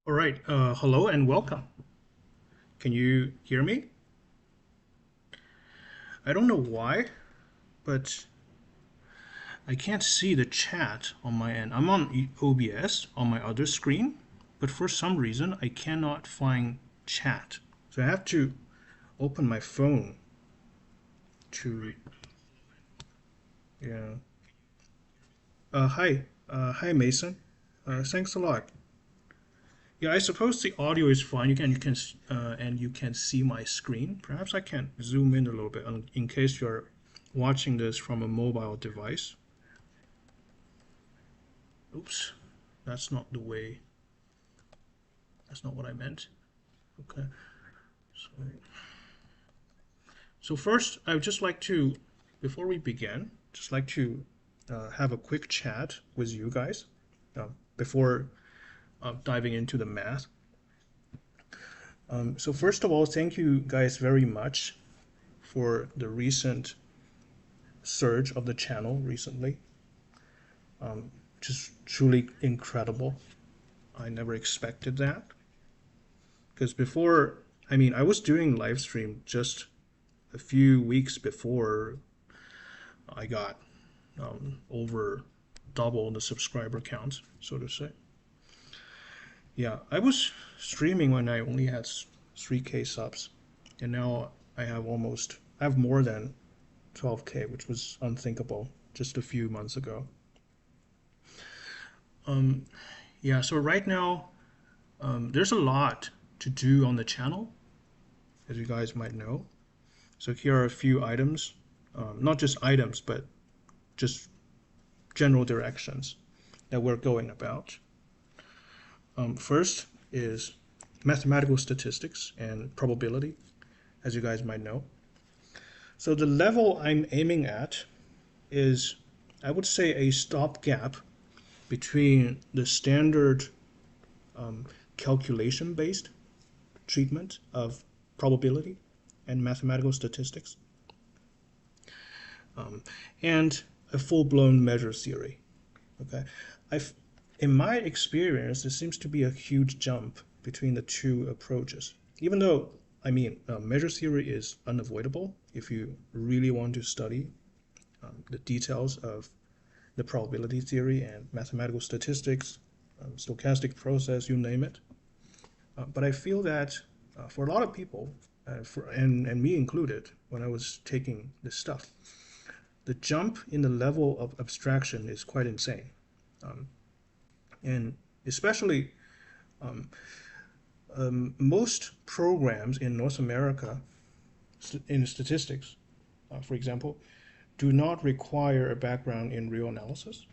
All right, hello and welcome. Can you hear me? I don't know why, but I can't see the chat on my end. I'm on OBS on my other screen, but for some reason I cannot find chat. So I have to open my phone to, yeah. Hi Mason. Thanks a lot. Yeah, I suppose the audio is fine. You can see my screen. Perhaps I can zoom in a little bit in case you're watching this from a mobile device. Oops, that's not the way. That's not what I meant. Okay. So, so first, I would just like to, before we begin, just like to have a quick chat with you guys before diving into the math. So first of all, thank you guys very much for the recent surge of the channel recently. Just truly incredible. I never expected that. Because before, I was doing live stream just a few weeks before I got over double the subscriber count, so to say. Yeah, I was streaming when I only had 3K subs, and now I have more than 12K, which was unthinkable just a few months ago. Yeah, so right now, there's a lot to do on the channel, as you guys might know. So here are a few items, not just items, but just general directions that we're going about. First is mathematical statistics and probability, as you guys might know. So the level I'm aiming at is, I would say, a stopgap between the standard calculation-based treatment of probability and mathematical statistics, and a full-blown measure theory. Okay, in my experience, there seems to be a huge jump between the two approaches. Even though, measure theory is unavoidable if you really want to study the details of the probability theory and mathematical statistics, stochastic process, you name it. But I feel that for a lot of people, and me included, when I was taking this stuff, the jump in the level of abstraction is quite insane. And especially most programs in North America in statistics, for example, do not require a background in real analysis,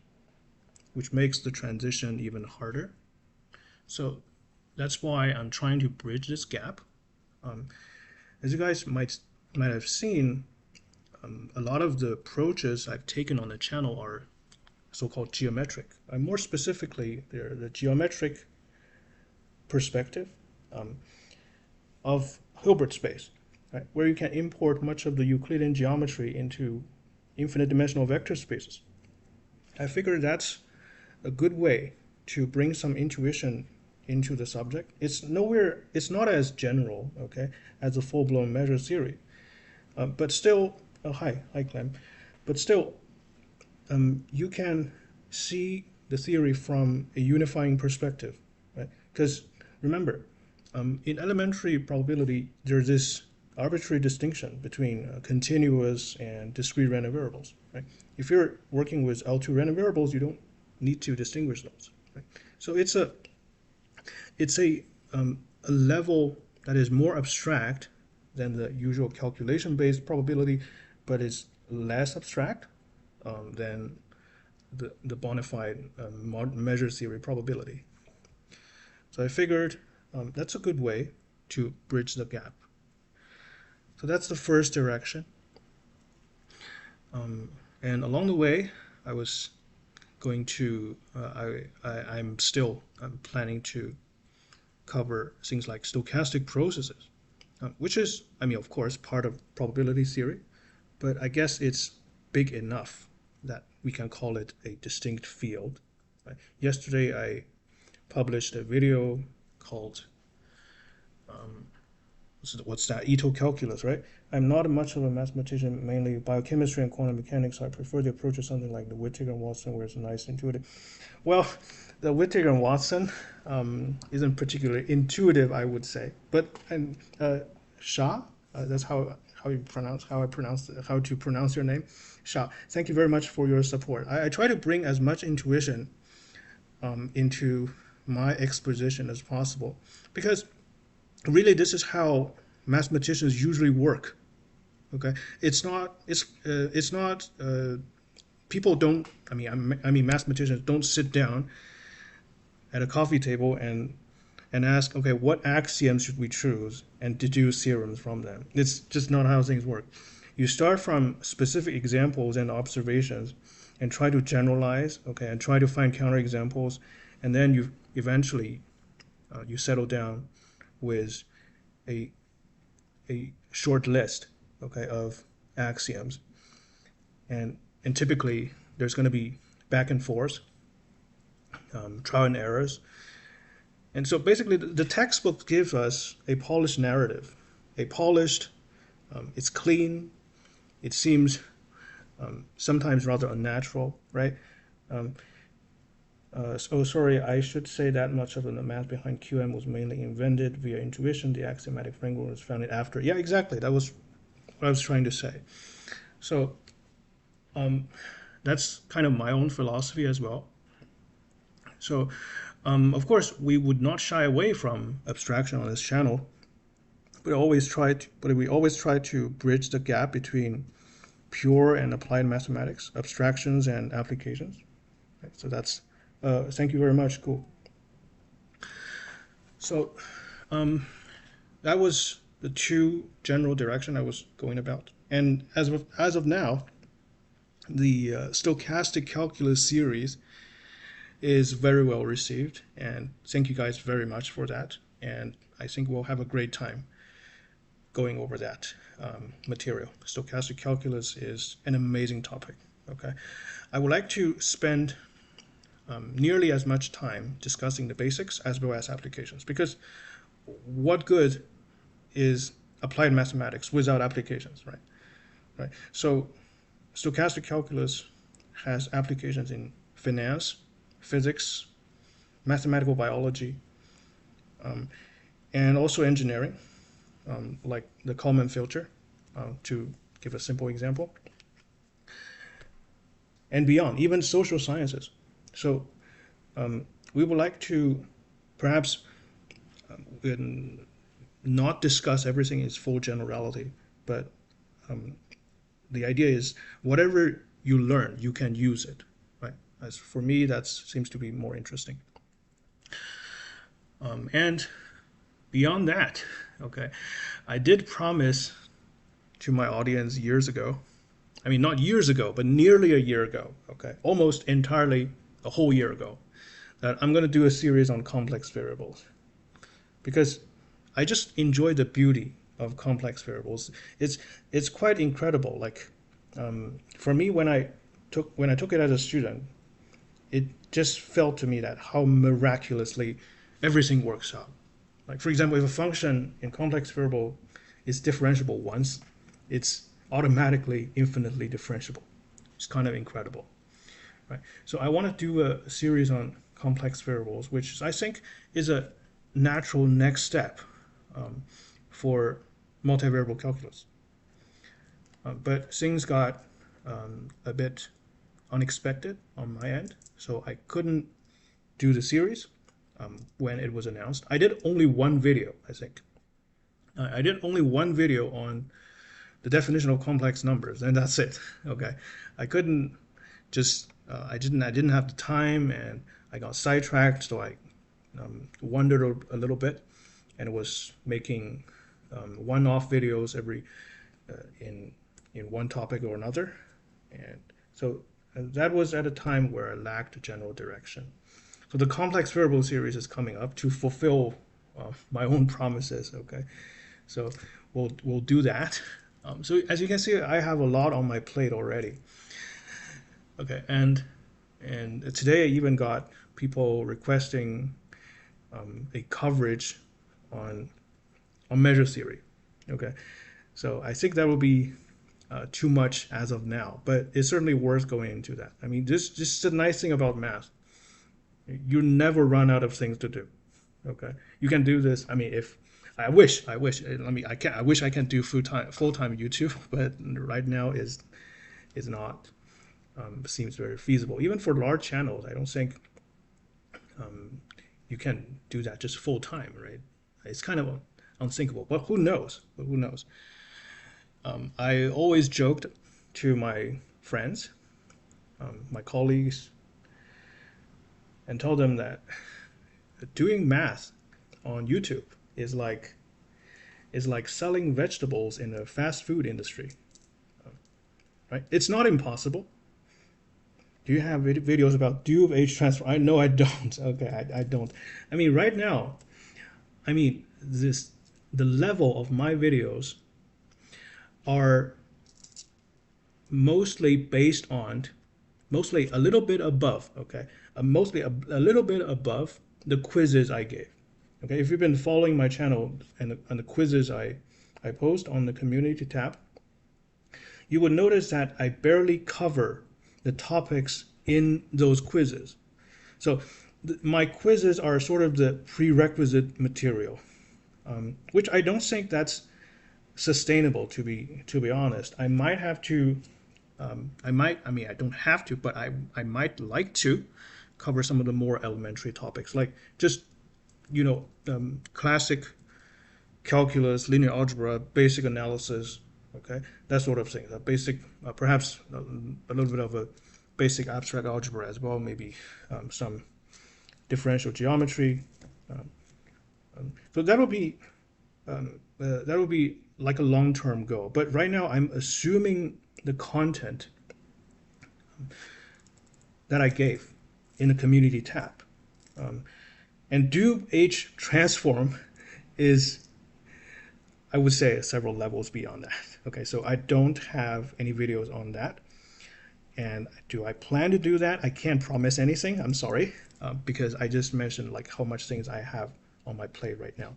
which makes the transition even harder. So that's why I'm trying to bridge this gap. As you guys might have seen, a lot of the approaches I've taken on the channel are so-called geometric. More specifically, they're the geometric perspective of Hilbert space, right, where you can import much of the Euclidean geometry into infinite dimensional vector spaces. I figure that's a good way to bring some intuition into the subject. It's not as general, okay, as a full-blown measure theory, but still, hi Clem, but still, you can see the theory from a unifying perspective, right? Because remember, in elementary probability, there's this arbitrary distinction between continuous and discrete random variables, right? If you're working with L2 random variables, you don't need to distinguish those, right? So it's a level that is more abstract than the usual calculation-based probability, but it's less abstract than the bona fide measure theory probability. So I figured that's a good way to bridge the gap. So that's the first direction. And along the way, I was going to, I'm planning to cover things like stochastic processes, which is, of course, part of probability theory, but I guess it's big enough that we can call it a distinct field. Right? Yesterday, I published a video called what's that? Ito calculus, right? I'm not much of a mathematician, mainly biochemistry and quantum mechanics. So I prefer the approach of something like the Whittaker and Watson, where it's nice, intuitive. Well, the Whittaker and Watson isn't particularly intuitive, I would say. But Shah, that's how to pronounce your name, Shah. Thank you very much for your support. I try to bring as much intuition into my exposition as possible, because really this is how mathematicians usually work. Okay, it's not people don't, I mean mathematicians don't sit down at a coffee table and ask, okay, what axioms should we choose, and deduce theorems from them. It's just not how things work. You start from specific examples and observations and try to generalize, okay, and try to find counterexamples, and then you eventually you settle down with a short list, okay, of axioms, and typically there's going to be back and forth, trial and errors, and so basically the textbook gives us a polished narrative, it's clean, it seems sometimes rather unnatural, right? So sorry, I should say that much of the math behind QM was mainly invented via intuition. The axiomatic framework was founded after. Yeah, exactly. That was what I was trying to say. So that's kind of my own philosophy as well. So of course, we would not shy away from abstraction on this channel, but we always try to bridge the gap between pure and applied mathematics, abstractions and applications. Right? So that's thank you very much. Cool. So that was the two general direction I was going about. And as of now, the stochastic calculus series is very well received, and thank you guys very much for that. And I think we'll have a great time going over that material. Stochastic calculus is an amazing topic. Okay, I would like to spend nearly as much time discussing the basics as well as applications, because what good is applied mathematics without applications, right? Right. So stochastic calculus has applications in finance, physics, mathematical biology, and also engineering, like the Kalman filter, to give a simple example, and beyond, even social sciences. So we would like to perhaps not discuss everything in its full generality, but the idea is whatever you learn, you can use it, right? As for me, that seems to be more interesting. And beyond that, okay, I did promise to my audience years ago, I mean, not years ago, but nearly a year ago, okay, almost entirely a whole year ago, that I'm going to do a series on complex variables, because I just enjoy the beauty of complex variables. It's quite incredible. Like for me, when I took it as a student, it just felt to me that how miraculously everything works out. Like for example, if a function in complex variable is differentiable once, it's automatically infinitely differentiable. It's kind of incredible. Right. So I want to do a series on complex variables, which I think is a natural next step for multivariable calculus. But things got a bit unexpected on my end, so I couldn't do the series when it was announced. I did only one video, I think. I did only one video on the definition of complex numbers, and that's it. Okay, I couldn't just I didn't have the time, and I got sidetracked, so I wandered a little bit, and was making one-off videos every in one topic or another, and so that was at a time where I lacked general direction. So the complex variable series is coming up to fulfill my own promises. Okay, so we'll do that. So as you can see, I have a lot on my plate already. Okay, and today I even got people requesting a coverage on measure theory. Okay, so I think that will be too much as of now, but it's certainly worth going into that. I mean, just the nice thing about math, you never run out of things to do. Okay, you can do this. I mean, if I wish, I wish I can do full time YouTube, but right now is not seems very feasible. Even for large channels, I don't think you can do that just full time, right? It's kind of unthinkable, but who knows? I always joked to my friends, my colleagues, and told them that doing math on YouTube is like selling vegetables in the fast food industry, right? It's not impossible. Do you have videos about D of H transform? I know I don't. Okay, I don't. I mean, right now, I mean, the level of my videos are mostly based on, mostly a little bit above, okay? Mostly a little bit above the quizzes I gave. Okay, if you've been following my channel and the quizzes I post on the community tab, you would notice that I barely cover the topics in those quizzes. So my quizzes are sort of the prerequisite material, which I don't think that's sustainable, to be honest. I might have to, I mean, I don't have to, but I might like to cover some of the more elementary topics, like just, you know, classic calculus, linear algebra, basic analysis, okay, that sort of thing. Basic, perhaps a little bit of a basic abstract algebra as well, maybe some differential geometry. So that'll be like a long-term goal. But right now, I'm assuming the content that I gave in the community tab. And do H transform is, I would say, several levels beyond that. Okay, so I don't have any videos on that. And do I plan to do that? I can't promise anything. I'm sorry, because I just mentioned like how much things I have on my plate right now.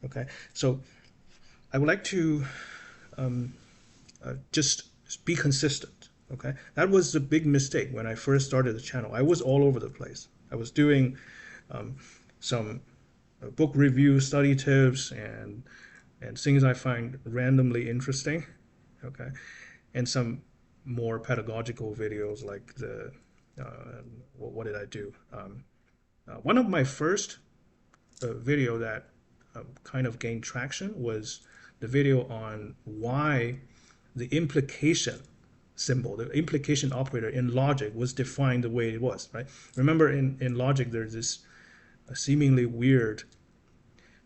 Okay, so I would like to just be consistent. Okay, that was the big mistake when I first started the channel. I was all over the place. I was doing some book review, study tips, and things I find randomly interesting. Okay, and some more pedagogical videos like the what did I do? One of my first video that kind of gained traction was the video on why the implication symbol, the implication operator in logic was defined the way it was, right? Remember in logic there's this seemingly weird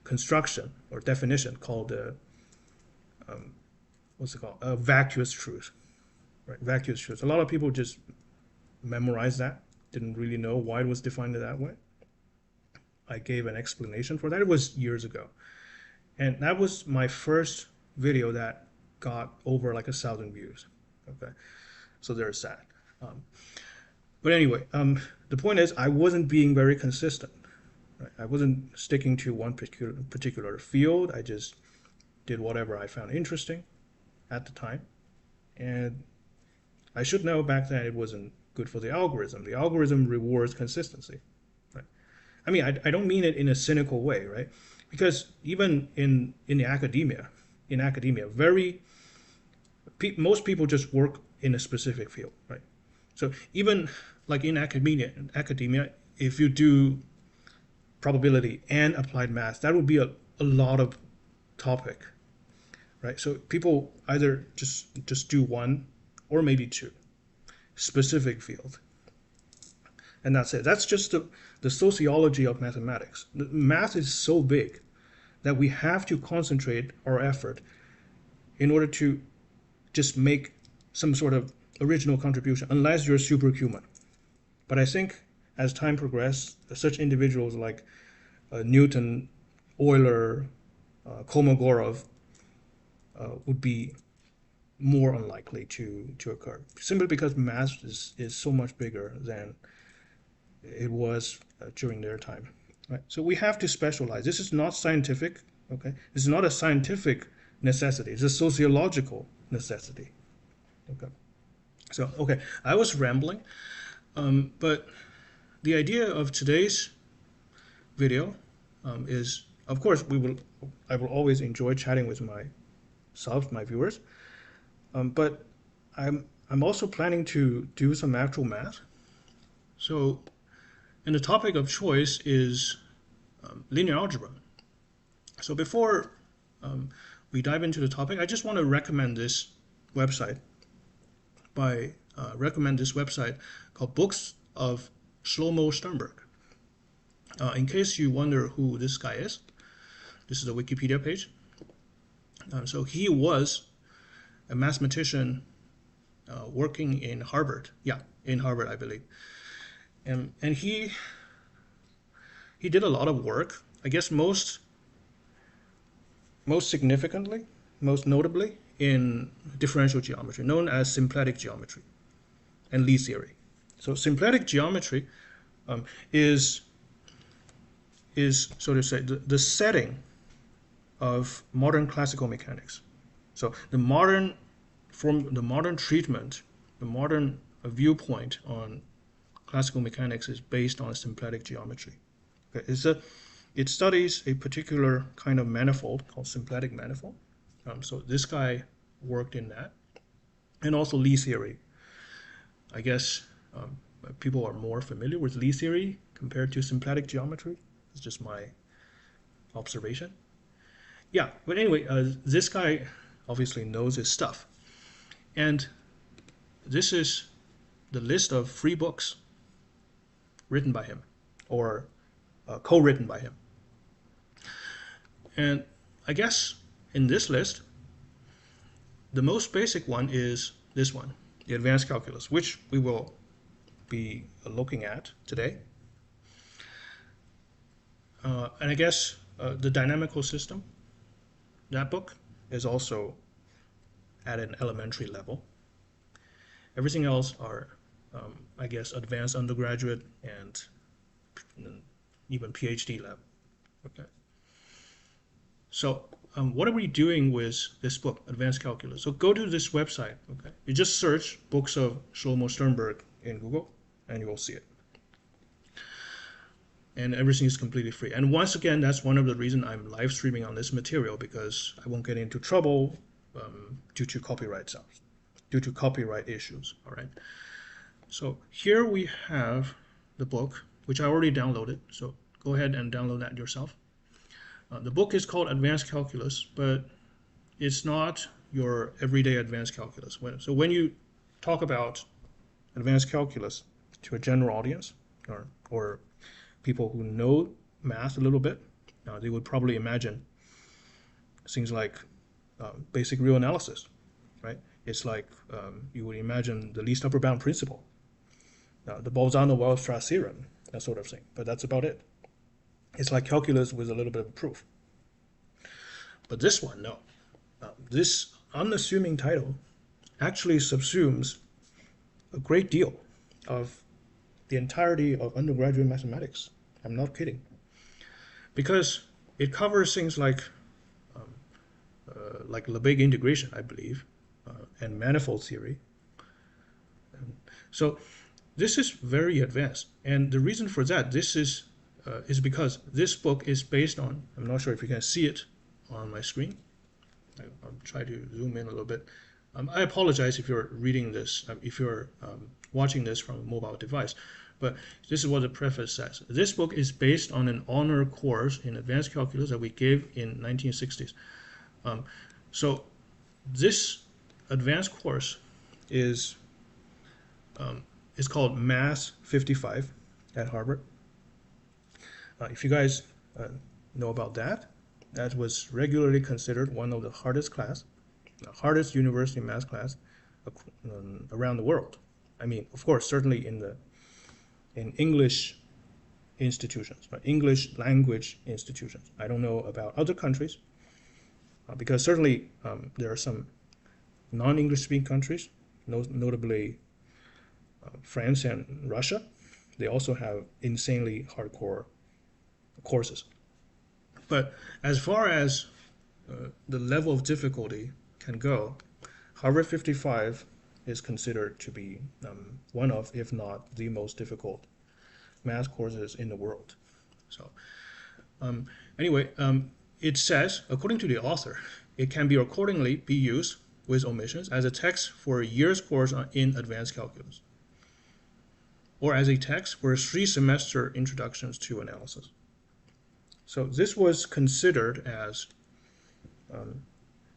construction or definition called what's it called? A vacuous truth, right? Vacuous truth. A lot of people just memorized that, didn't really know why it was defined that way. I gave an explanation for that. It was years ago. And that was my first video that got over like 1,000 views. Okay, so there's that. But anyway, the point is I wasn't being very consistent. Right? I wasn't sticking to one particular field. I just did whatever I found interesting at the time. And I should know back then it wasn't good for the algorithm. The algorithm rewards consistency. Right? I mean, I don't mean it in a cynical way, right? Because even in academia, most people just work in a specific field, right? So even like in academia, if you do probability and applied math, that would be a lot of topic, right? So people either just do one or maybe two specific field, and that's it. That's just the sociology of mathematics. Math is so big that we have to concentrate our effort in order to just make some sort of original contribution, unless you're superhuman. But I think as time progressed, such individuals like Newton, Euler, Kolmogorov would be more unlikely to occur, simply because math is so much bigger than it was during their time. right? So we have to specialize. This is not scientific, okay? This is not a scientific necessity. It's a sociological necessity, okay? So, okay, I was rambling, but the idea of today's video is, of course, I will always enjoy chatting with my subs, my viewers, but I'm also planning to do some actual math. So, and the topic of choice is linear algebra. So before we dive into the topic, I just want to recommend this website called Books of Loomis Sternberg. In case you wonder who this guy is, this is the Wikipedia page. So he was a mathematician working in Harvard. Yeah, in Harvard, I believe. And he did a lot of work. I guess most significantly, most notably, in differential geometry, known as symplectic geometry and Lie theory. So symplectic geometry is so to say the setting of modern classical mechanics. So the modern treatment, the modern viewpoint on classical mechanics is based on symplectic geometry. Okay, it studies a particular kind of manifold called symplectic manifold. So this guy worked in that, and also Lie theory. I guess people are more familiar with Lie theory compared to symplectic geometry. It's just my observation. Yeah, but anyway, this guy obviously knows his stuff. And this is the list of free books written by him, or co-written by him. And I guess in this list, the most basic one is this one, the advanced calculus, which we will be looking at today. And I guess the dynamical system, that book is also at an elementary level. Everything else are, I guess, advanced undergraduate and even PhD level. Okay. So what are we doing with this book, Advanced Calculus? So go to this website. Okay. You just search Books of Loomis Sternberg in Google, and you will see it. And everything is completely free. And once again, that's one of the reasons I'm live streaming on this material, because I won't get into trouble due to copyright issues. All right. So here we have the book, which I already downloaded. So go ahead and download that yourself. The book is called Advanced Calculus, but it's not your everyday advanced calculus. So when you talk about advanced calculus to a general audience, or people who know math a little bit, they would probably imagine things like basic real analysis, right? It's like you would imagine the least upper bound principle, the Bolzano-Weierstrass theorem, that sort of thing. But that's about it. It's like calculus with a little bit of proof. But this one, no. This unassuming title actually subsumes a great deal of the entirety of undergraduate mathematics. I'm not kidding. Because it covers things like Lebesgue integration, I believe, and manifold theory. So this is very advanced. And the reason for that, is because this book is based on, I'm not sure if you can see it on my screen. I'll try to zoom in a little bit. I apologize if you're reading this, if you're watching this from a mobile device, but this is what the preface says. This book is based on an honor course in advanced calculus that we gave in 1960s. So this advanced course is called Math 55 at Harvard. If you guys know about that, that was regularly considered one of the hardest university math class around the world. I mean, of course, certainly in English institutions, English language institutions. I don't know about other countries, because certainly there are some non-English speaking countries, notably France and Russia. They also have insanely hardcore courses. But as far as the level of difficulty can go, Harvard 55 is considered to be one of, if not the most difficult math courses in the world. So anyway, it says, according to the author, it can be accordingly be used with omissions as a text for a year's course in advanced calculus, or as a text for a 3-semester introductions to analysis. So this was considered as,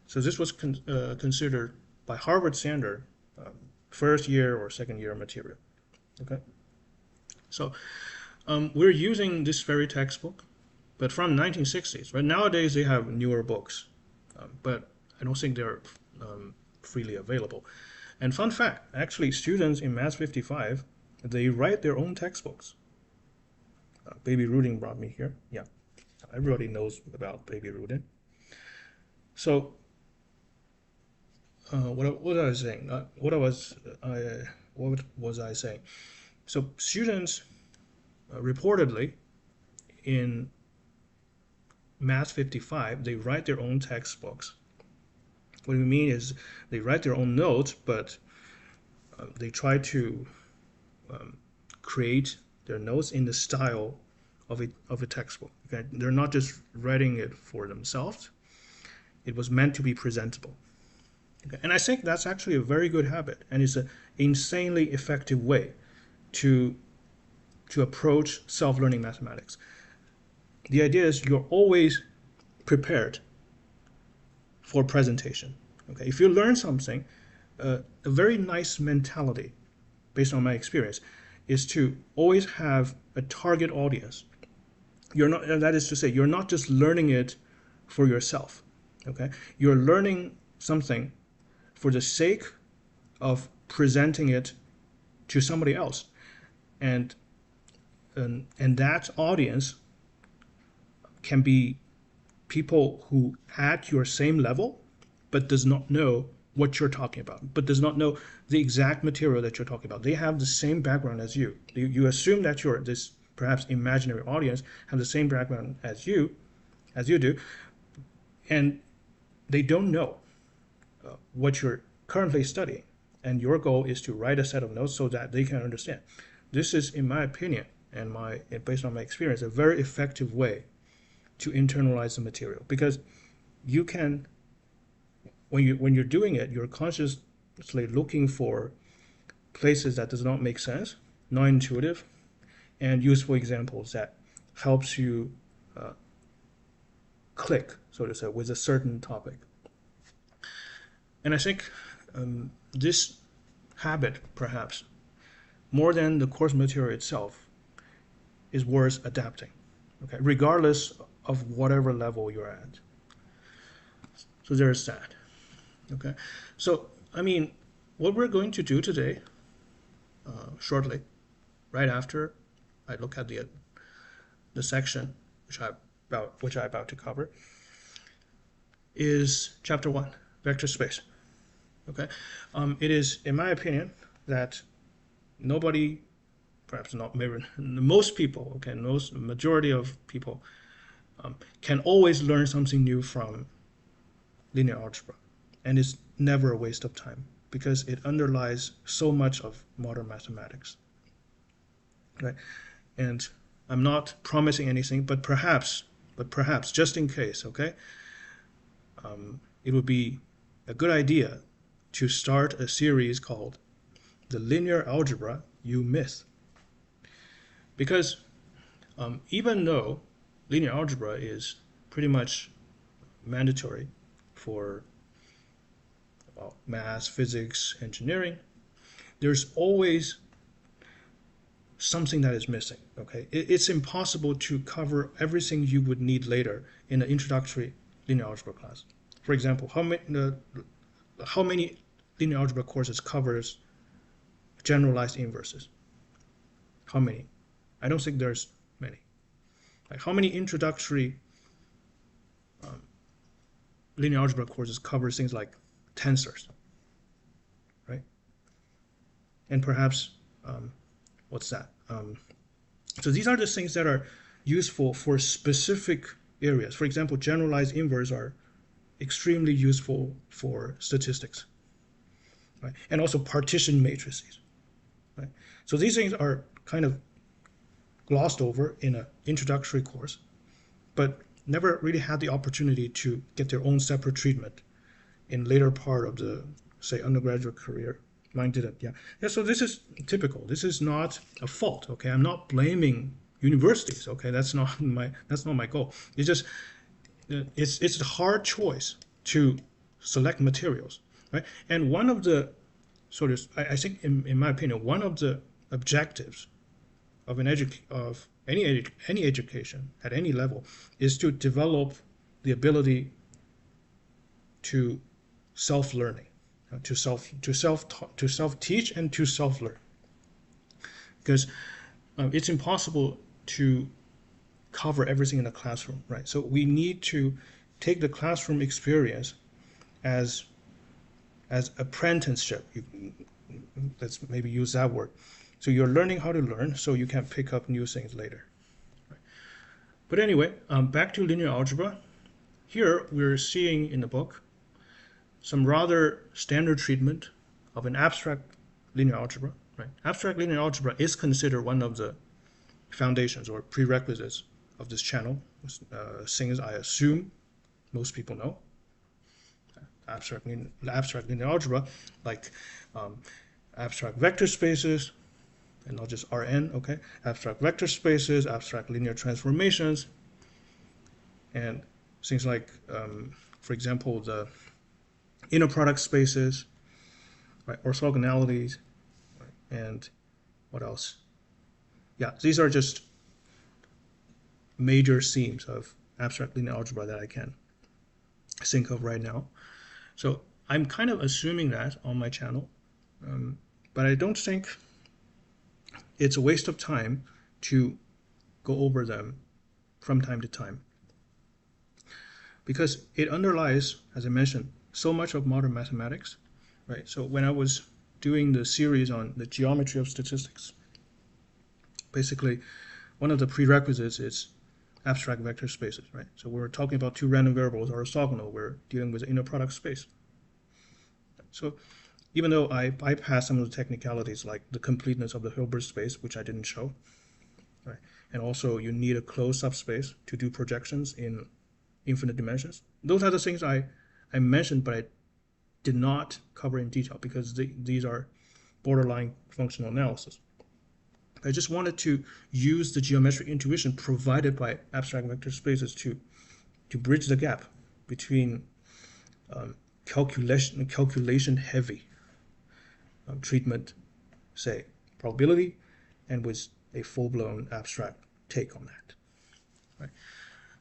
considered by Harvard standard first year or second year material. Okay, so we're using this very textbook, but from 1960s. Right, nowadays they have newer books, but I don't think they're freely available. And fun fact, actually, students in Math 55, they write their own textbooks. Baby Rudin brought me here. Yeah, everybody knows about Baby Rudin. So what was I saying? What was I saying? So students reportedly in Math 55, they write their own textbooks. What we mean is they write their own notes, but they try to create their notes in the style of a textbook. Okay? They're not just writing it for themselves. It was meant to be presentable. Okay? And I think that's actually a very good habit, and it's an insanely effective way to approach self-learning mathematics. The idea is you're always prepared for presentation. Okay, if you learn something, a very nice mentality, based on my experience, is to always have a target audience. That is to say, you're not just learning it for yourself. Okay, you're learning something for the sake of presenting it to somebody else, and that audience can be people who at your same level but does not know what you're talking about, but does not know the exact material that you're talking about. They have the same background as you. You assume that this perhaps imaginary audience have the same background as you do, and they don't know what you're currently studying. And your goal is to write a set of notes so that they can understand. This is, in my opinion, and based on my experience, a very effective way to internalize the material, because you can, when you're doing it, you're consciously looking for places that does not make sense, non-intuitive, and useful examples that helps you click, so to say, with a certain topic. And I think this habit, perhaps, more than the course material itself, is worth adapting, okay, regardless of whatever level you're at. So there's that. Okay, so I mean, what we're going to do today, shortly, right after I look at the section which I'm about to cover, is chapter 1, vector space. Okay, it is, in my opinion, that nobody, perhaps not, maybe most people, okay, most majority of people can always learn something new from linear algebra, and it's never a waste of time because it underlies so much of modern mathematics. Right? And I'm not promising anything, but perhaps, just in case, okay, it would be a good idea to start a series called The Linear Algebra You Myth. Because even though linear algebra is pretty much mandatory for math, physics, engineering, there's always something that is missing. Okay, it's impossible to cover everything you would need later in an introductory linear algebra class. For example, how many linear algebra courses covers generalized inverses? How many? I don't think there's many. Like, how many introductory linear algebra courses cover things like tensors, right? And perhaps, what's that? So these are the things that are useful for specific areas. For example, generalized inverse are extremely useful for statistics, right? And also partition matrices, right? So these things are kind of glossed over in an introductory course, but never really had the opportunity to get their own separate treatment in later part of the, say, undergraduate career. Mine didn't. Yeah. So this is typical. This is not a fault. Okay, I'm not blaming universities. Okay, that's not my goal. It's just it's a hard choice to select materials, right? And one of the I think in my opinion, one of the objectives of any education at any level is to develop the ability to self-learning, to self-teach and to self-learn, because it's impossible to cover everything in the classroom, right? So we need to take the classroom experience as apprenticeship. Let's maybe use that word. So you're learning how to learn, so you can pick up new things later. Right? But anyway, back to linear algebra. Here we're seeing in the book some rather standard treatment of an abstract linear algebra. Right? Abstract linear algebra is considered one of the foundations or prerequisites of this channel, things I assume most people know. Abstract linear algebra, like abstract vector spaces, and not just Rn, okay? Abstract vector spaces, abstract linear transformations, and things like, for example, the inner product spaces, right? Orthogonalities, right? And what else? Yeah, these are just major themes of abstract linear algebra that I can think of right now. So I'm kind of assuming that on my channel, but I don't think it's a waste of time to go over them from time to time, because it underlies, as I mentioned, so much of modern mathematics, right? So when I was doing the series on the geometry of statistics, basically one of the prerequisites is abstract vector spaces, right? So we're talking about two random variables or orthogonal, we're dealing with the inner product space. So even though I bypass some of the technicalities like the completeness of the Hilbert space, which I didn't show, right? And also you need a closed subspace to do projections in infinite dimensions. Those are the things I mentioned, but I did not cover in detail because these are borderline functional analysis. I just wanted to use the geometric intuition provided by abstract vector spaces to bridge the gap between calculation heavy treatment, say probability, and with a full-blown abstract take on that. Right.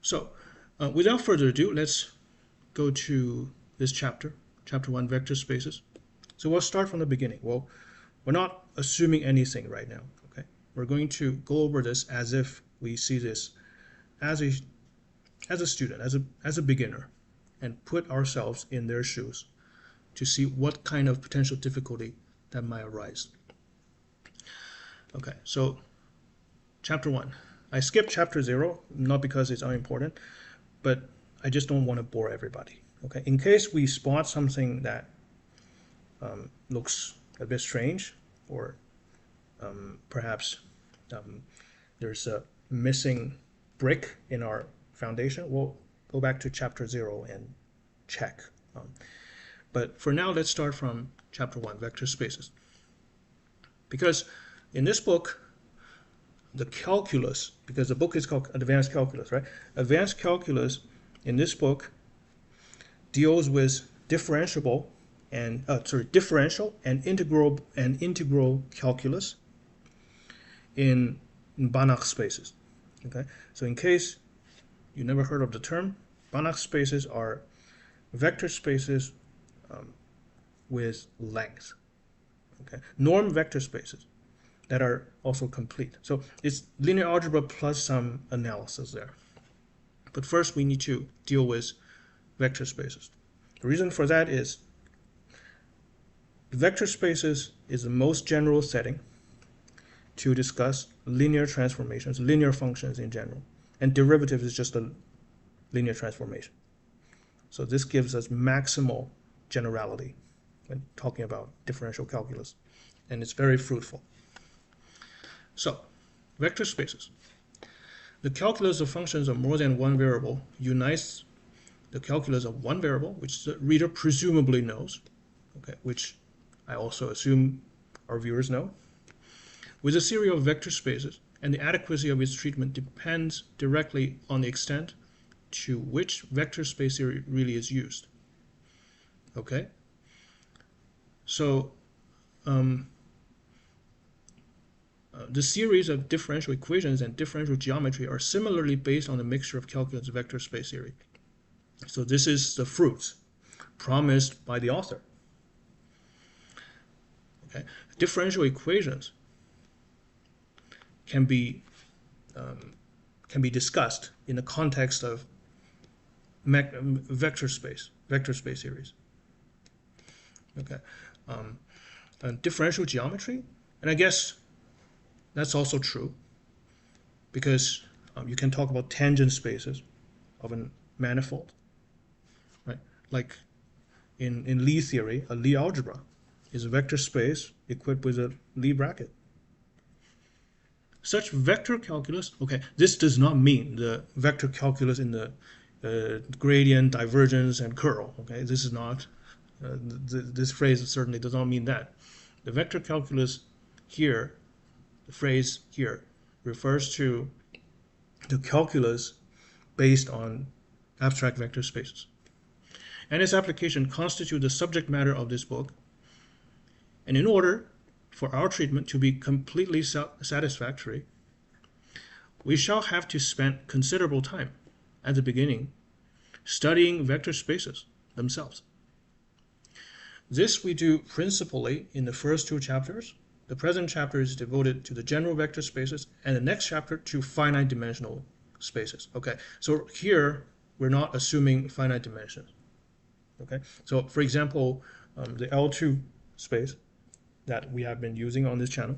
So without further ado, let's go to this chapter 1, vector spaces. So we'll start from the beginning. Well, we're not assuming anything right now. Okay, we're going to go over this as if we see this as a student, as a beginner, and put ourselves in their shoes to see what kind of potential difficulty that might arise. Okay, so chapter 1. I skipped chapter 0, not because it's unimportant, but I just don't want to bore everybody. Okay, in case we spot something that looks a bit strange, or perhaps there's a missing brick in our foundation, we'll go back to chapter 0 and check. But for now, let's start from chapter 1, vector spaces. Because in this book, the calculus, because the book is called Advanced Calculus, right? Advanced Calculus in this book deals with differential and integral calculus in Banach spaces. Okay, so in case you never heard of the term, Banach spaces are vector spaces with length. Okay, norm vector spaces that are also complete. So it's linear algebra plus some analysis there. But first we need to deal with vector spaces. The reason for that is vector spaces is the most general setting to discuss linear transformations, linear functions in general. and derivative is just a linear transformation. So this gives us maximal generality when talking about differential calculus, and it's very fruitful. So, vector spaces. The calculus of functions of more than one variable unites the calculus of one variable, which the reader presumably knows, okay, which I also assume our viewers know, with a series of vector spaces, and the adequacy of its treatment depends directly on the extent to which vector space theory really is used. Okay? So, the series of differential equations and differential geometry are similarly based on the mixture of calculus and vector space theory. So this is the fruits promised by the author. Okay? Differential equations can be discussed in the context of vector space theories. Okay, and differential geometry, and I guess that's also true because you can talk about tangent spaces of a manifold, right? Like in Lie theory, a Lie algebra is a vector space equipped with a Lie bracket. Such vector calculus, okay, this does not mean the vector calculus in the gradient, divergence, and curl. Okay, this is not, this phrase certainly does not mean that. The vector calculus here, the phrase here, refers to the calculus based on abstract vector spaces. And its application constitutes the subject matter of this book. And in order for our treatment to be completely satisfactory, we shall have to spend considerable time at the beginning studying vector spaces themselves. This we do principally in the first two chapters. The present chapter is devoted to the general vector spaces, and the next chapter to finite dimensional spaces. Okay, so here we're not assuming finite dimensions. Okay, so for example, the L2 space that we have been using on this channel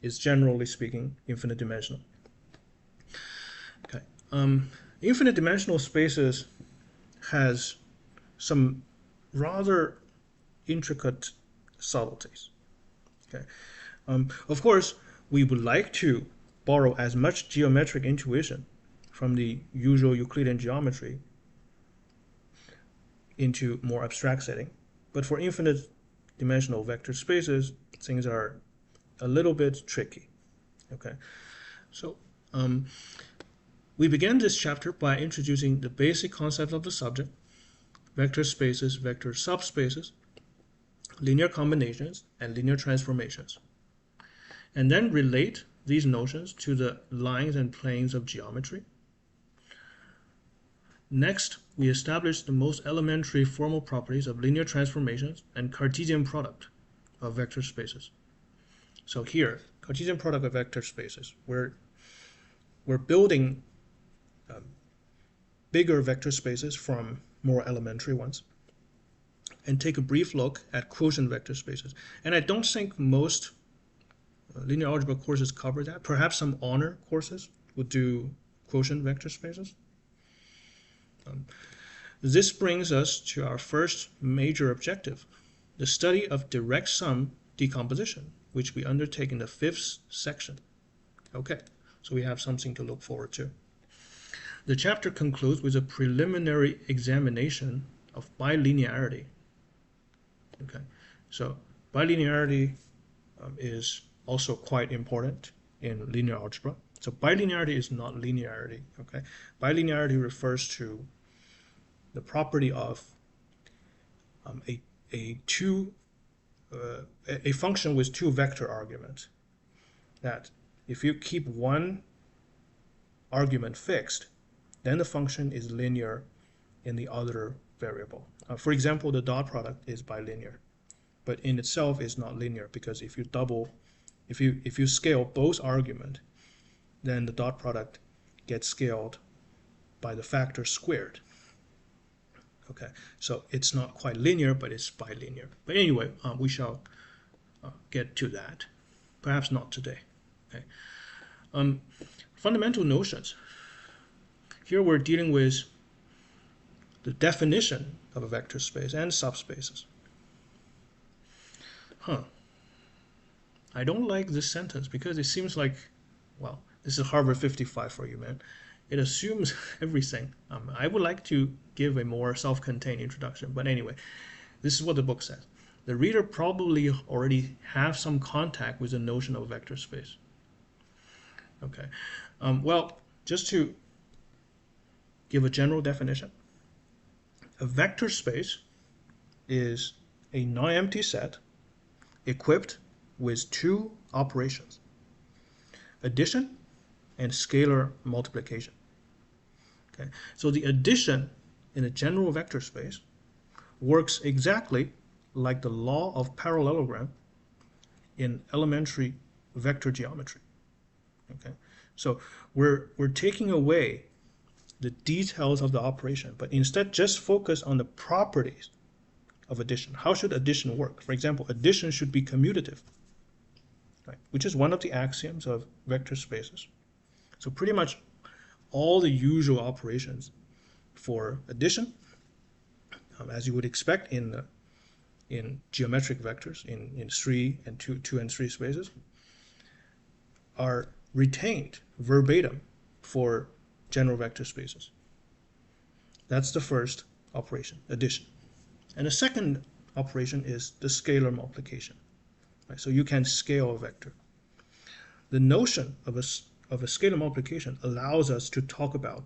is generally speaking infinite dimensional. Okay, infinite dimensional spaces has some rather intricate subtleties. Okay, of course we would like to borrow as much geometric intuition from the usual Euclidean geometry into more abstract setting, but for infinite dimensional vector spaces, things are a little bit tricky. Okay, so we began this chapter by introducing the basic concept of the subject, vector spaces, vector subspaces, linear combinations, and linear transformations, and then relate these notions to the lines and planes of geometry. Next, we established the most elementary formal properties of linear transformations and Cartesian product of vector spaces. So here, Cartesian product of vector spaces, we're building bigger vector spaces from more elementary ones, and take a brief look at quotient vector spaces. And I don't think most linear algebra courses cover that. Perhaps some honor courses would do quotient vector spaces. This brings us to our first major objective, the study of direct sum decomposition, which we undertake in the 5th section. Okay, so we have something to look forward to. The chapter concludes with a preliminary examination of bilinearity. Okay, so bilinearity is also quite important in linear algebra. So bilinearity is not linearity. Okay, bilinearity refers to the property of a function with two vector arguments. That if you keep one argument fixed, then the function is linear in the other variable. For example, the dot product is bilinear, but in itself is not linear, because if you scale both arguments, then the dot product gets scaled by the factor squared. Okay, so it's not quite linear, but it's bilinear. But anyway, we shall get to that. Perhaps not today. Okay. Fundamental notions. Here we're dealing with the definition of a vector space and subspaces. I don't like this sentence because it seems like, well, this is Harvard 55 for you, man. It assumes everything. I would like to give a more self-contained introduction, but anyway, this is what the book says. The reader probably already have some contact with the notion of vector space. Okay, well, just to give a general definition, a vector space is a non-empty set equipped with two operations, addition and scalar multiplication. Okay, so the addition in a general vector space works exactly like the law of parallelogram in elementary vector geometry. Okay, so we're taking away the details of the operation, but instead just focus on the properties of addition. How should addition work? For example, addition should be commutative, right, which is one of the axioms of vector spaces. So pretty much all the usual operations for addition, as you would expect in geometric vectors in 3 and 2 and 3 spaces, are retained verbatim for general vector spaces. That's the first operation, addition. And the second operation is the scalar multiplication. Right? So you can scale a vector. The notion of a scalar multiplication allows us to talk about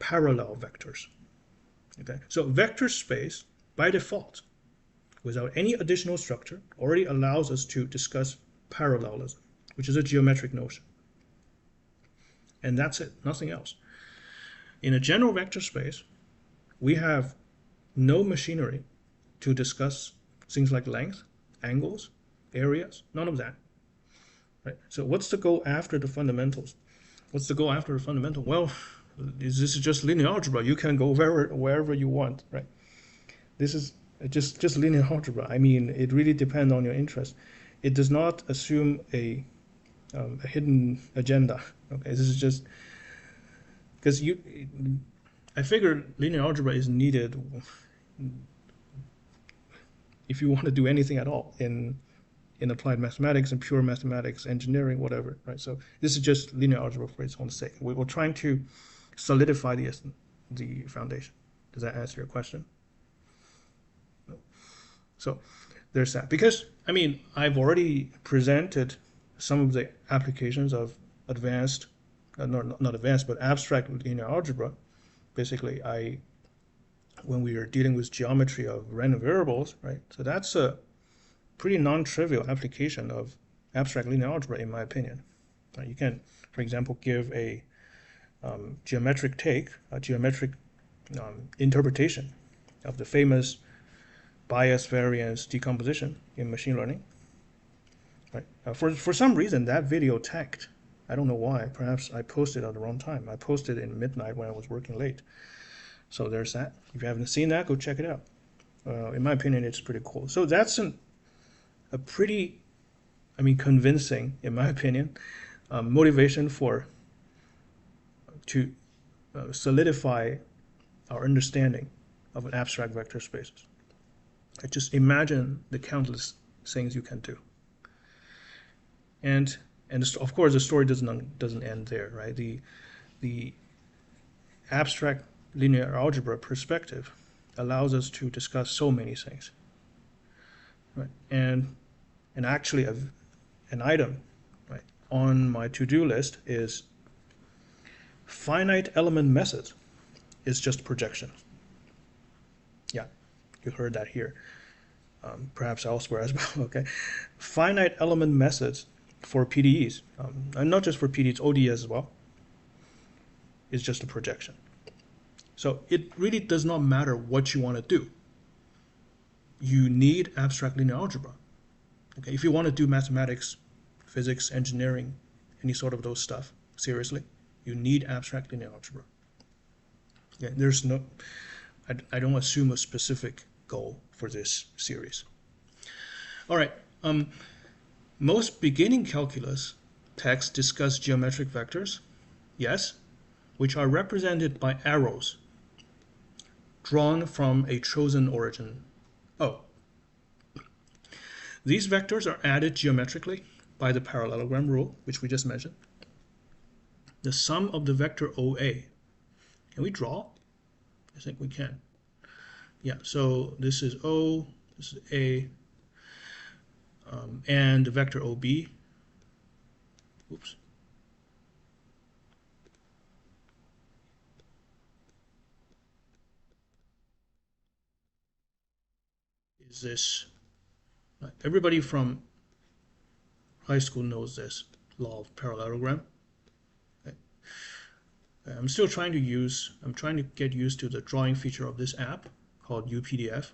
parallel vectors. Okay? So vector space, by default, without any additional structure, already allows us to discuss parallelism, which is a geometric notion. And that's it, nothing else. In a general vector space, we have no machinery to discuss things like length, angles, areas, none of that. Right? So what's the goal after the fundamentals? What's the goal after the fundamental? Well, this is just linear algebra. You can go wherever you want, right? This is just linear algebra. I mean, it really depends on your interest. It does not assume a hidden agenda. Okay, this is just because I figured linear algebra is needed if you want to do anything at all in applied mathematics and pure mathematics, engineering, whatever, right? So this is just linear algebra for its own sake. We're trying to solidify the foundation. Does that answer your question? No. So there's that. Because, I mean, I've already presented some of the applications of advanced, not advanced, but abstract linear algebra. Basically, when we are dealing with geometry of random variables, right? So that's a pretty non-trivial application of abstract linear algebra, in my opinion. You can, for example, give a geometric interpretation of the famous bias variance decomposition in machine learning. Right? For some reason, that video tagged. I don't know why. Perhaps I posted at the wrong time. I posted in midnight when I was working late. So there's that. If you haven't seen that, go check it out. In my opinion, it's pretty cool. So that's a pretty, convincing, in my opinion, motivation to solidify our understanding of an abstract vector spaces. Just imagine the countless things you can do. And of course, the story doesn't end there, right? The abstract linear algebra perspective allows us to discuss so many things, right? And actually, an item, right, on my to-do list is finite element methods is just projection. Yeah, you heard that here. Perhaps elsewhere as well. Okay, finite element methods for PDEs, and not just for PDEs, ODS as well, is just a projection. So it really does not matter what you want to do. You need abstract linear algebra. Okay, if you want to do mathematics, physics, engineering, any sort of those stuff, seriously, you need abstract linear algebra. Yeah, there's no, I don't assume a specific goal for this series. All right, most beginning calculus texts discuss geometric vectors, yes, which are represented by arrows drawn from a chosen origin O. These vectors are added geometrically by the parallelogram rule, which we just mentioned. The sum of the vector OA. Can we draw? I think we can. Yeah, so this is O, this is A, and the vector OB. Oops. Is this, everybody from high school knows this law of parallelogram. Okay. I'm trying to get used to the drawing feature of this app called UPDF.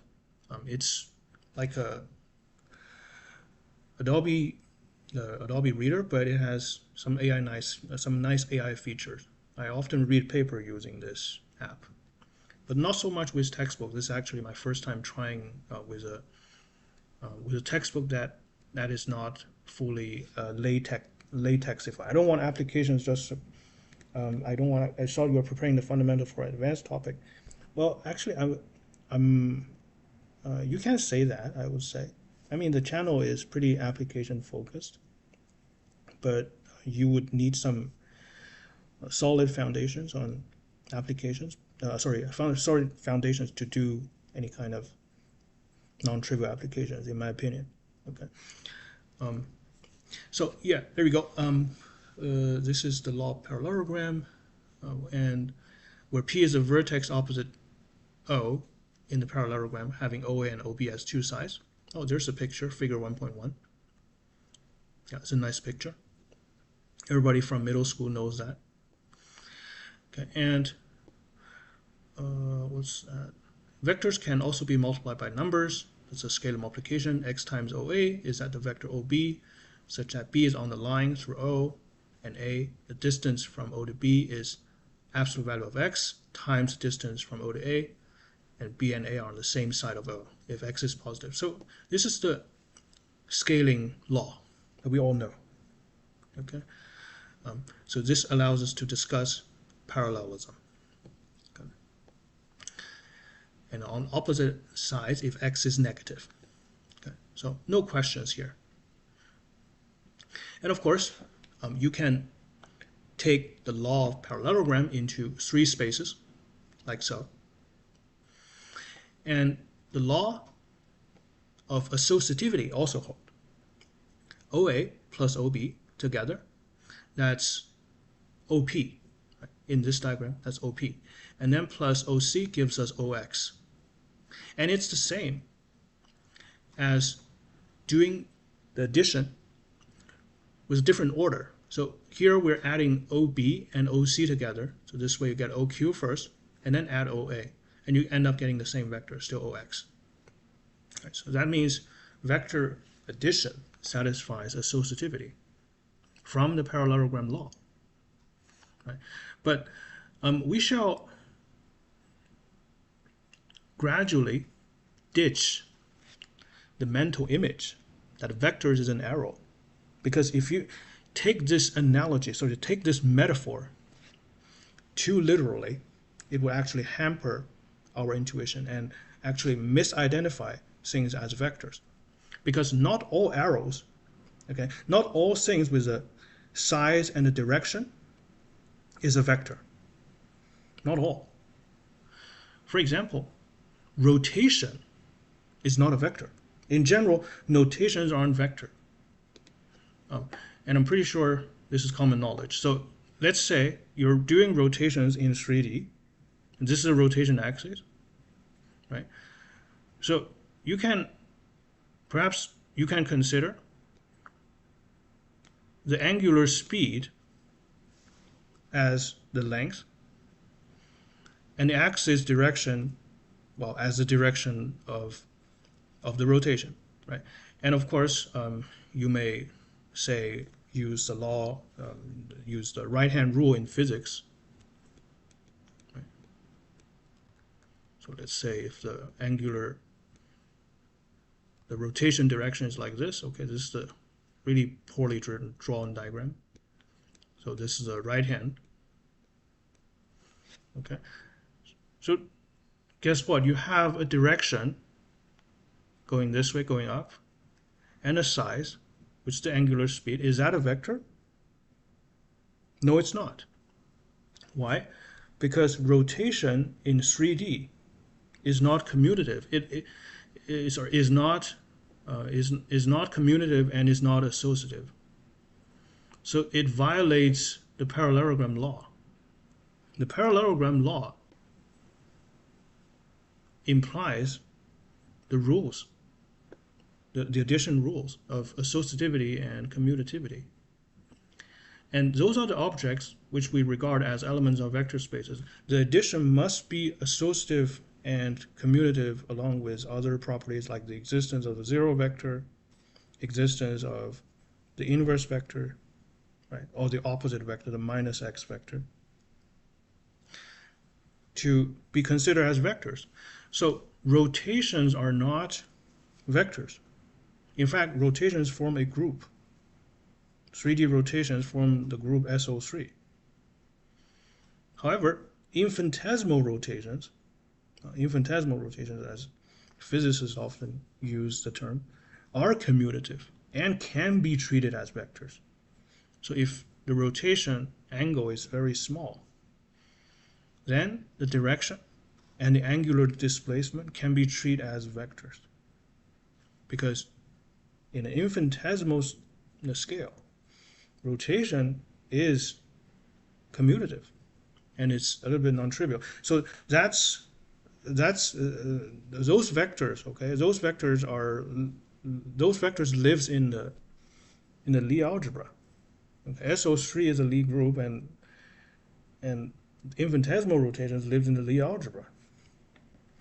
It's like a Adobe Reader, but it has some nice AI features. I often read paper using this app, but not so much with textbook. This is actually my first time trying with a textbook that is not fully latexify. I don't want applications just. I saw you were preparing the fundamental for an advanced topic. Well, actually, you can't say that. I would say. I mean, the channel is pretty application focused, but you would need some solid foundations on applications. Solid foundations to do any kind of non-trivial applications, in my opinion. Okay. So yeah, there we go. This is the law of parallelogram, and where P is a vertex opposite O in the parallelogram, having OA and OB as two sides. Oh, there's a picture, figure 1.1. Yeah, it's a nice picture. Everybody from middle school knows that. Okay, and what's that? Vectors can also be multiplied by numbers. It's a scalar multiplication. X times OA is at the vector OB, such that B is on the line through O and A. The distance from O to B is absolute value of X times the distance from O to A, and B and A are on the same side of O if X is positive. So this is the scaling law that we all know. Okay, so this allows us to discuss parallelism. Okay. And on opposite sides if X is negative. Okay, so no questions here. And of course, you can take the law of parallelogram into three spaces, like so. And the law of associativity also hold. OA plus OB together, that's OP. Right? In this diagram, that's OP. And then plus OC gives us OX. And it's the same as doing the addition with different order. So here we're adding OB and OC together. So this way you get OQ first, and then add OA. And you end up getting the same vector, still OX. Right, so that means vector addition satisfies associativity from the parallelogram law. Right? But we shall gradually ditch the mental image that vectors is an arrow. Because if you take this analogy, so to take this metaphor too literally, it will actually hamper our intuition and actually misidentify things as vectors. Because not all arrows, okay, not all things with a size and a direction is a vector. Not all. For example, rotation is not a vector. In general, notations aren't vector. And I'm pretty sure this is common knowledge. So let's say you're doing rotations in 3D, and this is a rotation axis, right? So perhaps you can consider the angular speed as the length, and the axis direction, well, as the direction of the rotation, right? And of course, you may say use the law, use the right-hand rule in physics. Right? So let's say if the rotation direction is like this, okay, this is the really poorly drawn diagram. So this is the right hand, Okay, so guess what? You have a direction going this way, going up, and a size, which is the angular speed. Is that a vector? No, it's not. Why? Because rotation in 3D is not commutative. It is not commutative and is not associative. So it violates the parallelogram law. The parallelogram law implies the rules, the addition rules of associativity and commutativity. And those are the objects which we regard as elements of vector spaces. The addition must be associative and commutative along with other properties like the existence of the zero vector, existence of the inverse vector, right, or the opposite vector, the minus x vector, to be considered as vectors. So rotations are not vectors. In fact, rotations form a group. 3D rotations form the group SO3. However, infinitesimal rotations as physicists often use the term, are commutative and can be treated as vectors. So if the rotation angle is very small, then the direction and the angular displacement can be treated as vectors. Because in an infinitesimal scale, rotation is commutative and it's a little bit non-trivial. So that's those vectors, okay? Those vectors lives in the Lie algebra. Okay? SO3 is a Lie group, and infinitesimal rotations lives in the Lie algebra.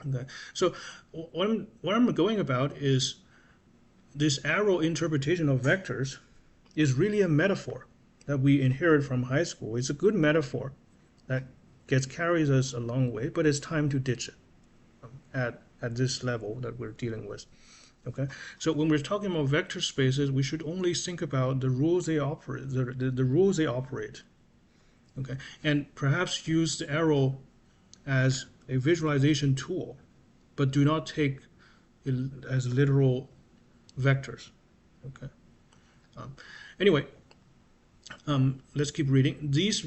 Okay, so what I'm going about is this arrow interpretation of vectors is really a metaphor that we inherit from high school. It's a good metaphor that carries us a long way, but it's time to ditch it at this level that we're dealing with. Okay, so when we're talking about vector spaces, we should only think about the rules they operate, the rules they operate. Okay, and perhaps use the arrow as a visualization tool, but do not take it as literal vectors. Okay. Anyway, let's keep reading. These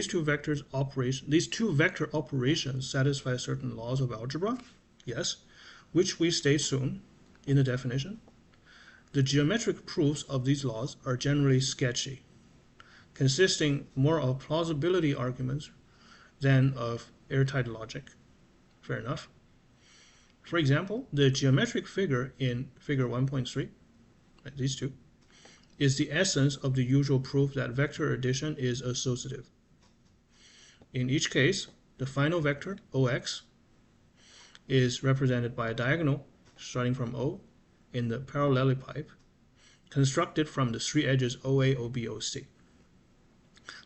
two vector operations satisfy certain laws of algebra, yes, which we state soon in the definition. The geometric proofs of these laws are generally sketchy, consisting more of plausibility arguments than of airtight logic. Fair enough. For example, the geometric figure in figure 1.3, right, these two, is the essence of the usual proof that vector addition is associative. In each case, the final vector, OX, is represented by a diagonal starting from O in the parallelepiped, constructed from the three edges OA, OB, OC.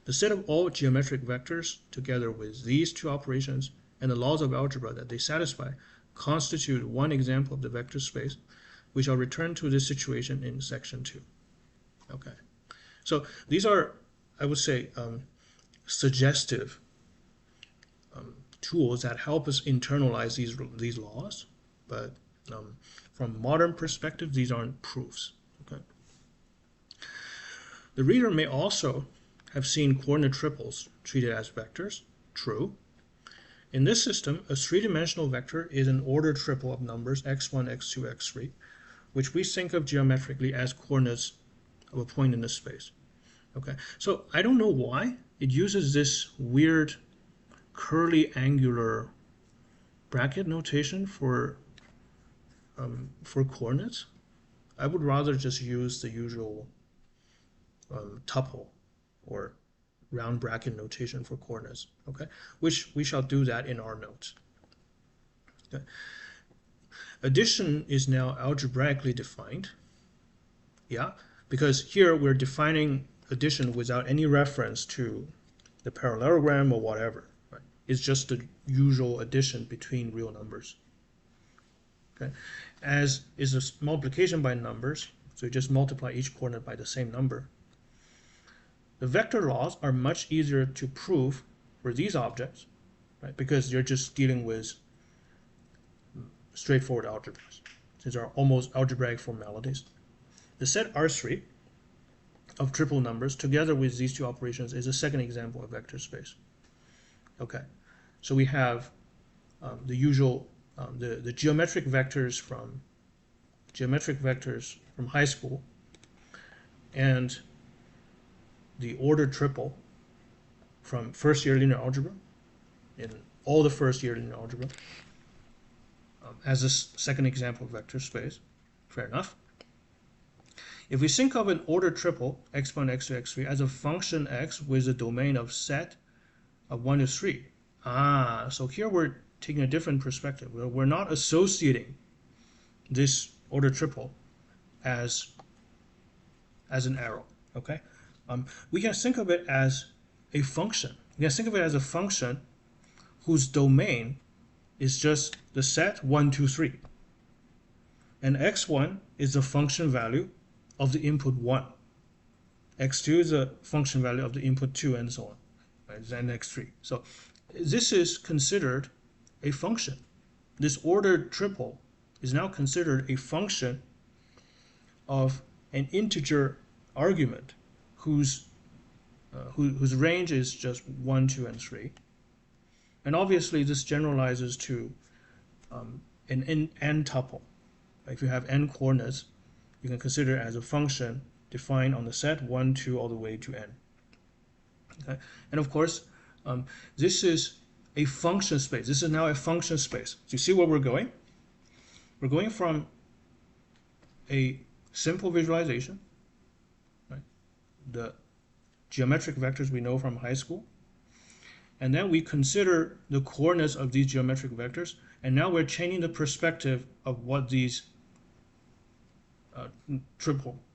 The set of all geometric vectors, together with these two operations and the laws of algebra that they satisfy, constitute one example of the vector space. We shall return to this situation in section 2. Okay, so these are, I would say, suggestive tools that help us internalize these laws, but from modern perspective, these aren't proofs. Okay. The reader may also have seen coordinate triples treated as vectors. True. In this system, a three-dimensional vector is an ordered triple of numbers x1, x2, x3, which we think of geometrically as coordinates of a point in the space. Okay, so I don't know why it uses this weird curly angular bracket notation for coordinates. I would rather just use the usual tuple or round bracket notation for coordinates, okay? Which we shall do that in our notes. Okay. Addition is now algebraically defined. Yeah, because here we're defining addition without any reference to the parallelogram or whatever. Right? It's just the usual addition between real numbers. Okay, as is a multiplication by numbers, so you just multiply each coordinate by the same number. The vector laws are much easier to prove for these objects right? Because you're just dealing with straightforward algebras. These are almost algebraic formalities. The set R3 of triple numbers together with these two operations is a second example of vector space. Okay, so we have the usual the geometric vectors from high school and the ordered triple from first year linear algebra in all the first year linear algebra as a second example of vector space. Fair enough. If we think of an ordered triple x1, x2, x3 as a function x with a domain of set of 1 to 3, so here we're taking a different perspective. We're not associating this ordered triple as an arrow. Okay, we can think of it as a function. We can think of it as a function whose domain is just the set 1, 2, 3, and x1 is the function value of the input 1. x2 is a function value of the input 2, and so on, right? And x3. So this is considered a function. This ordered triple is now considered a function of an integer argument whose range is just 1, 2, and 3. And obviously this generalizes to an n tuple. If you have n coordinates, you can consider it as a function defined on the set 1, 2, all the way to n. Okay? And of course, this is a function space. This is now a function space. So you see where we're going? We're going from a simple visualization, right? The geometric vectors we know from high school, and then we consider the coordinates of these geometric vectors, and now we're changing the perspective of what these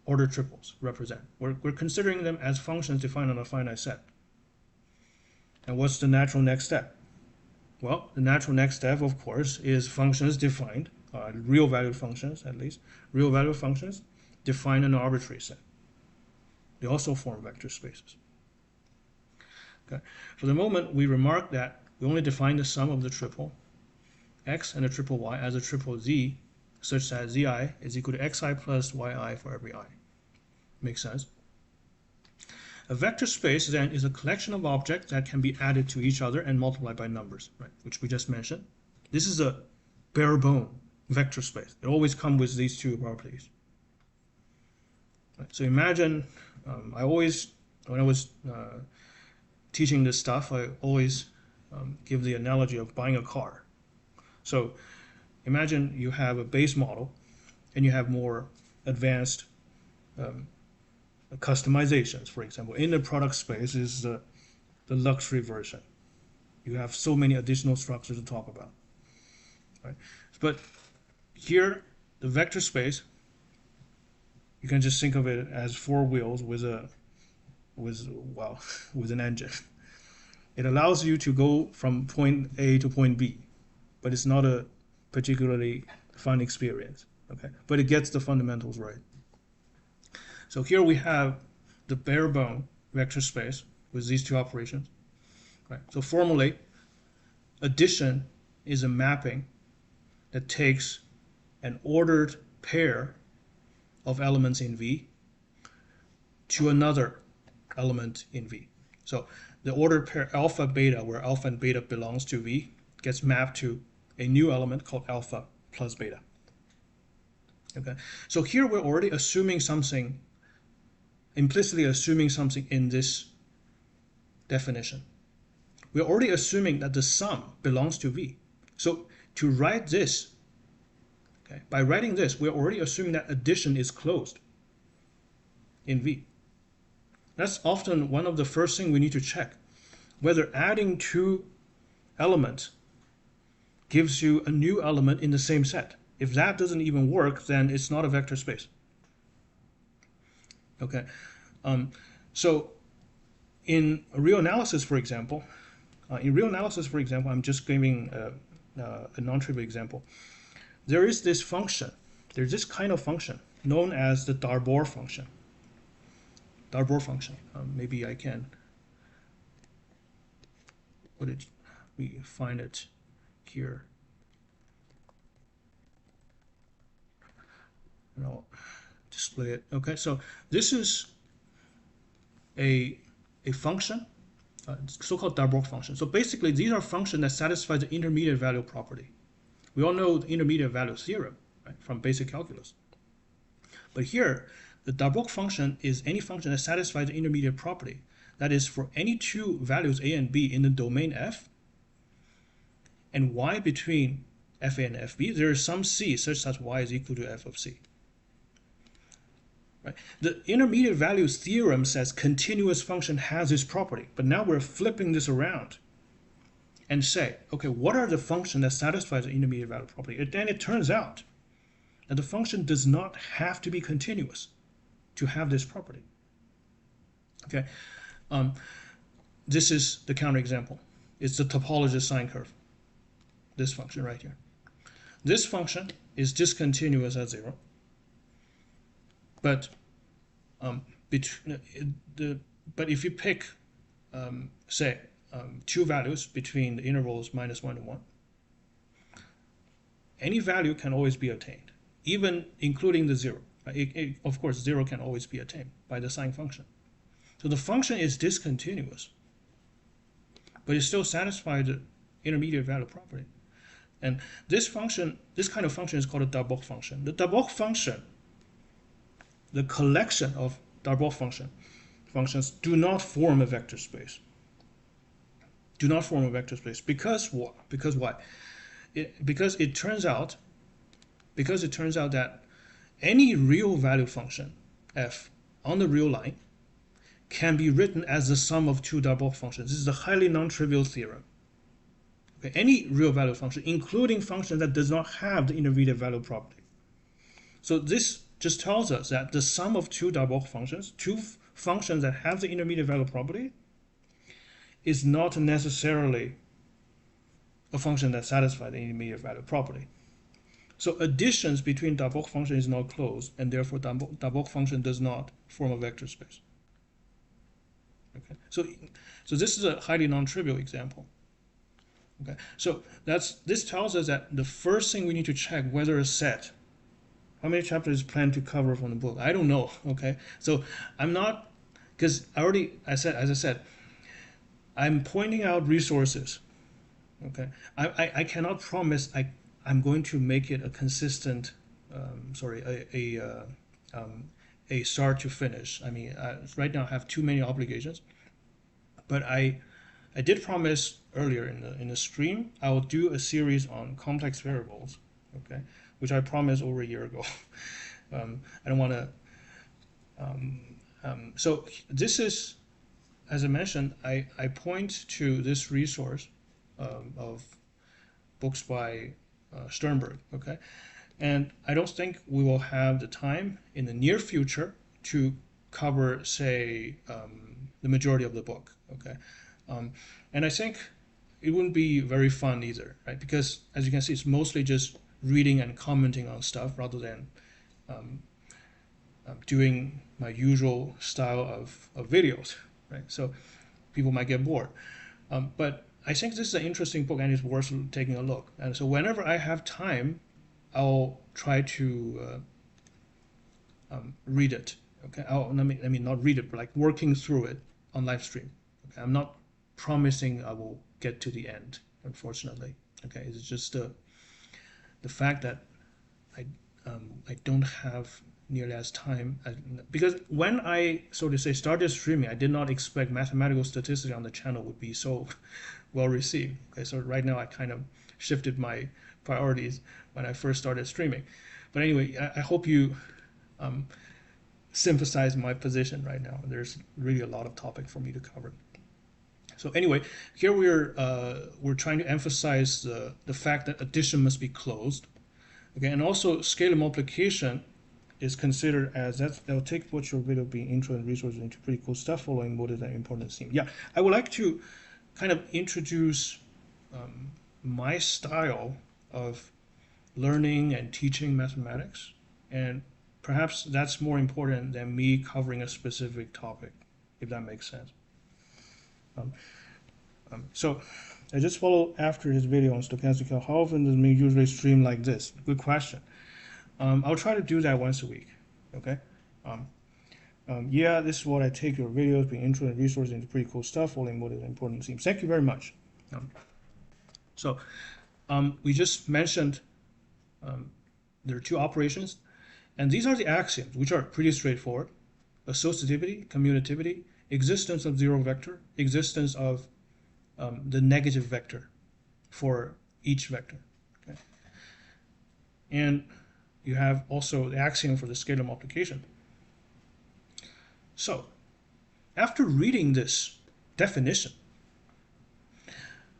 ordered triples represent. We're considering them as functions defined on a finite set. And what's the natural next step? Well, the natural next step, of course, is functions defined, real valued functions at least, real valued functions defined in an arbitrary set. They also form vector spaces. Okay. For the moment, we remark that we only define the sum of the triple x and the triple y as a triple z, such that zi is equal to xi plus yi for every I. Makes sense? A vector space then is a collection of objects that can be added to each other and multiplied by numbers, right? Which we just mentioned. This is a bare bone vector space. It always comes with these two properties. Right. So imagine, when I was teaching this stuff, I always give the analogy of buying a car. So imagine you have a base model and you have more advanced customizations. For example, in the product space is the luxury version. You have so many additional structures to talk about, right? But here, the vector space, you can just think of it as 4 wheels with an engine. It allows you to go from point A to point B, but it's not a particularly fun experience. Okay, but it gets the fundamentals right. So here we have the bare bone vector space with these two operations. Right. So formally, addition is a mapping that takes an ordered pair of elements in V to another element in V. So the ordered pair alpha beta, where alpha and beta belongs to V, gets mapped to a new element called alpha plus beta. Okay, so here we're already assuming something, implicitly assuming something in this definition. We're already assuming that the sum belongs to V. So to write this, okay, by writing this, we're already assuming that addition is closed in V. That's often one of the first things we need to check, whether adding two elements gives you a new element in the same set. If that doesn't even work, then it's not a vector space. Okay, so in real analysis, for example, I'm just giving a non-trivial example. There is this function. There's this kind of function known as the Darboux function. Darboux function. Maybe I can. me find it here. And I'll display it. Okay, so this is a function, so-called Darboux function. So basically, these are functions that satisfy the intermediate value property. We all know the intermediate value theorem, right, from basic calculus. But here, the Darboux function is any function that satisfies the intermediate property. That is, for any two values a and b in the domain f, and y between fa and fb, there is some c such that y is equal to f of c. Right? The intermediate values theorem says continuous function has this property, but now we're flipping this around and say, okay, what are the functions that satisfy the intermediate value property? And then it turns out that the function does not have to be continuous to have this property. Okay, this is the counterexample. It's the topologist sine curve. This function right here. This function is discontinuous at 0, but if you pick, say, two values between the intervals -1 to 1, any value can always be attained, even including the 0. Of course, 0 can always be attained by the sine function. So the function is discontinuous, but it still satisfies the intermediate value property. And this function, this kind of function is called a Darboux function. The Darboux function, the collection of Darboux functions do not form a vector space. Do not form a vector space because what? Because why? Because it turns out that any real value function f on the real line can be written as the sum of two Darboux functions. This is a highly non-trivial theorem. Okay, any real value function, including functions that does not have the intermediate value property. So this just tells us that the sum of two Darboux functions, two functions that have the intermediate value property, is not necessarily a function that satisfies the intermediate value property. So additions between Darboux function is not closed, and therefore Darboux function does not form a vector space. Okay, so this is a highly non-trivial example. Okay, so this tells us that the first thing we need to check whether a set, how many chapters is planned to cover from the book? I don't know. Okay, so I'm not, because as I said, I'm pointing out resources. Okay, I cannot promise I'm going to make it a consistent, a start to finish. I mean, right now I have too many obligations, but I did promise earlier in the stream I will do a series on complex variables. Okay, which I promised over a year ago. I don't want to. So this is, as I mentioned, I point to this resource of books by Sternberg. Okay, and I don't think we will have the time in the near future to cover, say, the majority of the book. Okay, and I think it wouldn't be very fun either, right? Because as you can see, it's mostly just reading and commenting on stuff rather than doing my usual style of videos, right? So people might get bored. But I think this is an interesting book and it's worth taking a look. And so whenever I have time, I'll try to read it. Okay, let me not read it, but like working through it on live stream. Okay, I'm not promising I will get to the end, unfortunately. Okay, it's just the fact that I don't have nearly as time because when I, so to say, started streaming, I did not expect mathematical statistics on the channel would be so well received. Okay, so right now I kind of shifted my priorities when I first started streaming. But anyway, I hope you sympathize my position right now. There's really a lot of topic for me to cover. So anyway, here we're trying to emphasize the fact that addition must be closed. Okay, and also scalar multiplication is considered as that'll take what your video being intro and resources into pretty cool stuff following motives and important theme. Yeah, I would like to kind of introduce my style of learning and teaching mathematics, and perhaps that's more important than me covering a specific topic, if that makes sense. So I just followed after his video on stochastic. How often does me usually stream like this? Good question. I'll try to do that once a week. Okay. Yeah, this is what I take your videos, being intro and resources into pretty cool stuff, following what is important seems. Thank you very much. So we just mentioned there are two operations, and these are the axioms, which are pretty straightforward: associativity, commutativity, existence of zero vector, existence of the negative vector for each vector. Okay? And you have also the axiom for the scalar multiplication. So, after reading this definition,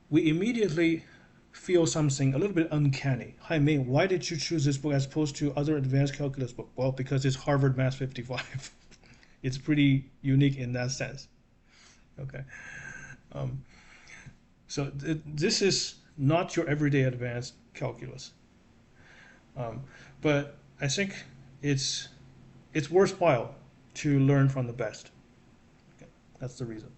we immediately feel something a little bit uncanny. Hi, Ming, why did you choose this book as opposed to other advanced calculus book? Well, because it's Harvard Math 55. It's pretty unique in that sense. Okay. So this is not your everyday advanced calculus. But I think it's worthwhile to learn from the best. Okay, that's the reason.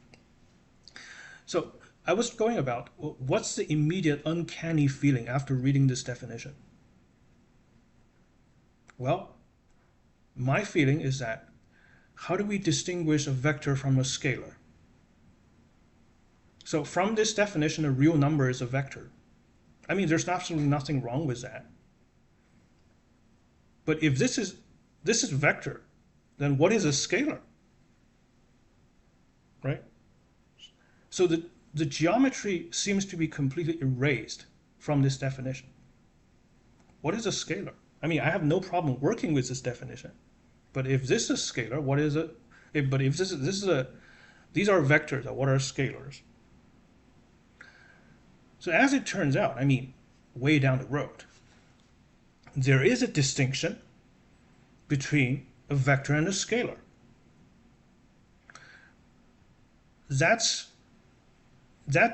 So I was going about, well, what's the immediate uncanny feeling after reading this definition? Well, my feeling is that, how do we distinguish a vector from a scalar? So from this definition, a real number is a vector. I mean, there's absolutely nothing wrong with that. But if this is vector, then what is a scalar? Right? So the geometry seems to be completely erased from this definition. What is a scalar? I mean, I have no problem working with this definition. But if this is a scalar, what is it? But if these are vectors, what are scalars? So as it turns out, I mean, way down the road, there is a distinction between a vector and a scalar. That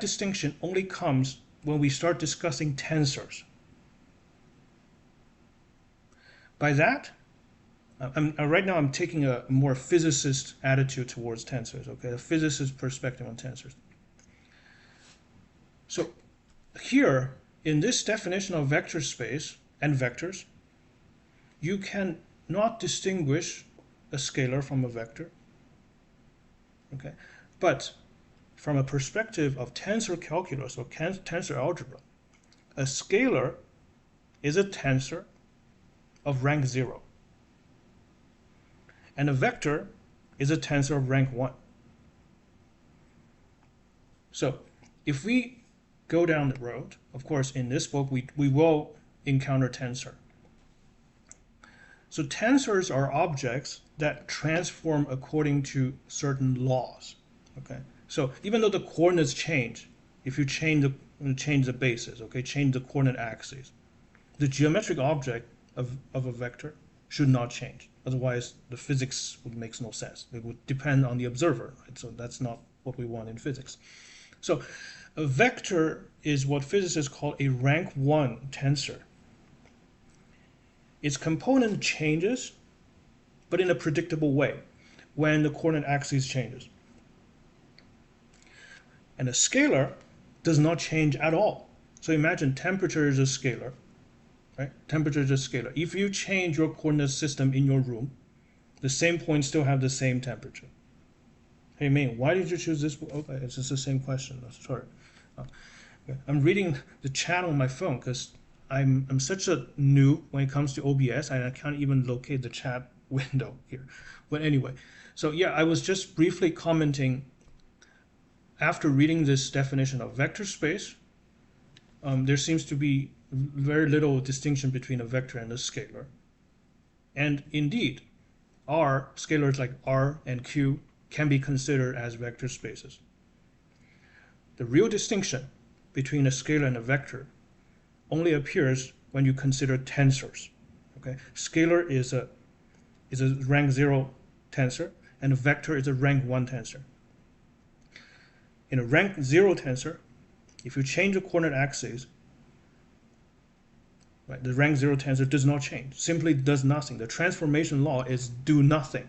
distinction only comes when we start discussing tensors. By that, right now I'm taking a more physicist attitude towards tensors, okay? A physicist perspective on tensors. So here, in this definition of vector space and vectors, you can not distinguish a scalar from a vector, okay? But from a perspective of tensor calculus or tensor algebra, a scalar is a tensor of rank 0. And a vector is a tensor of rank 1. So if we go down the road, of course, in this book, we will encounter tensor. So tensors are objects that transform according to certain laws. Okay. So even though the coordinates change, if you change the bases, okay, change the coordinate axes, the geometric object of a vector should not change. Otherwise, the physics would make no sense. It would depend on the observer, right? So that's not what we want in physics. So a vector is what physicists call a rank 1 tensor. Its component changes, but in a predictable way when the coordinate axis changes. And a scalar does not change at all. So imagine temperature is a scalar, right? Temperature is a scalar. If you change your coordinate system in your room, the same points still have the same temperature. Hey, Ming, why did you choose this? Okay, it's just the same question. Sorry. Okay. I'm reading the chat on my phone because I'm such a noob when it comes to OBS, and I can't even locate the chat window here. But anyway, so yeah, I was just briefly commenting after reading this definition of vector space. There seems to be very little distinction between a vector and a scalar. And indeed, scalars like R and Q can be considered as vector spaces. The real distinction between a scalar and a vector only appears when you consider tensors. Okay, scalar is a rank 0 tensor, and a vector is a rank 1 tensor. In a rank 0 tensor, if you change the coordinate axes, right, the rank 0 tensor does not change, simply does nothing. The transformation law is do nothing.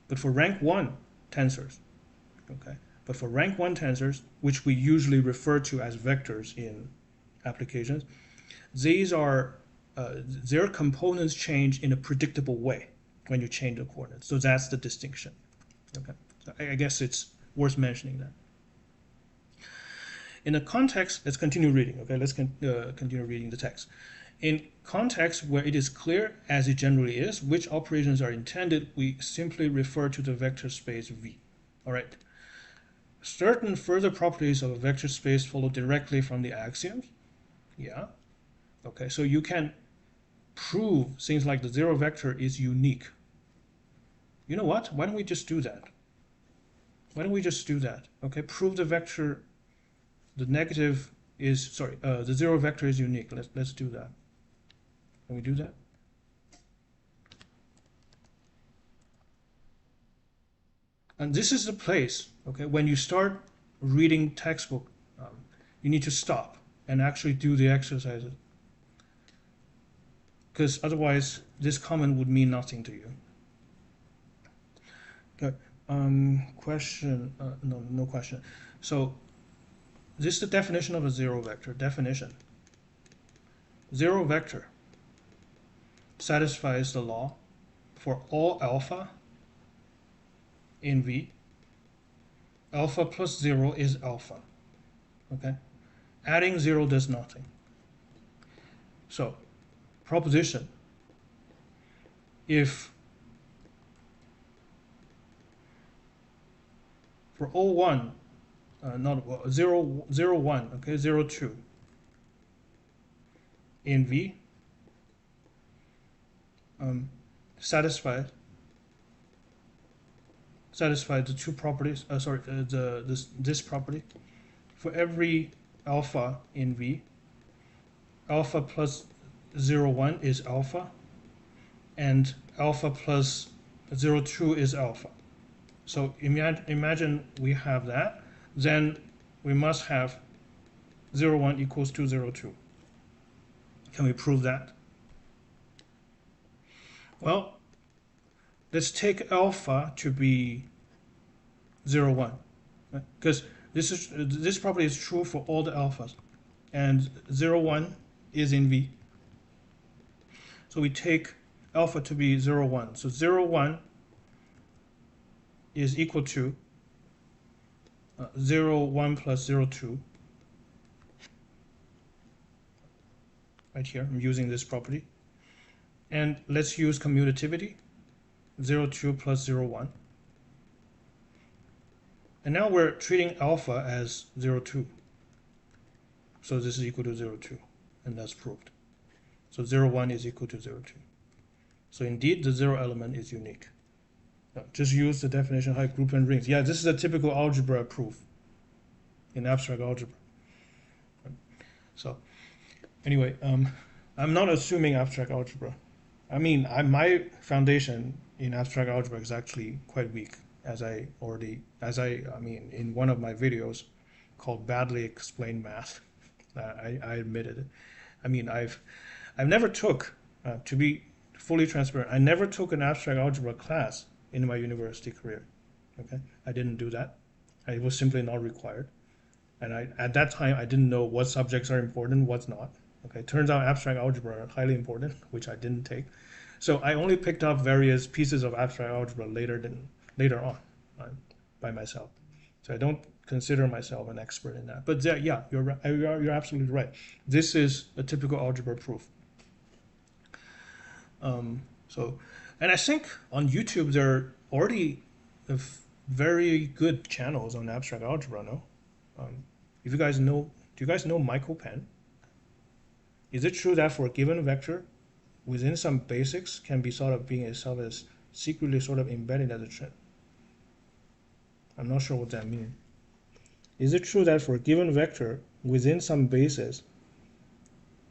But for rank 1 tensors, okay, But for rank 1 tensors, which we usually refer to as vectors in applications, these are their components change in a predictable way when you change the coordinates. So that's the distinction. Okay, so I guess it's worth mentioning that. In the context, let's continue reading. Okay, let's continue reading the text. In context where it is clear, as it generally is, which operations are intended, we simply refer to the vector space V. All right. Certain further properties of a vector space follow directly from the axioms. Yeah. Okay, so you can prove things like the zero vector is unique. You know what? Why don't we just do that? Why don't we just do that? Okay, prove the vector, the negative is, sorry, the zero vector is unique. Let's do that. Can we do that? And this is the place, okay, when you start reading textbook, you need to stop and actually do the exercises. Because otherwise, this comment would mean nothing to you. Okay, question, no question. So, this is the definition of a zero vector. Definition. Zero vector satisfies the law for all alpha in V. Alpha plus 0 is alpha. Okay? Adding 0 does nothing. So, proposition. If for all 1, not 0, 0, 1, okay, 0, 2 in V, satisfy the two properties, this property. For every alpha in V, alpha plus 0, 1 is alpha, and alpha plus 0, 2 is alpha. So imagine we have that, then we must have 0, 1 equals to 0, 2. Can we prove that? Well, let's take alpha to be 0, 1, right? Because this property is true for all the alphas, and 0, 1 is in V. So we take alpha to be 0, 1. So 0, 1 is equal to 0, 1 plus 0, 2. Right here, I'm using this property. And let's use commutativity, 0, 2 plus 0, 1. And now we're treating alpha as 0, 2. So this is equal to 0, 2, and that's proved. So 0, 1 is equal to 0, 2. So indeed, the zero element is unique. Now, just use the definition of group and rings. Yeah, this is a typical algebra proof in abstract algebra. So anyway, I'm not assuming abstract algebra. I mean, my foundation in abstract algebra is actually quite weak, I mean, in one of my videos called Badly Explained Math, I admitted it. I mean, I've never took, to be fully transparent, I never took an abstract algebra class in my university career. Okay, I didn't do that. It was simply not required. And at that time, I didn't know what subjects are important, what's not. Okay, turns out abstract algebra are highly important, which I didn't take. So I only picked up various pieces of abstract algebra later on by myself. So I don't consider myself an expert in that. But yeah, you're absolutely right. This is a typical algebra proof. And I think on YouTube there are already very good channels on abstract algebra. No, if you guys know, do you guys know Michael Penn? Is it true that for a given vector, within some basics, can be thought of being itself as secretly sort of embedded as a trend? I'm not sure what that means. Is it true that for a given vector, within some basis,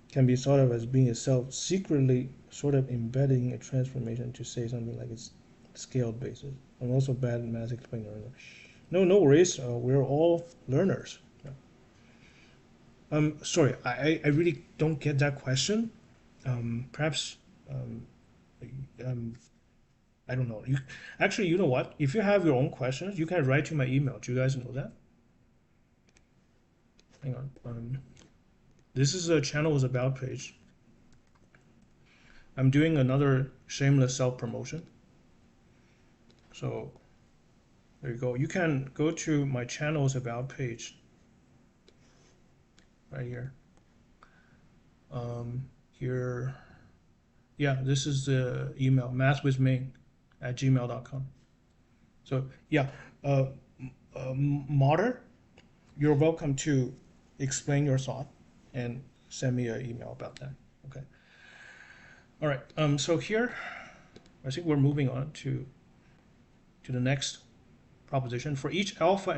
can be thought of as being itself secretly sort of embedding a transformation to say something like it's scaled basis? I'm also bad at math explaining. No worries. We're all learners. Sorry, I really don't get that question. Perhaps I don't know. Actually, you know what? If you have your own questions, you can write to my email. Do you guys know that? Hang on. This is a channel's about page. I'm doing another shameless self-promotion. So there you go. You can go to my channel's about page right here. Here, yeah, this is the email, mathwithming@gmail.com. So yeah, Martyr, you're welcome to explain your thought and send me an email about that. Okay. All right. So here, I think we're moving on to the next proposition. For each alpha,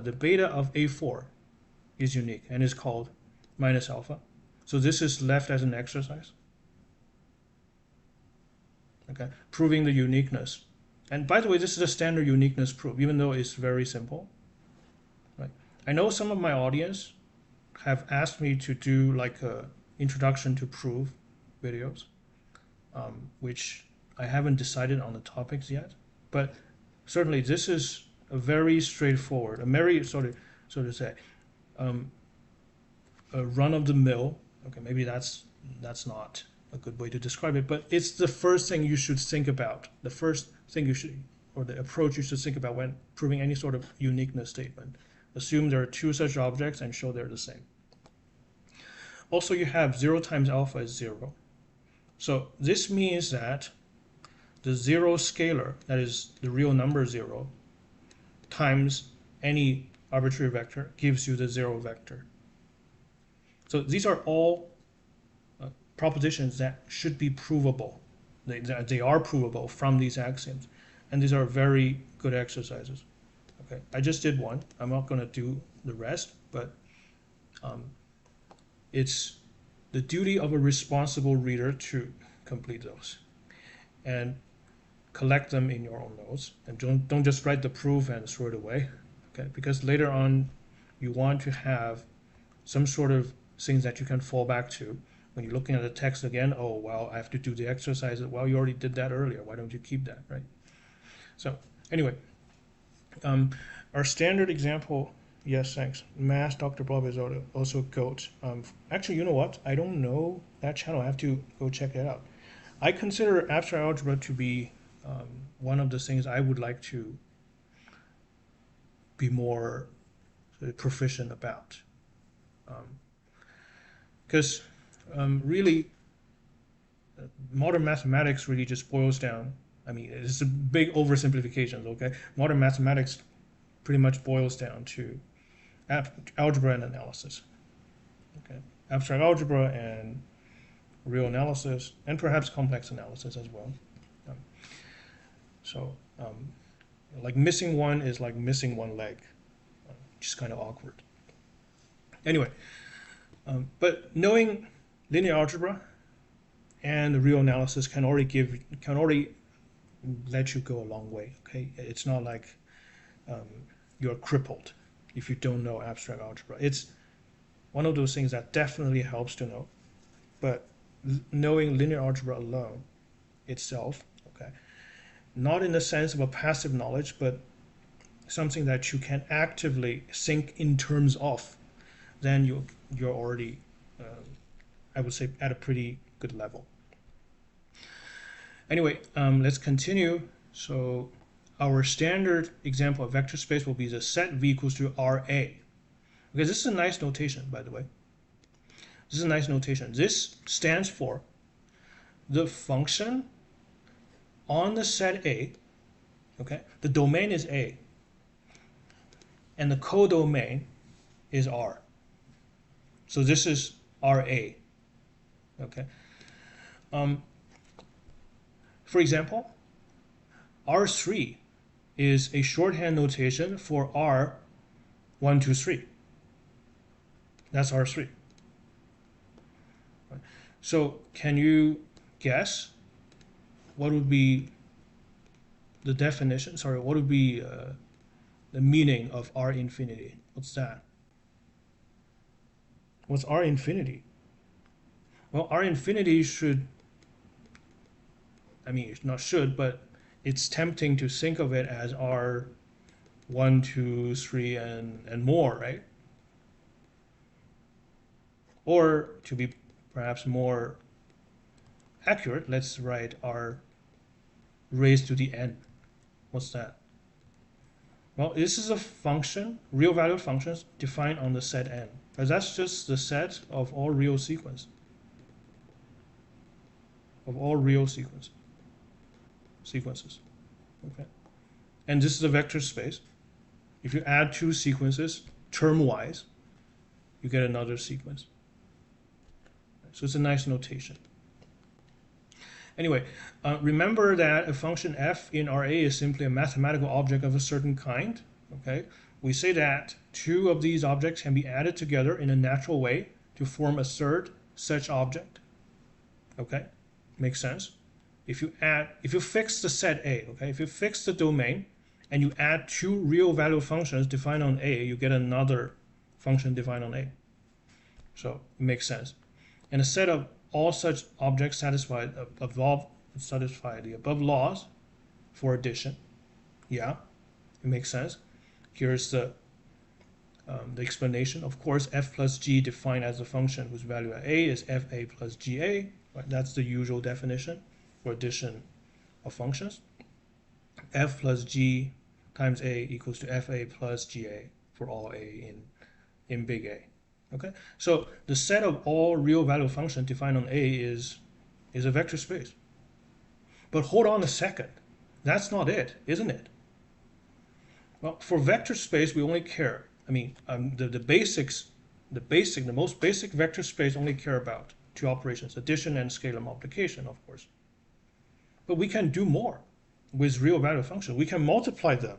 the beta of A4 is unique and is called minus alpha. So this is left as an exercise. Okay, proving the uniqueness. And by the way, this is a standard uniqueness proof, even though it's very simple. Right? I know some of my audience have asked me to do like a introduction to proof videos, which I haven't decided on the topics yet. But certainly this is a very straightforward, a very so to say, a run-of-the-mill. Okay, maybe that's not a good way to describe it, but it's the first thing you should think about. The first thing you should, or the approach you should think about when proving any sort of uniqueness statement. Assume there are two such objects and show they're the same. Also, you have 0 times alpha is 0. So this means that the 0 scalar, that is the real number 0, times any arbitrary vector gives you the 0 vector. So these are all propositions that should be provable. They are provable from these axioms. And these are very good exercises. Okay, I just did one. I'm not going to do the rest, but it's the duty of a responsible reader to complete those and collect them in your own notes. And don't just write the proof and throw it away. Okay, because later on you want to have some sort of things that you can fall back to when you're looking at the text again. Oh, well, I have to do the exercises. Well, you already did that earlier. Why don't you keep that, right? So anyway, our standard example, yes, thanks. Math Dr. Bob is also GOAT. Actually, you know what? I don't know that channel. I have to go check it out. I consider abstract algebra to be one of the things I would like to be more proficient about. Because really, modern mathematics really just boils down. I mean, it's a big oversimplification, okay? Modern mathematics pretty much boils down to algebra and analysis. Okay, abstract algebra and real analysis, and perhaps complex analysis as well. Like missing one is like missing one leg, which is kind of awkward. Anyway, but knowing linear algebra and the real analysis can already let you go a long way. Okay, it's not like you're crippled if you don't know abstract algebra. It's one of those things that definitely helps to know, but knowing linear algebra alone itself, okay, not in the sense of a passive knowledge, but something that you can actively think in terms of, then you're already, I would say, at a pretty good level. Anyway, let's continue. So our standard example of vector space will be the set V equals to Ra. Okay, this is a nice notation, by the way. This is a nice notation. This stands for the function on the set A. Okay, the domain is A, and the codomain is R. So this is Ra. Okay. For example, R3 is a shorthand notation for R1, 2, 3. That's R3. So can you guess what would be the definition? Sorry, what would be the meaning of R infinity? What's that? What's R infinity? Well, R infinity should I mean, it's not should, but it's tempting to think of it as R1, 2, 3, and more, right? Or to be perhaps more accurate, let's write R raised to the n. What's that? Well, this is a function, real valued functions defined on the set n. Because that's just the set of all real sequences. Of all real sequences. Okay. And this is a vector space. If you add two sequences term-wise, you get another sequence. So it's a nice notation. Anyway, remember that a function f in Ra is simply a mathematical object of a certain kind. Okay, we say that two of these objects can be added together in a natural way to form a third such object. Okay, makes sense. If you fix the set A, okay, if you fix the domain and you add two real value functions defined on A, you get another function defined on A. So it makes sense. And a set of all such objects satisfy the above laws for addition. Yeah, it makes sense. Here's the explanation. Of course, f plus g defined as a function whose value at a is fa plus ga. Right? That's the usual definition for addition of functions. F plus g times a equals to fa plus ga for all a in big A. Okay, so the set of all real value functions defined on A is a vector space. But hold on a second, that's not it, isn't it? Well, for vector space, we only care. I mean, the most basic vector space only care about two operations: addition and scalar multiplication, of course. But we can do more with real value functions. We can multiply them.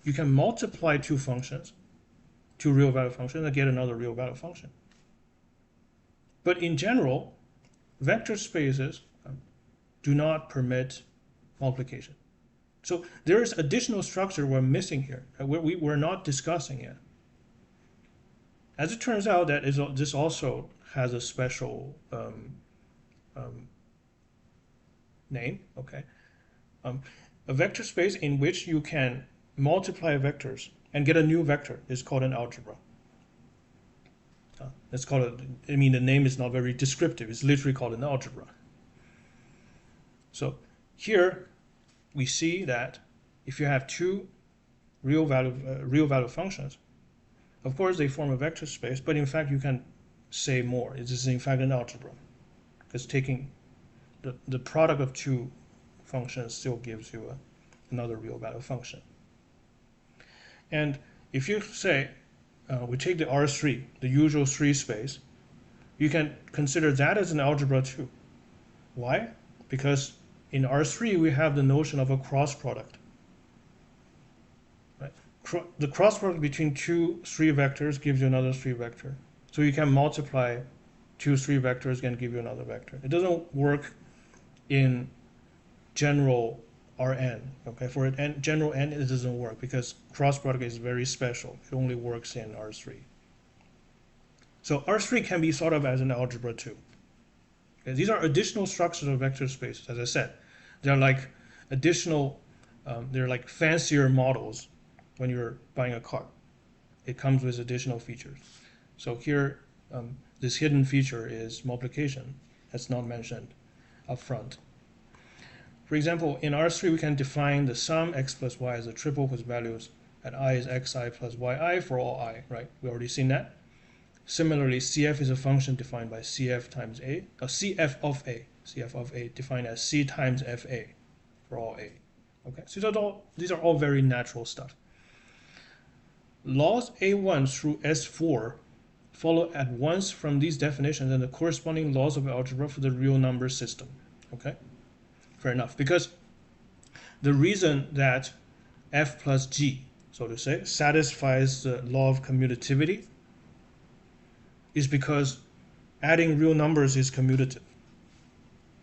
You can multiply two functions, two real value functions, and get another real value function. But in general, vector spaces do not permit multiplication. So there is additional structure we're missing here, we're not discussing yet. As it turns out, this also has a special name. Okay, a vector space in which you can multiply vectors and get a new vector is called an algebra. It's called I mean, the name is not very descriptive. It's literally called an algebra. So here we see that if you have two real value functions, of course they form a vector space, but in fact you can say more. It is in fact an algebra, because taking the product of two functions still gives you another real value function. And if you say, we take the R3, the usual 3 space, you can consider that as an algebra too. Why? Because in R3 we have the notion of a cross product. Right? The cross product between 3 vectors gives you another 3 vector. So you can multiply 3 vectors and give you another vector. It doesn't work in general Rn. Okay, for general n it doesn't work because cross product is very special. It only works in R3. So R3 can be thought of as an algebra too. Okay, these are additional structures of vector spaces. As I said, they're like additional, they're like fancier models when you're buying a car. It comes with additional features. So here, this hidden feature is multiplication. That's not mentioned up front. For example, in R3 we can define the sum x plus y as a triple whose values at I is xi plus yi for all I, right? We already seen that. Similarly, CF is a function defined by CF times A, CF of A defined as C times FA for all A. Okay, so these are all very natural stuff. Laws A1 through S4 follow at once from these definitions and the corresponding laws of algebra for the real number system. Okay, fair enough, because the reason that f plus g, so to say, satisfies the law of commutativity is because adding real numbers is commutative.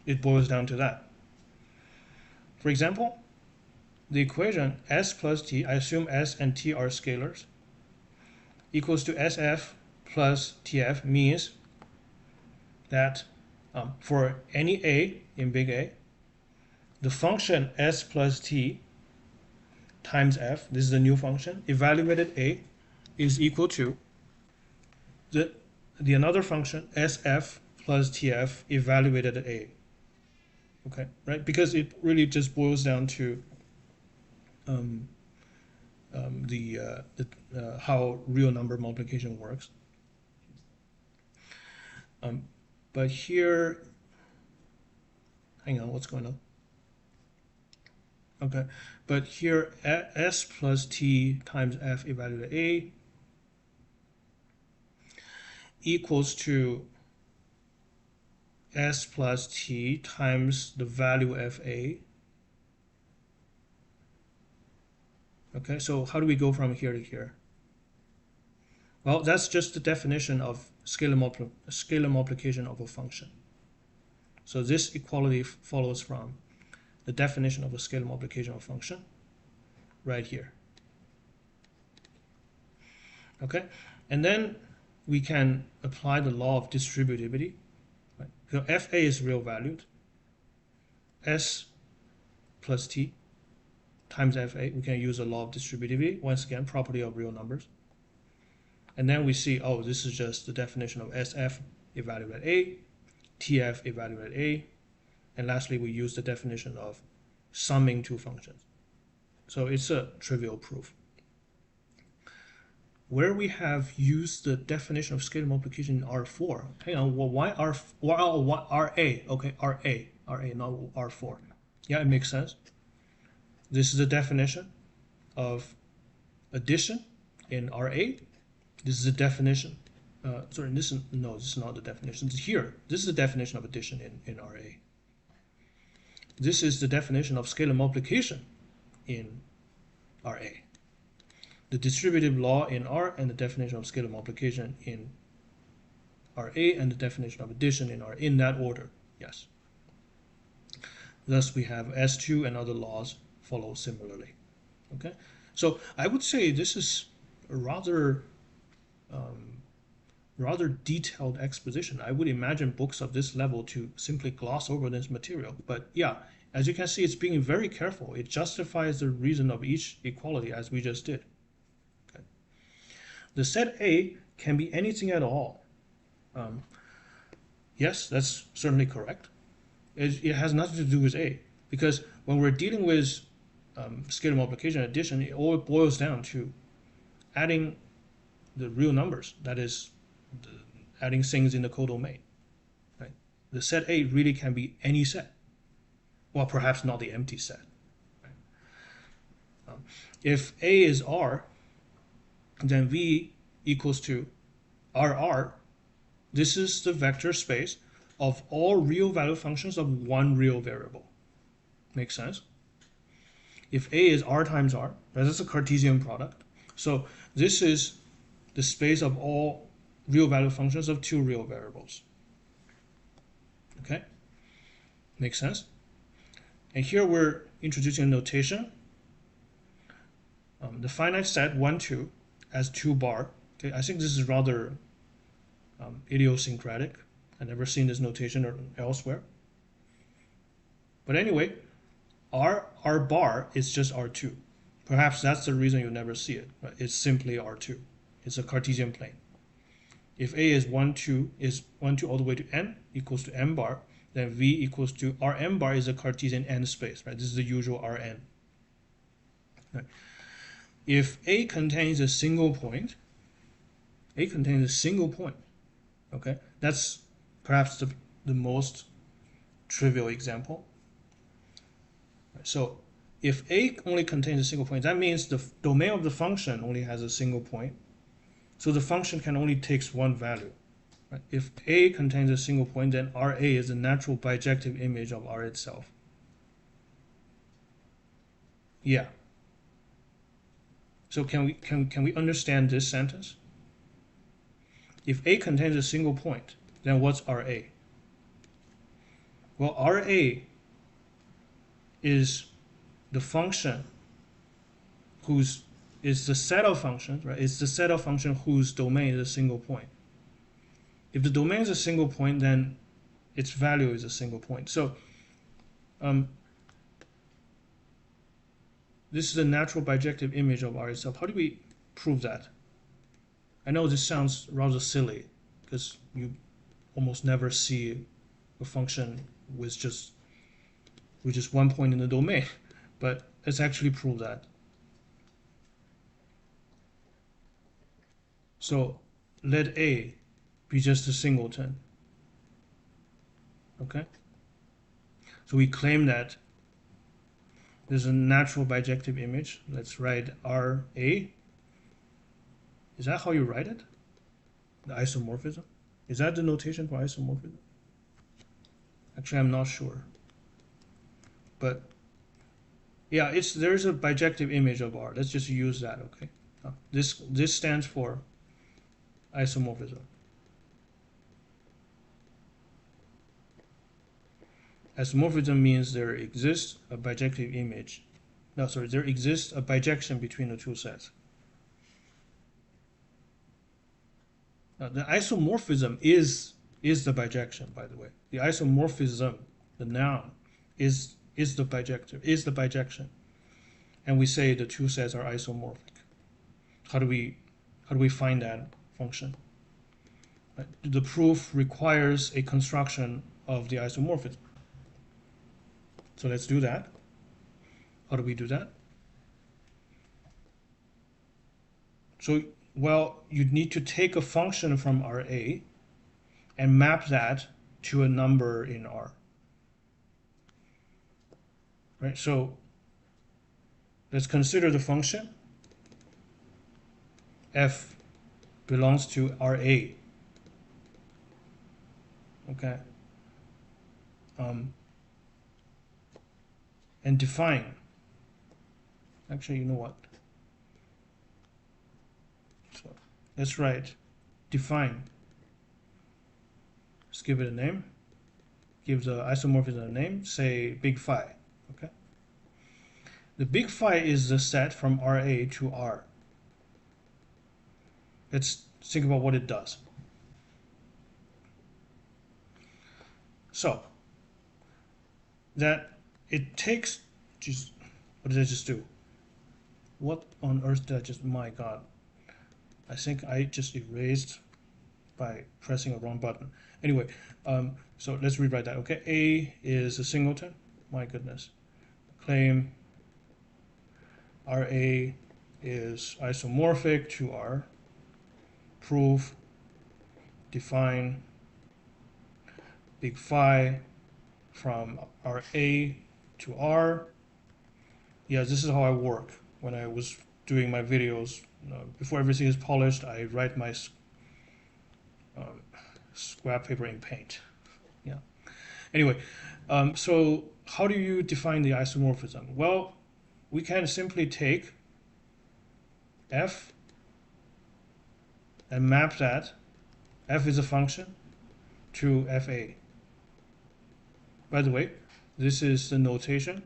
It boils down to that. For example, the equation s plus t, I assume s and t are scalars, equals to sf plus tf means that For any a in big A, the function s plus t times f, this is the new function, evaluated a, is equal to the another function sf plus tf evaluated at a. Okay, right? Because it really just boils down to how real number multiplication works. But here, hang on, what's going on? Okay, but here s plus t times f evaluated a equals to s plus t times the value fa. Okay, so how do we go from here to here? Well, that's just the definition of scalar multiplication of a function. So this equality follows from the definition of a scalar multiplication of a function right here. Okay, and then we can apply the law of distributivity. Right? So fa is real valued. S plus t times fa, we can use the law of distributivity, once again, property of real numbers. And then we see, oh, this is just the definition of sf evaluated at a, tf evaluated at a, and lastly, we use the definition of summing two functions. So it's a trivial proof. Where we have used the definition of scalar multiplication in R4, hang on, well, why RA? Okay, RA, not R4. Yeah, it makes sense. This is the definition of addition in RA. This is the definition. This is not the definition. It's here. This is the definition of addition in RA. This is the definition of scalar multiplication in RA. The distributive law in R and the definition of scalar multiplication in RA and the definition of addition in R in that order. Yes. Thus we have S2 and other laws follow similarly. Okay, so I would say this is a rather detailed exposition. I would imagine books of this level to simply gloss over this material. But yeah, as you can see, it's being very careful. It justifies the reason of each equality as we just did. Okay. The set A can be anything at all. Yes, that's certainly correct. It has nothing to do with A, because when we're dealing with scalar multiplication and addition, it all boils down to adding the real numbers, that is, adding things in the codomain. Right? The set A really can be any set. Well, perhaps not the empty set. Right? If A is R, then V equals to RR. This is the vector space of all real value functions of one real variable. Makes sense? If A is R times R, that's a Cartesian product. So this is the space of all real value functions of two real variables. Okay? Makes sense? And here we're introducing a notation. The finite set 1, 2 as 2 bar. Okay, I think this is rather idiosyncratic. I've never seen this notation elsewhere. But anyway, R bar is just R2. Perhaps that's the reason you never see it. Right? It's simply R2. It's a Cartesian plane. If A is 1, 2 all the way to n equals to m bar, then V equals to Rm bar is a Cartesian n space. Right? This is the usual Rn. Right? If A contains a single point, okay, that's perhaps the most trivial example. Right? So if A only contains a single point, that means the domain of the function only has a single point. So the function can only take one value. Right? If A contains a single point, then RA is a natural bijective image of R itself. Yeah. So can we understand this sentence? If A contains a single point, then what's RA? Well, RA is the function is the set of functions, right? It's the set of functions whose domain is a single point. If the domain is a single point, then its value is a single point. So this is a natural bijective image of R itself. How do we prove that? I know this sounds rather silly because you almost never see a function with just one point in the domain, but let's actually prove that. So let A be just a singleton. Okay? So we claim that there's a natural bijective image. Let's write RA. Is that how you write it? The isomorphism? Is that the notation for isomorphism? Actually, I'm not sure. But yeah, there's a bijective image of R. Let's just use that, okay? This stands for isomorphism. Isomorphism means there exists a bijective image. No, sorry, there exists a bijection between the two sets. Now, the isomorphism is the bijection, by the way. The isomorphism, the noun, is the bijection. And we say the two sets are isomorphic. How do we find that function? The proof requires a construction of the isomorphism. So let's do that. How do we do that? So, well, you need to take a function from Ra and map that to a number in R. Right? So let's consider the function f belongs to Ra. Okay. And define. Actually, you know what? So let's write define. Let's give it a name. Give the isomorphism a name. Say big phi. Okay. The big phi is the set from Ra to R. Let's think about what it does. So that it takes just, what did I just do? What on earth did I just, my God. I think I just erased by pressing a wrong button. Anyway, so let's rewrite that. Okay, A is a singleton. My goodness. Claim Ra is isomorphic to R. Prove, define big phi from Ra to R. Yeah, this is how I work when I was doing my videos. Before everything is polished, I write my scrap paper in paint. Yeah. Anyway, so how do you define the isomorphism? Well, we can simply take f and map that. F is a function to fa. By the way, this is the notation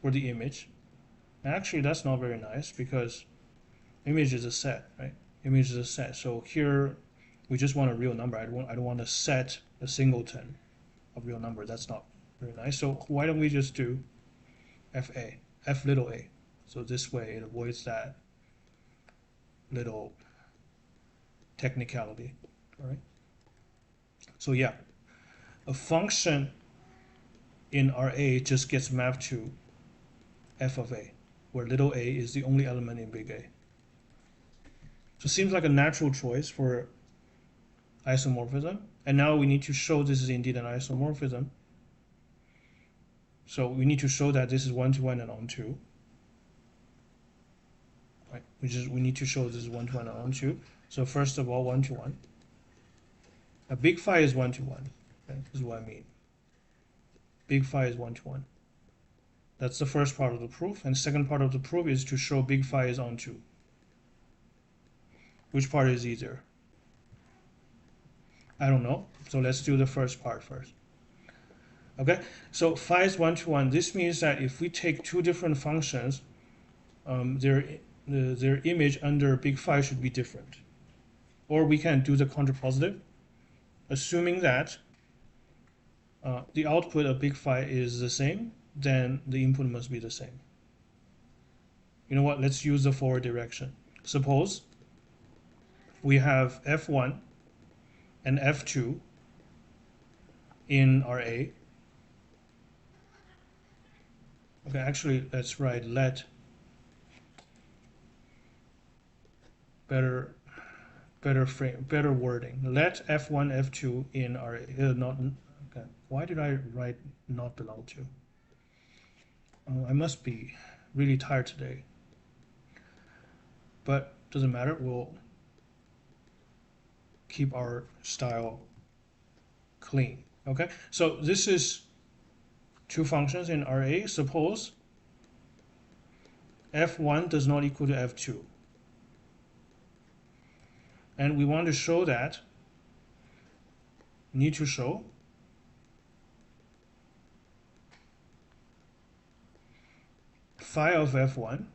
for the image. Actually, that's not very nice because image is a set, right? Image is a set. So here we just want a real number. I don't want to set a singleton of real number. That's not very nice. So why don't we just do fa, f little a. So this way it avoids that little technicality. All right. So yeah, a function in Ra just gets mapped to f of a, where little a is the only element in big A. So it seems like a natural choice for isomorphism. And now we need to show this is indeed an isomorphism. So we need to show that this is one-to-one and onto. Right? We need to show this is one-to-one and onto. So first of all, one-to-one. A big phi is one-to-one. Okay? This is what I mean. Big phi is one-to-one. That's the first part of the proof. And the second part of the proof is to show big phi is onto. Which part is easier? I don't know. So let's do the first part first. Okay, so phi is one-to-one. This means that if we take two different functions, their image under big phi should be different. Or we can do the contrapositive, assuming that the output of big phi is the same, then the input must be the same. You know what? Let's use the forward direction. Suppose we have F1 and F2 in RA. Okay, actually, let's write let better wording. Let F1, F2 in RA. Not okay. Why did I write not belong to? I must be really tired today. But doesn't matter. We'll keep our style clean. Okay. So this is two functions in RA. Suppose F1 does not equal to F2. And we want to show that, need to show phi of F1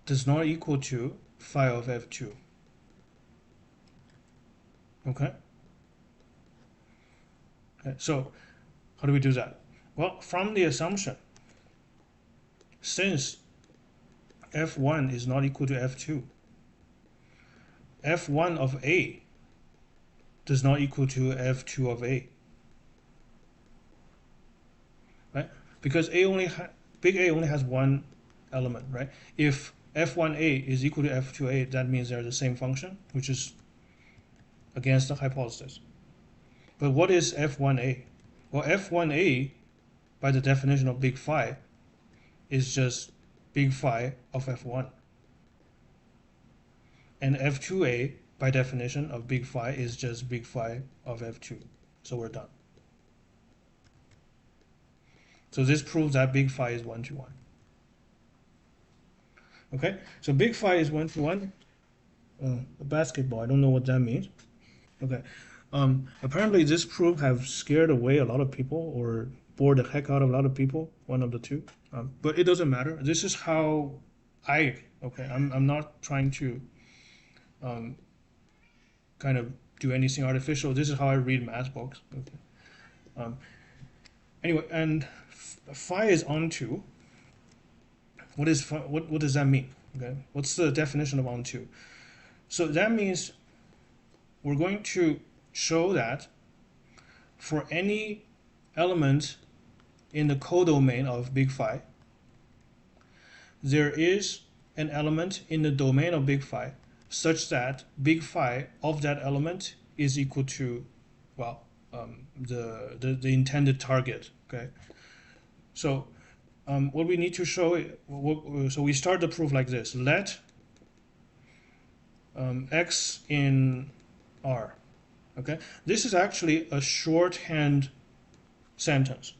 does not equal to phi of F2. Okay? So how do we do that? Well, from the assumption, since F1 is not equal to F2, F1 of A does not equal to F2 of A. Right? Because big A only has one element, right? If F1A is equal to F2A, that means they're the same function, which is against the hypothesis. But what is F1A? Well, F1A, by the definition of big phi, is just big phi of F1. And F2A, by definition of big phi, is just big phi of F2. So we're done. So this proves that big phi is 1 to 1. Okay, so big phi is 1 to 1. A basketball, I don't know what that means. Okay, apparently this proof have scared away a lot of people or bored the heck out of a lot of people, one of the two. But it doesn't matter. This is how I'm not trying to kind of do anything artificial. This is how I read math books. Okay. Anyway, and phi is onto. What does that mean? Okay, what's the definition of onto? So that means we're going to show that for any element in the codomain of big phi, there is an element in the domain of big phi such that big phi of that element is equal to, well, the intended target. Okay, so what we need to show, so we start the proof like this: let x in R. Okay, this is actually a shorthand sentence.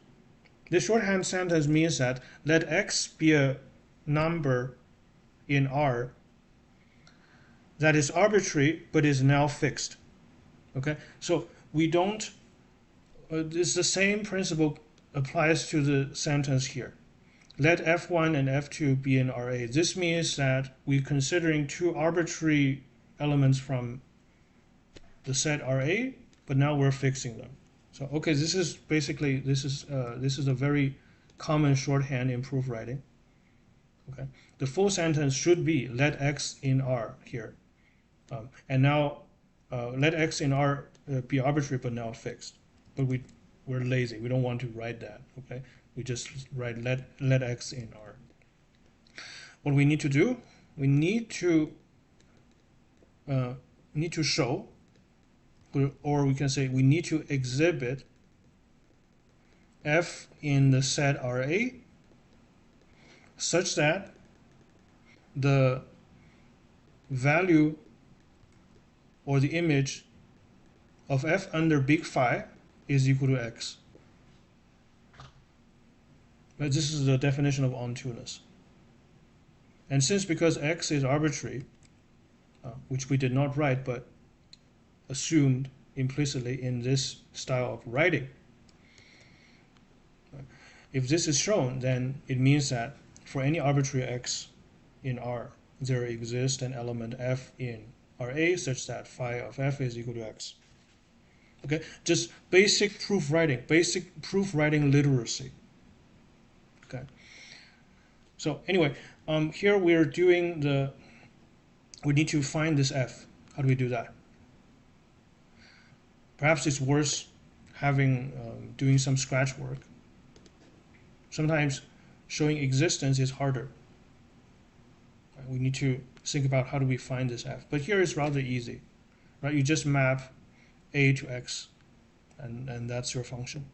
This shorthand sentence means that let x be a number in R that is arbitrary but is now fixed. Okay, so we don't, it's the same principle applies to the sentence here. Let F1 and F2 be in RA. This means that we're considering two arbitrary elements from the set RA, but now we're fixing them. So okay, this is basically, this is a very common shorthand in proof writing. Okay, the full sentence should be let x in R here, and now let x in R be arbitrary but now fixed. But we're lazy. We don't want to write that. Okay, we just write let x in R. What we need to do, we need to show, or we can say we need to exhibit f in the set RA such that the value or the image of f under big phi is equal to x. But this is the definition of onto-ness. And since because x is arbitrary, which we did not write but assumed implicitly in this style of writing, if this is shown, then it means that for any arbitrary x in R, there exists an element f in RA such that phi of f is equal to x. Okay, just basic proof writing literacy. Okay. So anyway, here we're doing we need to find this f. How do we do that? Perhaps it's worth doing some scratch work. Sometimes showing existence is harder. Right? We need to think about how do we find this f. But here it's rather easy. Right? You just map a to x, and that's your function.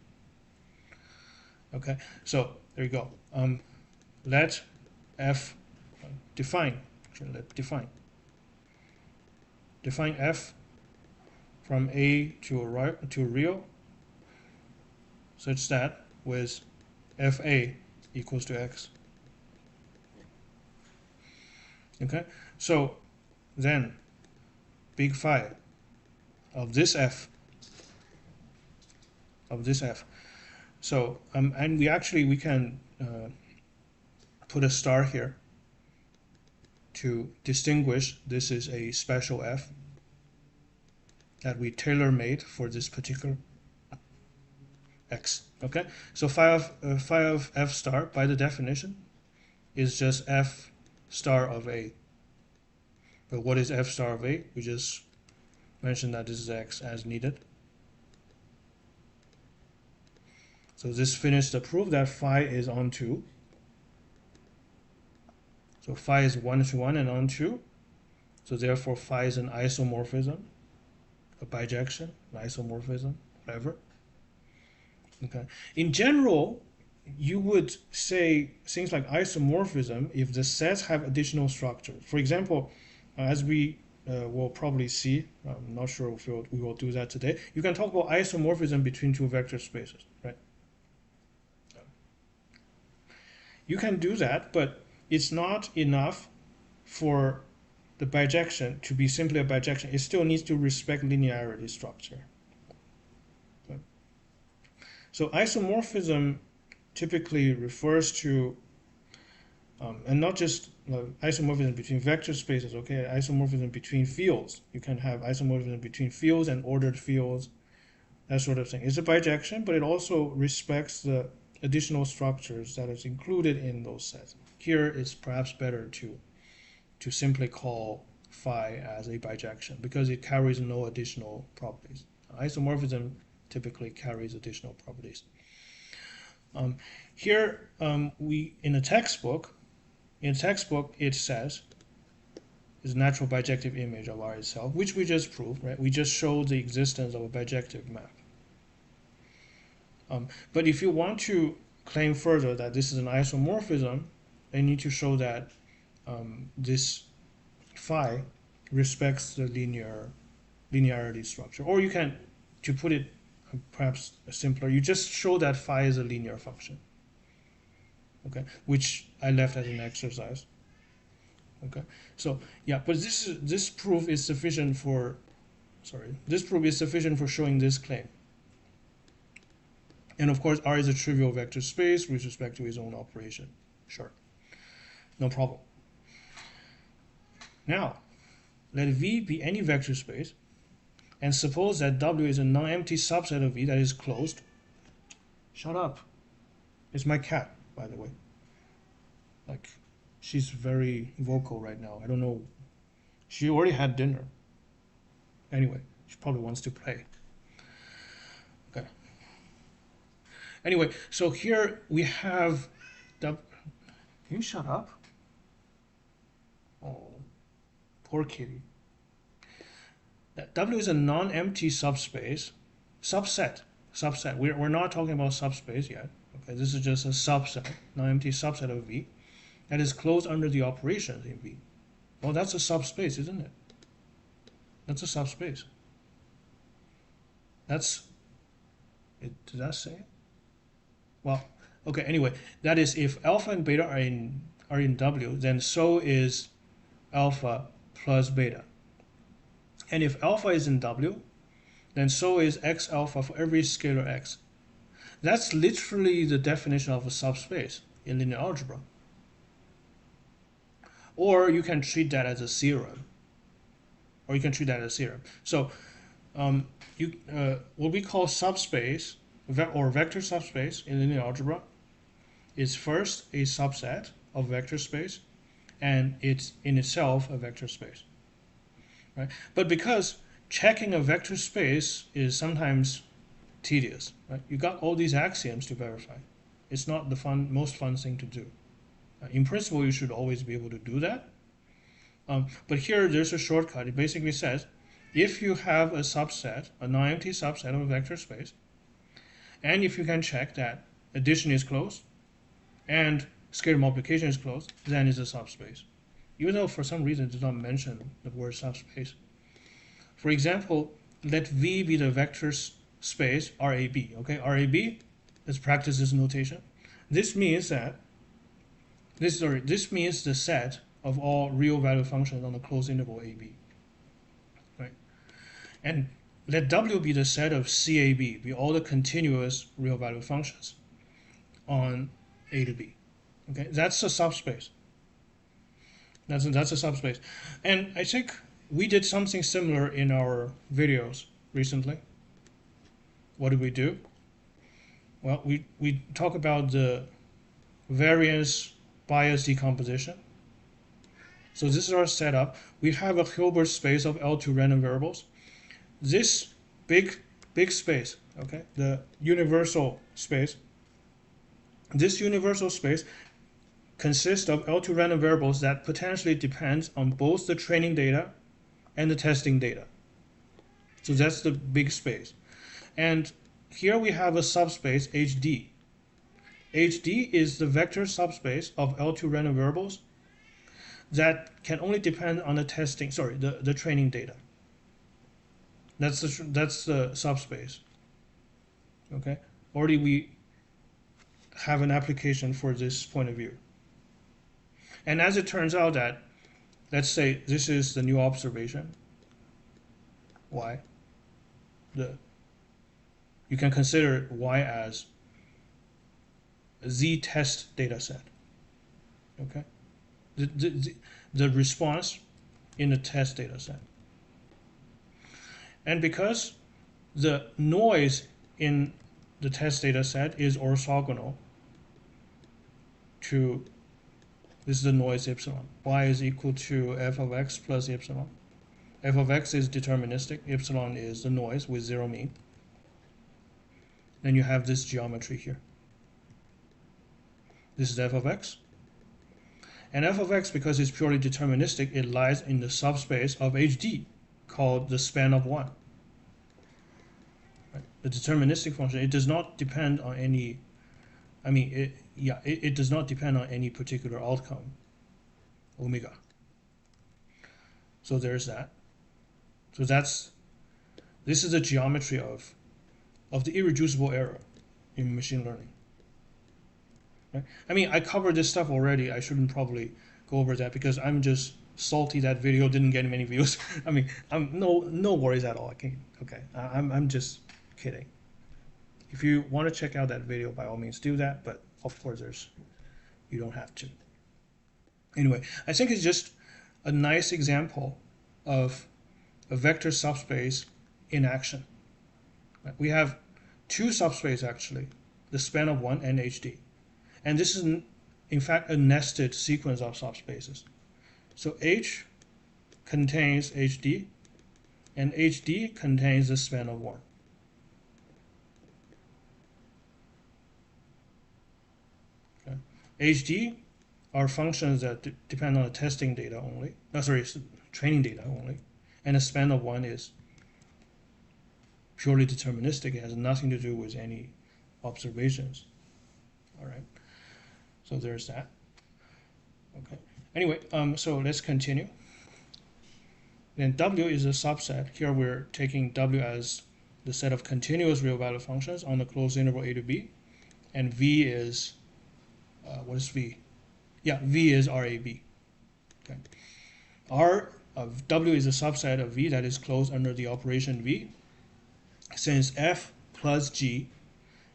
Okay, so there you go. Let f define f from a to real such that with fa equals to x. Okay, so then big phi of this f So and we can put a star here to distinguish this is a special f that we tailor-made for this particular x. Okay, so phi of f star by the definition is just f star of a. But what is f star of a? We just mentioned that this is x as needed. So this finished the proof that phi is on 2. So phi is 1 to 1 and on 2. So therefore phi is an isomorphism, a bijection, an isomorphism, whatever. Okay. In general, you would say things like isomorphism if the sets have additional structures. For example, as we will probably see, I'm not sure if we will do that today, you can talk about isomorphism between two vector spaces, right? You can do that, but it's not enough for the bijection to be simply a bijection. It still needs to respect linearity structure. Okay. So isomorphism typically refers to, and not just isomorphism between vector spaces, okay, isomorphism between fields. You can have isomorphism between fields and ordered fields, that sort of thing. It's a bijection, but it also respects the additional structures that is included in those sets. Here it's perhaps better to simply call phi as a bijection because it carries no additional properties. Isomorphism typically carries additional properties. Here in a textbook it says is a natural bijective image of R itself, which we just proved, right? We just showed the existence of a bijective map. But if you want to claim further that this is an isomorphism, then you need to show that this phi respects the linearity structure. Or you can, to put it perhaps simpler, you just show that phi is a linear function. Okay, which I left as an exercise. Okay, so yeah, but this proof is sufficient for showing this claim. And of course, R is a trivial vector space with respect to its own operation. Sure, no problem. Now, let V be any vector space, and suppose that W is a non-empty subset of V that is closed. Shut up. It's my cat, by the way. Like, she's very vocal right now. I don't know. She already had dinner. Anyway, she probably wants to play. Okay. Anyway, so here we have W. Can you shut up? Oh, poor kitty. W is a non-empty subset. We're not talking about subspace yet. Okay, this is just a subset, non-empty subset of V that is closed under the operations in V. Well, that's a subspace, isn't it? That's a subspace. Did that say it? Well, okay, anyway, that is if alpha and beta are in W, then so is alpha plus beta. And if alpha is in W, then so is x alpha for every scalar x. That's literally the definition of a subspace in linear algebra. Or you can treat that as a theorem. So What we call subspace or vector subspace in linear algebra is first a subset of vector space, and it's in itself a vector space, right? But because checking a vector space is sometimes tedious, right? You got all these axioms to verify. It's not the most fun thing to do. In principle, you should always be able to do that. But here, there's a shortcut. It basically says, if you have a subset, a non-empty subset of a vector space, and if you can check that addition is closed and scalar multiplication is closed, then it's a subspace. Even though for some reason it does not mention the word subspace. For example, let V be the vector space RAB. Okay, RAB, let's practice this notation. This means that this means the set of all real value functions on the closed interval AB. Right? And let W be the set of CAB, be all the continuous real value functions on A to B. Okay, that's a subspace. That's a subspace. And I think we did something similar in our videos recently. What did we do? Well, we talk about the variance bias decomposition. So this is our setup. We have a Hilbert space of L2 random variables. This big space, okay, the universal space. This universal space consists of L2 random variables that potentially depends on both the training data and the testing data. So that's the big space. And here we have a subspace HD. HD is the vector subspace of L2 random variables that can only depend on the the training data. That's the subspace. Okay, already we have an application for this point of view. And as it turns out that, let's say this is the new observation, Y. You can consider Y as a z-test data set. Okay, the response in the test data set. And because the noise in the test data set is orthogonal to, this is the noise epsilon. Y is equal to f of x plus epsilon. F of x is deterministic. Epsilon is the noise with zero mean. Then you have this geometry here. This is f of x. And f of x, because it's purely deterministic, it lies in the subspace of HD, called the span of 1. Right? The deterministic function, it does not depend on any, it does not depend on any particular outcome, omega. So there's that. So this is the geometry of the irreducible error in machine learning. Right? I covered this stuff already. I shouldn't probably go over that because I'm just salty that video didn't get many views. I'm no worries at all. I'm just kidding. If you want to check out that video, by all means do that. But of course, you don't have to. Anyway, I think it's just a nice example of a vector subspace in action. Right? We have two subspaces actually, the span of 1 and HD. And this is in fact a nested sequence of subspaces. So H contains HD, and HD contains the span of 1. Okay. HD are functions that depend on the testing data only. Training data only. And the span of 1 is purely deterministic. It has nothing to do with any observations. All right. So there's that. Okay. Anyway, so let's continue. Then W is a subset. Here we're taking W as the set of continuous real value functions on the closed interval A to B. And V is, what is V? Yeah, V is RAB. Okay. R of W is a subset of V that is closed under the operation V, since F plus G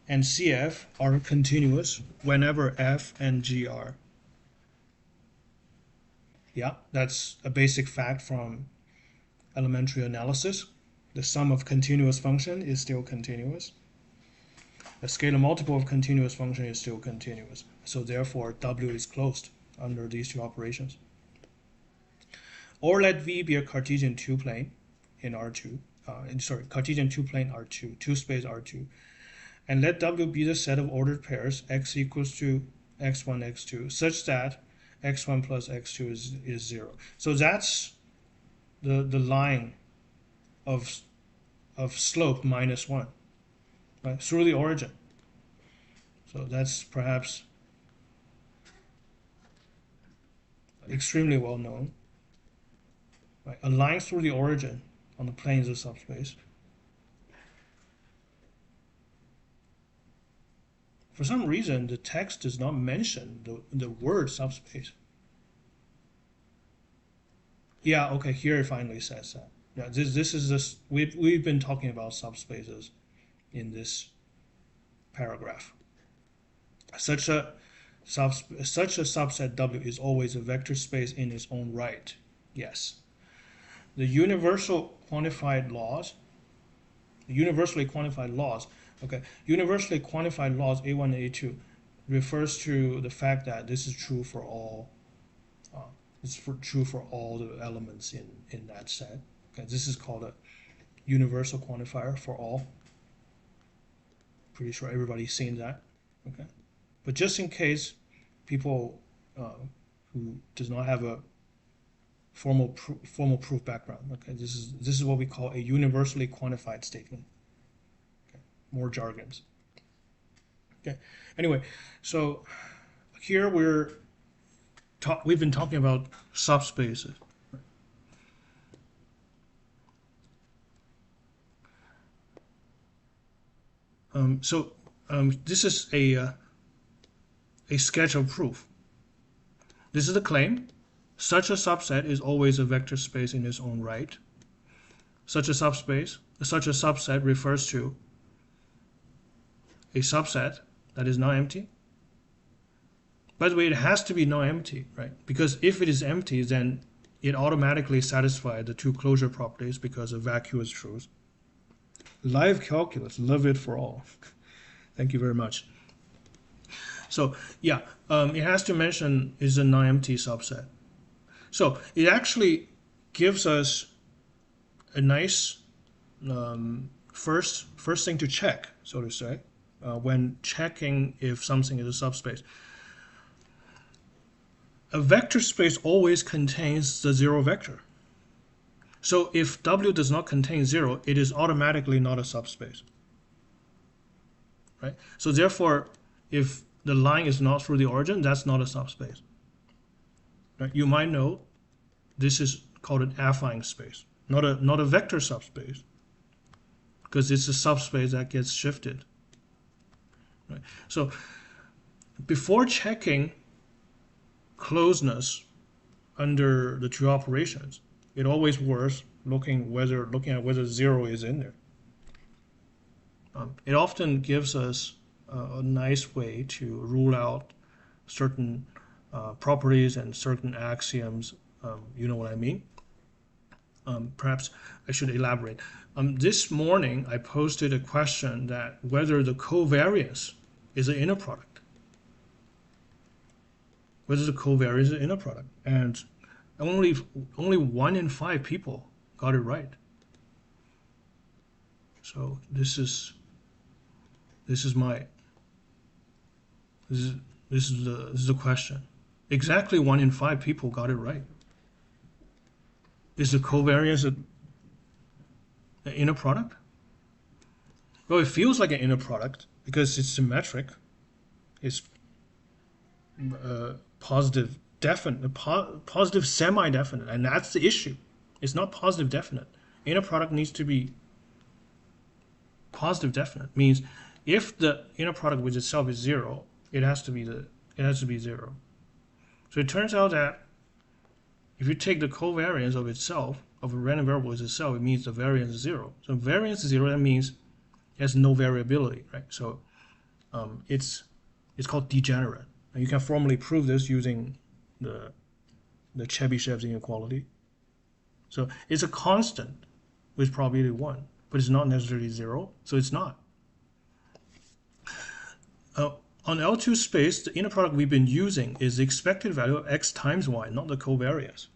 and CF are continuous whenever F and G are. Yeah, that's a basic fact from elementary analysis. The sum of continuous function is still continuous. The scalar multiple of continuous function is still continuous. So therefore, W is closed under these two operations. Or let V be a Cartesian two-plane in R2. Cartesian two-plane R2, two-space R2. And let W be the set of ordered pairs x equals to x1, x2, such that x1 plus x2 is 0. So that's the line of slope -1, right, through the origin. So that's perhaps extremely well known. Right? A line through the origin on the planes of subspace. For some reason, the text does not mention the word subspace. Yeah, okay, here it finally says that. Yeah, this is this. We've been talking about subspaces in this paragraph. Such a subset W is always a vector space in its own right. Yes. The universally quantified laws, okay, universally quantified laws A1 and A2 refers to the fact that this is true for all. True for all the elements in that set. Okay, this is called a universal quantifier for all. Pretty sure everybody's seen that. Okay, but just in case people who does not have a formal proof background, okay, this is what we call a universally quantified statement. Okay, more jargons. Okay, anyway, so here we've been talking about subspaces. This is a sketch of proof. This is the claim. Such a subset is always a vector space in its own right. Such a subset refers to a subset that is not empty. By the way, it has to be non-empty, right? Because if it is empty, then it automatically satisfies the two closure properties because of vacuous truth. Live calculus, love it for all. Thank you very much. So yeah, it has to mention is a non-empty subset. So it actually gives us a nice first thing to check, so to say, when checking if something is a subspace. A vector space always contains the zero vector. So if W does not contain 0, it is automatically not a subspace. Right? So therefore, if the line is not through the origin, that's not a subspace. Right? You might know this is called an affine space, not a vector subspace, because it's a subspace that gets shifted. Right? So before checking closeness under the two operations, it always worth looking at whether 0 is in there. It often gives us a nice way to rule out certain properties and certain axioms. You know what I mean? Perhaps I should elaborate. This morning I posted a question that whether the covariance is an inner product. Whether the covariance is an inner product, and only 1 in 5 people got it right. So this is the question. Exactly 1 in 5 people got it right. Is the covariance an inner product? Well, it feels like an inner product because it's symmetric. It's positive definite, positive semi-definite, and that's the issue. It's not positive definite. Inner product needs to be positive definite. Means if the inner product with itself is 0, it has to be 0. So it turns out that if you take the covariance of itself, of a random variable as itself, it means the variance is 0. So variance is 0, that means it has no variability, right? So it's called degenerate. And you can formally prove this using the Chebyshev's inequality. So it's a constant. with probability 1, but it's not necessarily 0, so it's not. On L2 space, the inner product we've been using is the expected value of x times y, not the covariance.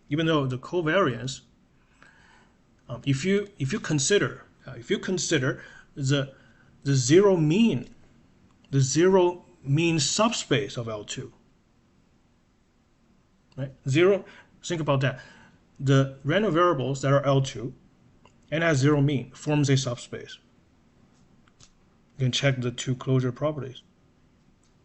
Even though the covariance, if you consider the zero mean subspace of L2, right? Think about that. The random variables that are L2 and has zero mean forms a subspace. You can check the two closure properties.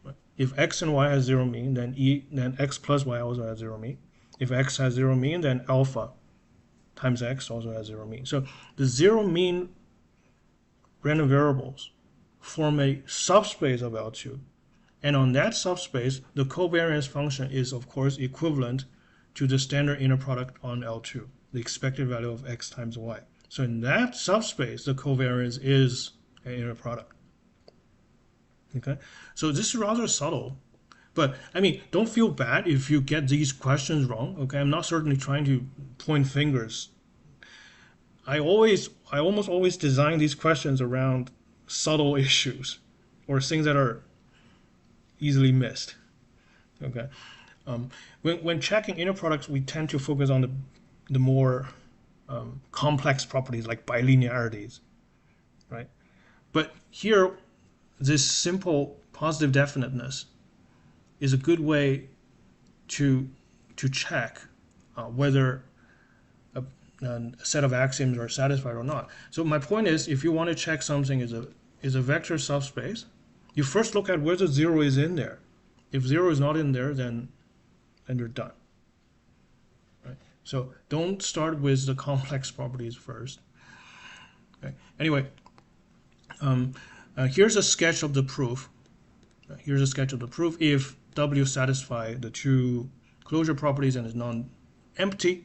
Right? If x and y has zero mean, then x plus y also has zero mean. If x has zero mean, then alpha times x also has zero mean. So the zero mean random variables form a subspace of L2. And on that subspace, the covariance function is, of course, equivalent to the standard inner product on L2, the expected value of x times y. So in that subspace, the covariance is an inner product. Okay, so this is rather subtle, but I mean, don't feel bad if you get these questions wrong. Okay, I'm not certainly trying to point fingers. I almost always design these questions around subtle issues or things that are easily missed. Okay, when checking inner products, we tend to focus on the more complex properties like bilinearities, right? But here, this simple positive definiteness is a good way to check whether a set of axioms are satisfied or not. So my point is, if you want to check something is a vector subspace, you first look at whether 0 is in there. If 0 is not in there, then you're done. Right? So don't start with the complex properties first. Okay. Anyway, here's a sketch of the proof. Here's a sketch of the proof. If W satisfies the two closure properties and is non-empty,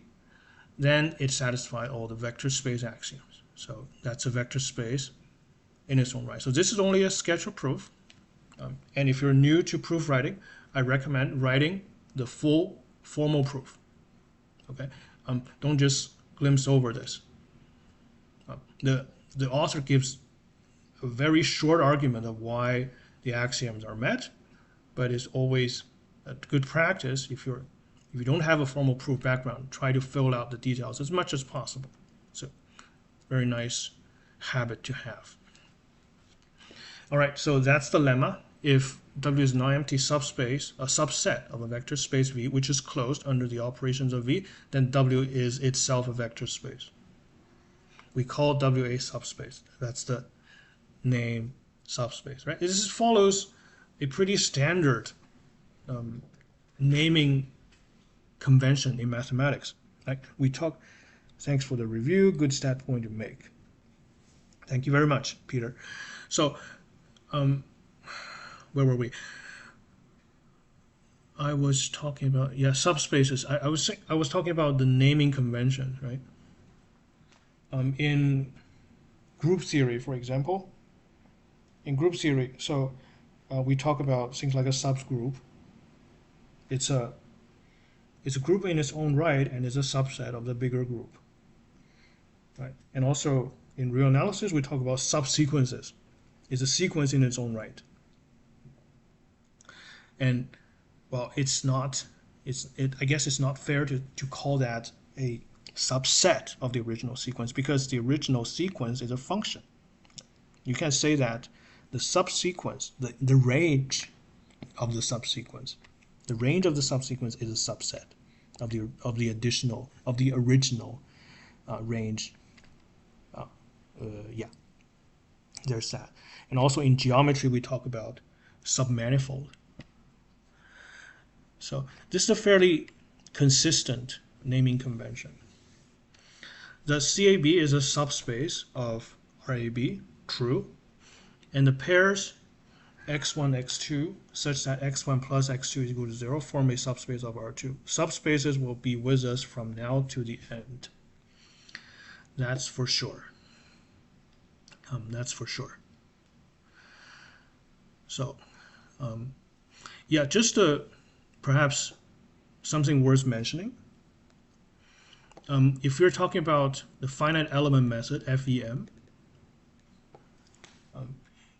then it satisfies all the vector space axioms. So that's a vector space in its own right. So this is only a sketch of proof. And if you're new to proof writing, I recommend writing the full formal proof. Okay, don't just glimpse over this. The author gives a very short argument of why the axioms are met, but it's always a good practice if you don't have a formal proof background, try to fill out the details as much as possible. So very nice habit to have. All right, so that's the lemma. If W is non-empty subspace, a subset of a vector space V, which is closed under the operations of V, then W is itself a vector space. We call W a subspace. That's the name subspace, right? This follows a pretty standard naming convention in mathematics. Right? Thanks for the review. Good stat point to make. Thank you very much, Peter. So, where were we? I was talking about subspaces. I was talking about the naming convention, right? In group theory, for example, in group theory, so we talk about things like a subgroup. It's a group in its own right, and it's a subset of the bigger group, right? And also in real analysis, we talk about subsequences. It's a sequence in its own right. And well, I guess it's not fair to call that a subset of the original sequence, because the original sequence is a function. You can say that the subsequence, the range of the subsequence, is a subset of the original range. There's that. And also in geometry, we talk about submanifold. So this is a fairly consistent naming convention. The CAB is a subspace of RAB, true, and the pairs x1, x2, such that x1 plus x2 is equal to 0, form a subspace of R2. Subspaces will be with us from now to the end. That's for sure. That's for sure. So, just perhaps something worth mentioning. if you're talking about the finite element method, FEM,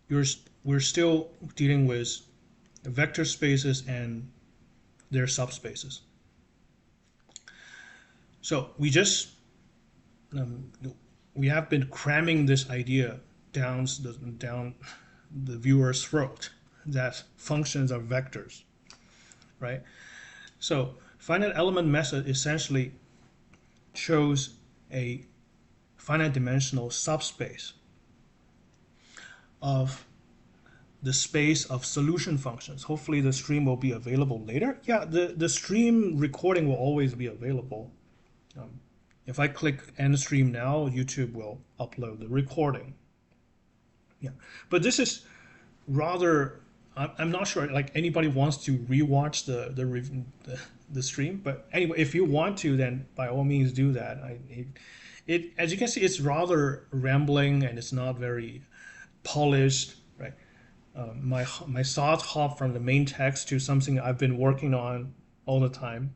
we're still dealing with vector spaces and their subspaces. So we have been cramming this idea down the viewer's throat that functions are vectors, right? So finite element method essentially shows a finite dimensional subspace of the space of solution functions. Hopefully the stream will be available later. Yeah, the stream recording will always be available. If I click end stream now, YouTube will upload the recording. Yeah, but this is rather, I'm not sure like anybody wants to rewatch the stream, but anyway, if you want to, then by all means do that. As you can see, it's rather rambling and it's not very polished, right? My thoughts hop from the main text to something I've been working on all the time.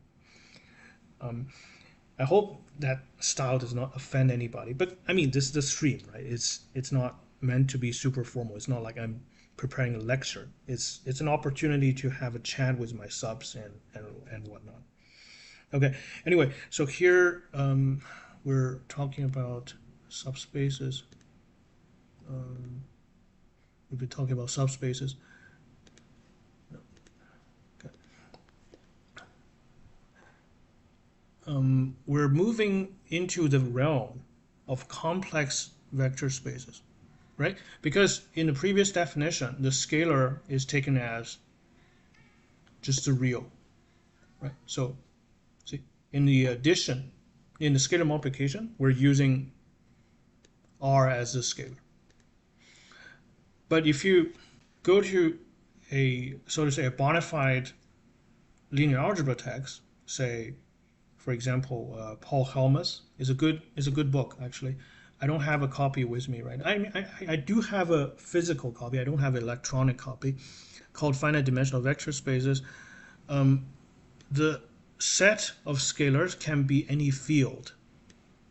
I hope that style does not offend anybody, but I mean, this is the stream, right? It's not meant to be super formal. It's not like I'm preparing a lecture. It's an opportunity to have a chat with my subs and whatnot. Okay. Anyway, so here we're talking about subspaces. We've been talking about subspaces. Okay. We're moving into the realm of complex vector spaces, right? Because in the previous definition, the scalar is taken as just the real, right? So, see, in the addition, in the scalar multiplication, we're using R as the scalar. But if you go to a, so to say, a bona fide linear algebra text, say, for example, Paul Helmus is a good book actually. I don't have a copy with me right now. I do have a physical copy. I don't have an electronic copy, called Finite Dimensional Vector Spaces. The set of scalars can be any field,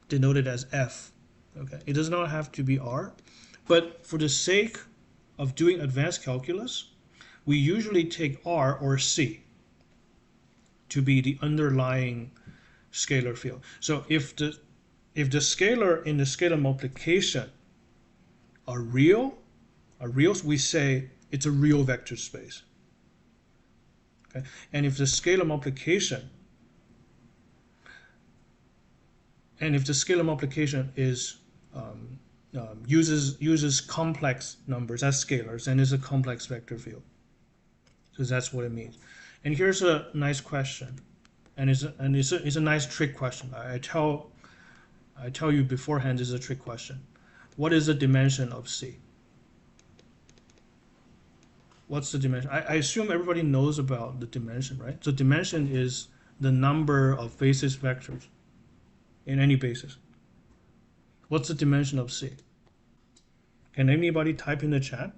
denoted as F. Okay, it does not have to be R, but for the sake of doing advanced calculus, we usually take R or C to be the underlying scalar field. So if the scalar in the scalar multiplication are real, we say it's a real vector space. Okay, and if the scalar multiplication is uses complex numbers as scalars, and is a complex vector field. So that's what it means. And here's a nice question, and it's a nice trick question. I tell you beforehand, this is a trick question. What is the dimension of C? What's the dimension? I assume everybody knows about the dimension, right? So dimension is the number of basis vectors in any basis. What's the dimension of C? Can anybody type in the chat?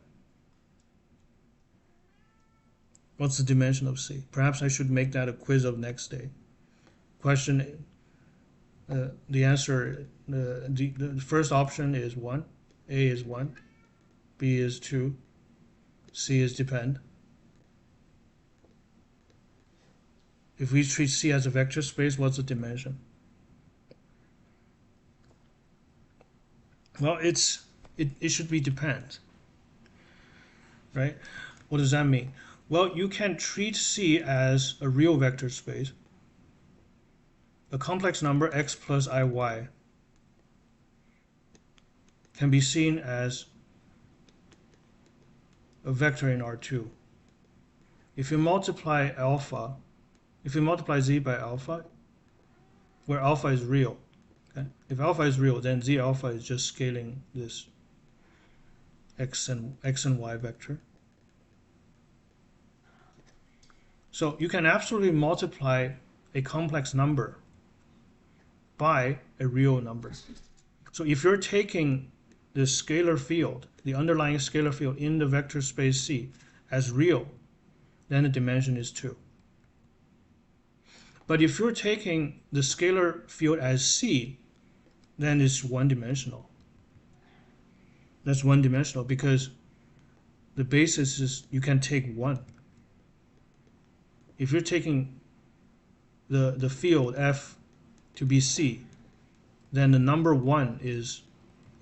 What's the dimension of C? Perhaps I should make that a quiz of next day. Question, the answer, the first option is 1, A is 1, B is 2, C is depend. If we treat C as a vector space, what's the dimension? Well, it should be depend, right? What does that mean? Well, you can treat C as a real vector space. A complex number x plus iy can be seen as a vector in R2. If you multiply z by alpha, where alpha is real, okay? If alpha is real, then z alpha is just scaling this x and y vector. So you can absolutely multiply a complex number by a real number. So if you're taking the scalar field, the underlying scalar field in the vector space C as real, then the dimension is 2. But if you're taking the scalar field as C, then it's one-dimensional. That's one-dimensional because the basis is you can take 1. If you're taking the field F to be C, then the number 1 is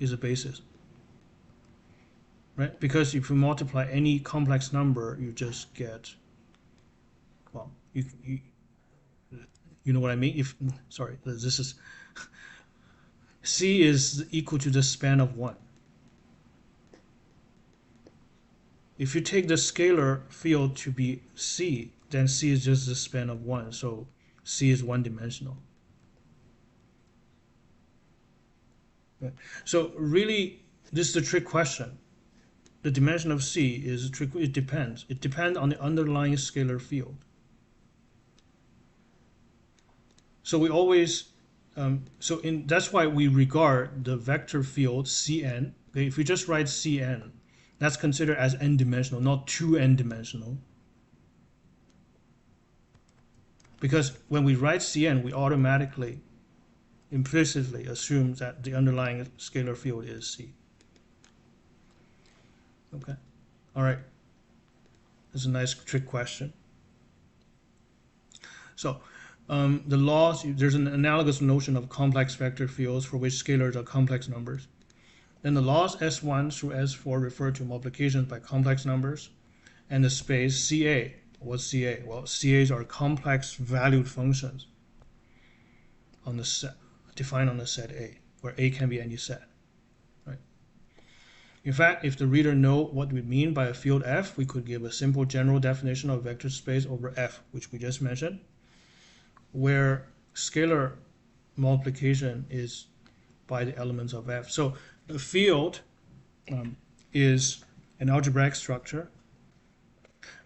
a basis. Right? Because if you multiply any complex number, you just get, well, you know what I mean? Sorry, this is C is equal to the span of 1. If you take the scalar field to be C, then C is just the span of 1, so C is one-dimensional. Right. So really, this is the trick question. The dimension of C is a trick. It depends. It depends on the underlying scalar field. So we always, that's why we regard the vector field Cn. Okay, if we just write Cn, that's considered as n-dimensional, not 2n-dimensional. Because when we write Cn, we automatically, implicitly assume that the underlying scalar field is C. Okay, all right. That's a nice trick question. So the laws, there's an analogous notion of complex vector fields for which scalars are complex numbers. Then the laws S1 through S4 refer to multiplications by complex numbers, and the space CA. What's CA? Well, CAs are complex valued functions on the set, defined on the set A, where A can be any set. Right? In fact, if the reader knows what we mean by a field F, we could give a simple general definition of vector space over F, which we just mentioned, where scalar multiplication is by the elements of F. So the field is an algebraic structure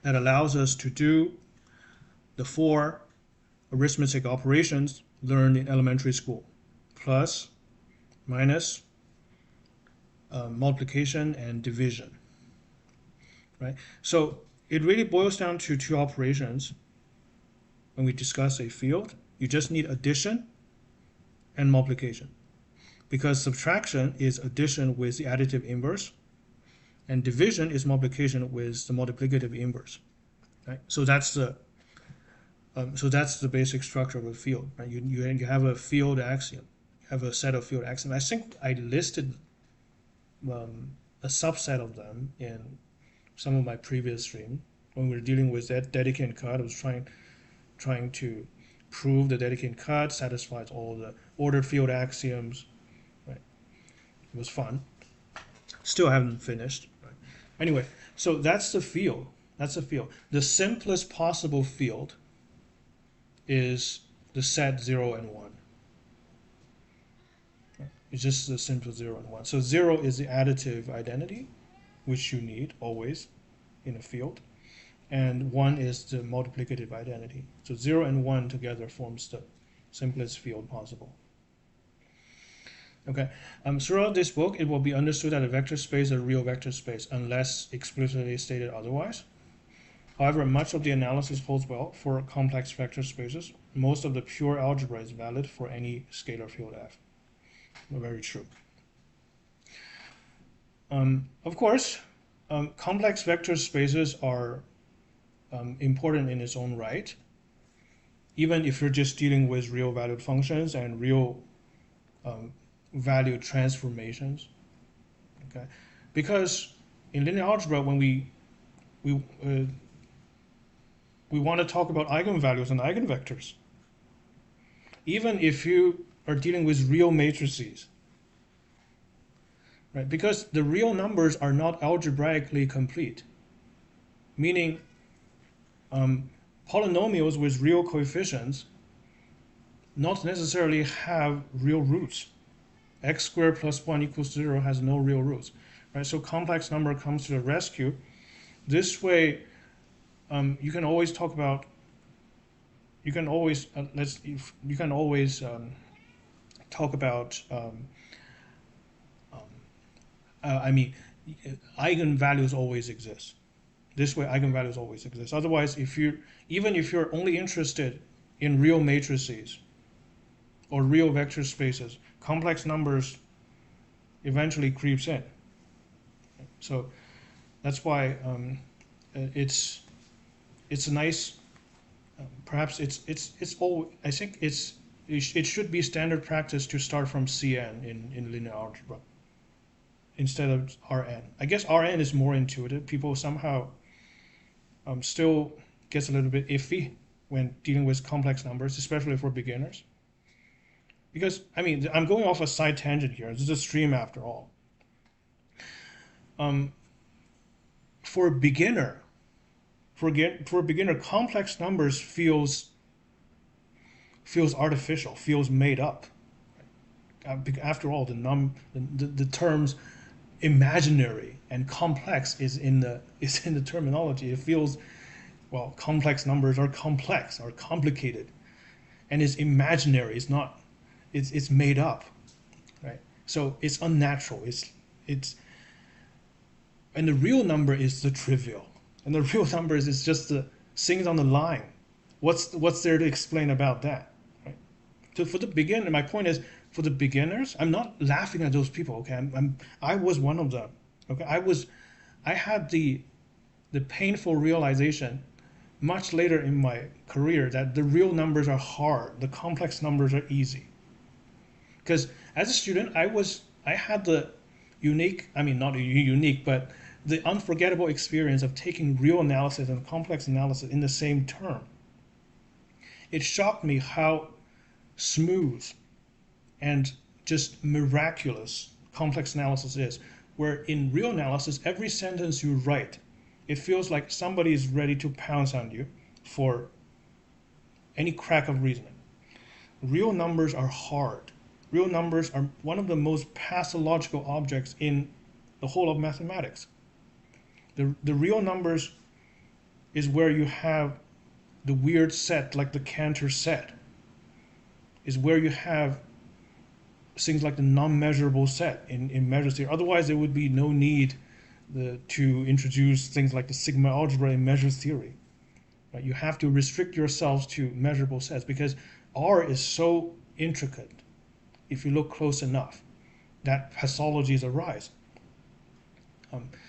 that allows us to do the 4 arithmetic operations learned in elementary school: plus, minus, multiplication, and division. Right? So it really boils down to 2 operations when we discuss a field. You just need addition and multiplication, because subtraction is addition with the additive inverse, and division is multiplication with the multiplicative inverse. Right? So that's the basic structure of a field. Right? You have a field axiom, you have a set of field axioms. I think I listed a subset of them in some of my previous stream when we were dealing with that Dedekind cut. I was trying to prove the Dedekind cut satisfies all the ordered field axioms. Right? It was fun. Still haven't finished. Right? Anyway, so that's the field. That's the field. The simplest possible field is the set 0 and 1. Right? It's just the simple 0 and 1. So 0 is the additive identity, which you need always in a field, and 1 is the multiplicative identity. So 0 and 1 together forms the simplest field possible. Okay. Throughout this book, it will be understood that a vector space is a real vector space unless explicitly stated otherwise. However, much of the analysis holds well for complex vector spaces. Most of the pure algebra is valid for any scalar field F. Very true. Of course, complex vector spaces are important in its own right, even if you're just dealing with real valued functions and real value transformations. Okay, because in linear algebra, when we want to talk about eigenvalues and eigenvectors, even if you are dealing with real matrices, right? Because the real numbers are not algebraically complete, meaning polynomials with real coefficients not necessarily have real roots. X squared plus 1 equals 0 has no real roots. Right? So complex number comes to the rescue. This way, you can always talk about. You can always talk about. I mean, eigenvalues always exist. This way, eigenvalues always exist. Otherwise, even if you're only interested in real matrices or real vector spaces, complex numbers eventually creeps in. So that's why it's a nice. Perhaps it's all. I think it should be standard practice to start from Cn in linear algebra instead of Rn. I guess Rn is more intuitive. People somehow still gets a little bit iffy when dealing with complex numbers, especially for beginners. Because, I mean, I'm going off a side tangent here. This is a stream after all. For a beginner, complex numbers feels artificial, feels made up. After all, the terms imaginary and complex is in the terminology. It feels, well, complex numbers are complex, are complicated, and it's imaginary. It's not. It's made up, right? So it's unnatural. And the real number is the trivial, and the real number is just the things on the line. What's there to explain about that, right? So for the beginner, my point is, for the beginners, I'm not laughing at those people. Okay, I was one of them. Okay, I had the painful realization much later in my career that the real numbers are hard, the complex numbers are easy. Because as a student, I had the unique, I mean not unique, but the unforgettable experience of taking real analysis and complex analysis in the same term. It shocked me how smooth and just miraculous complex analysis is, where in real analysis, every sentence you write, it feels like somebody is ready to pounce on you for any crack of reasoning. Real numbers are hard. Real numbers are one of the most pathological objects in the whole of mathematics. The real numbers is where you have the weird set, like the Cantor set, is where you have things like the non-measurable set in measure theory. Otherwise, there would be no need to introduce things like the sigma algebra in measure theory. Right? You have to restrict yourselves to measurable sets because R is so intricate. If you look close enough, that pathologies arise.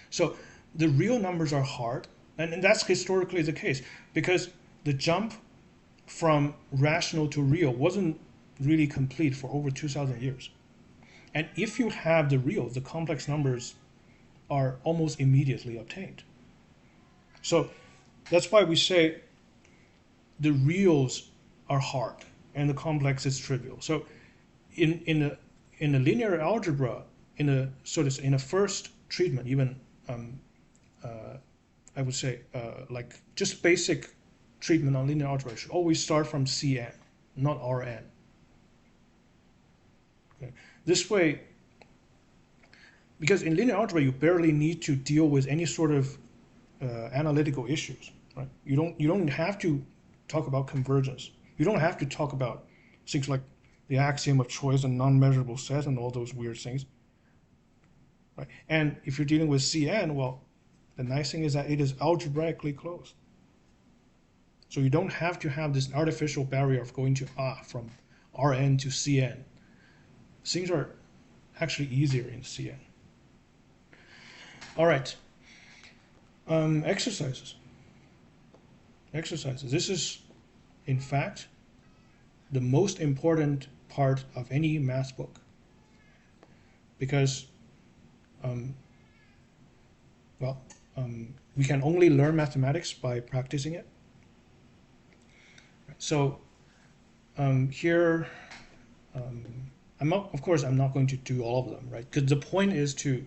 So the real numbers are hard, and that's historically the case because the jump from rational to real wasn't really complete for over 2,000 years. And if you have the real, the complex numbers are almost immediately obtained. So that's why we say the reals are hard and the complex is trivial. So in a linear algebra, in a first treatment, even I would say like just basic treatment on linear algebra should always start from Cn, not Rn. Okay. This way, because in linear algebra you barely need to deal with any sort of analytical issues, right? You don't have to talk about convergence. You don't have to talk about things like the axiom of choice and non-measurable sets and all those weird things, right? And if you're dealing with Cn, well, the nice thing is that it is algebraically closed. So you don't have to have this artificial barrier of going to from Rn to Cn. Things are actually easier in Cn. All right. Exercises. This is, in fact, the most important part of any math book because, we can only learn mathematics by practicing it. So here, of course, I'm not going to do all of them, right? Because the point is to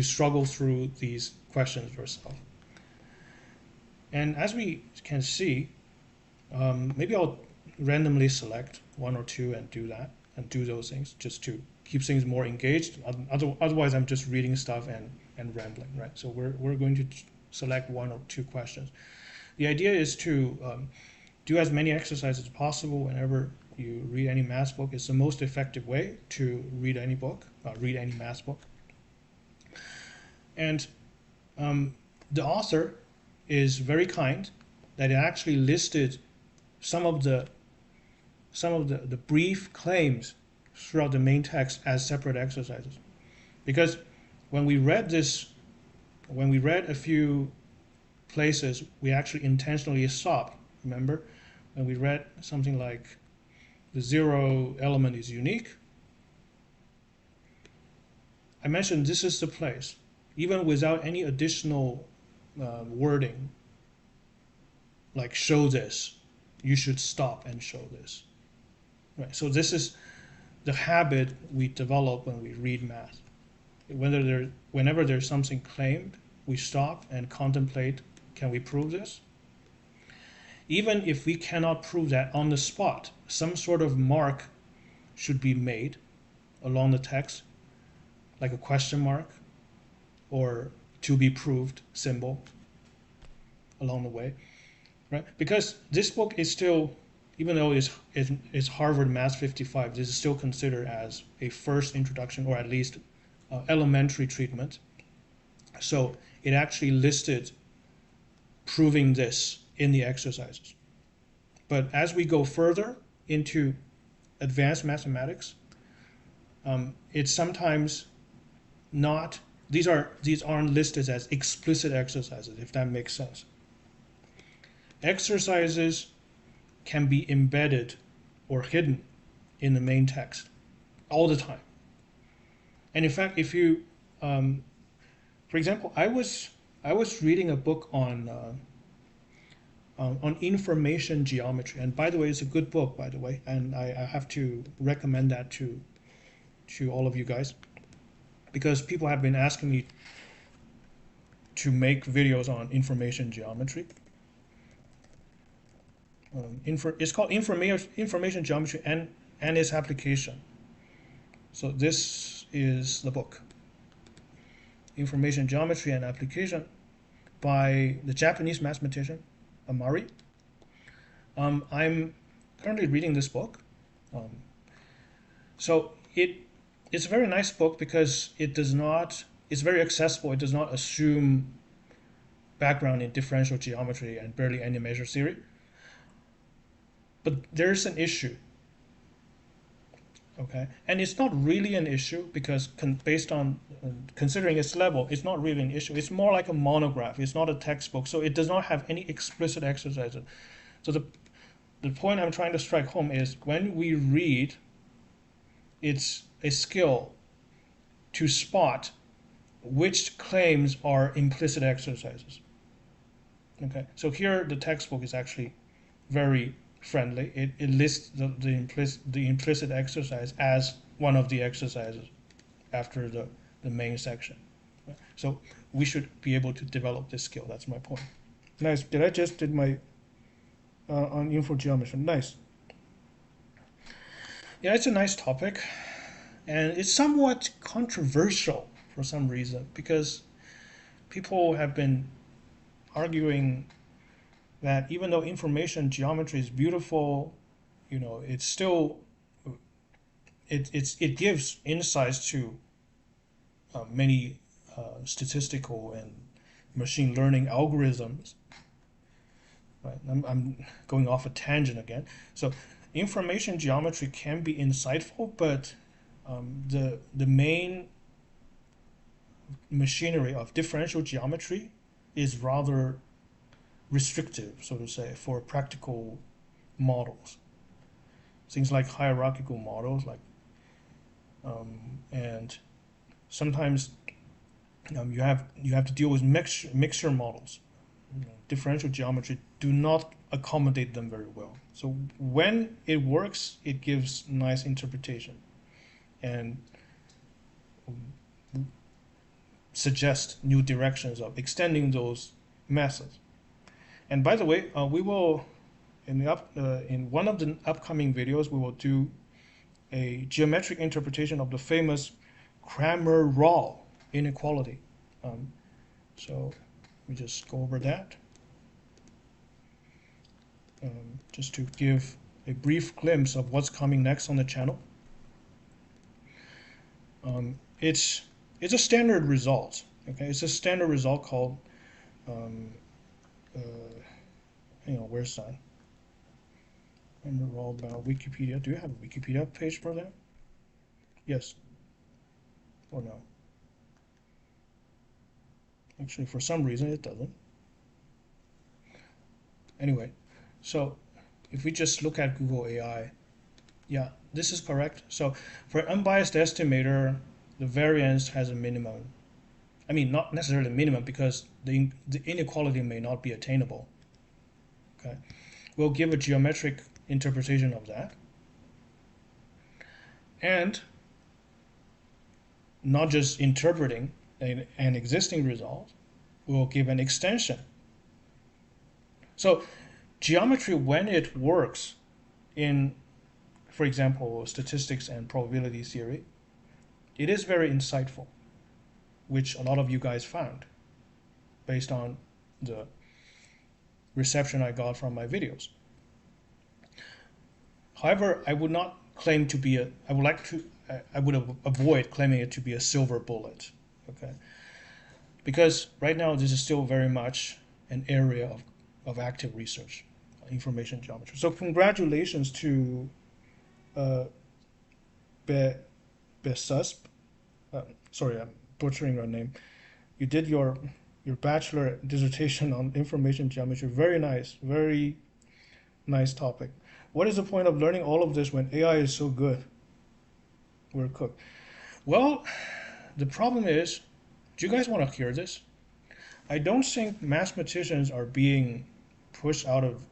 struggle through these questions yourself. And as we can see, maybe I'll randomly select one or two and do that, and do those things just to keep things more engaged. Otherwise, I'm just reading stuff and rambling, right? So we're going to select one or two questions. The idea is to do as many exercises as possible whenever you read any math book. It's the most effective way to read any book, read any math book. And the author is very kind that it actually listed some of the brief claims throughout the main text as separate exercises. Because when we read a few places, we actually intentionally stopped. Remember, when we read something like the zero element is unique, I mentioned this is the place. Even without any additional wording, like show this, you should stop and show this. Right. So this is the habit we develop when we read math. Whenever there's something claimed, we stop and contemplate, can we prove this? Even if we cannot prove that on the spot, some sort of mark should be made along the text, like a question mark or to be proved symbol along the way, right? Because this book is still, even though it's Harvard Math 55, this is still considered as a first introduction, or at least elementary treatment. So it actually listed proving this in the exercises. But as we go further into advanced mathematics, it's sometimes not, these aren't listed as explicit exercises, if that makes sense. Exercises can be embedded or hidden in the main text all the time. And in fact, if you, for example, I was reading a book on information geometry, and by the way, it's a good book, by the way, and I have to recommend that to all of you guys, because people have been asking me to make videos on information geometry. It's called information geometry and its application. So this is the book, Information Geometry and Application, by the Japanese mathematician Amari. I'm currently reading this book. So it's a very nice book because it's very accessible. It does not assume background in differential geometry and barely any measure theory. But there's an issue, okay? And it's not really an issue because based on considering its level, it's not really an issue. It's more like a monograph. It's not a textbook, so it does not have any explicit exercises. So the point I'm trying to strike home is when we read, it's a skill to spot which claims are implicit exercises. Okay, so here the textbook is actually very friendly. It lists the implicit exercise as one of the exercises after the main section. So we should be able to develop this skill. That's my point. Nice. Did I just did my on info geometry? Nice. Yeah, it's a nice topic, and it's somewhat controversial for some reason because people have been arguing that even though information geometry is beautiful, it's still it gives insights to many statistical and machine learning algorithms. Right, I'm going off a tangent again. So information geometry can be insightful, but the main machinery of differential geometry is rather restrictive, so to say, for practical models. Things like hierarchical models, and sometimes you have to deal with mixture models. Differential geometry do not accommodate them very well. So when it works, it gives nice interpretation and suggest new directions of extending those methods. And by the way, we will in one of the upcoming videos we will do a geometric interpretation of the famous Cramer-Rawls inequality. So we just go over that. Just to give a brief glimpse of what's coming next on the channel. It's a standard result. Okay, it's a standard result called hang on, where's that? Enroll about Wikipedia. Do you have a Wikipedia page for that? Yes or no? Actually, for some reason, it doesn't. Anyway, so if we just look at Google AI, yeah, this is correct. So for unbiased estimator, the variance has a minimum. I mean, not necessarily minimum because the inequality may not be attainable. Okay, we'll give a geometric interpretation of that. And not just interpreting an existing result, we'll give an extension. So geometry, when it works in, for example, statistics and probability theory, it is very insightful, which a lot of you guys found based on the reception I got from my videos. However, I would not claim to be I would avoid claiming it to be a silver bullet, okay? Because right now this is still very much an area of active research, information geometry. So congratulations to Besusp. Sorry, I'm butchering your name. You did your bachelor dissertation on information geometry. Very nice topic. What is the point of learning all of this when AI is so good? We're cooked. Well, the problem is, do you guys want to hear this? I don't think mathematicians are being pushed out of,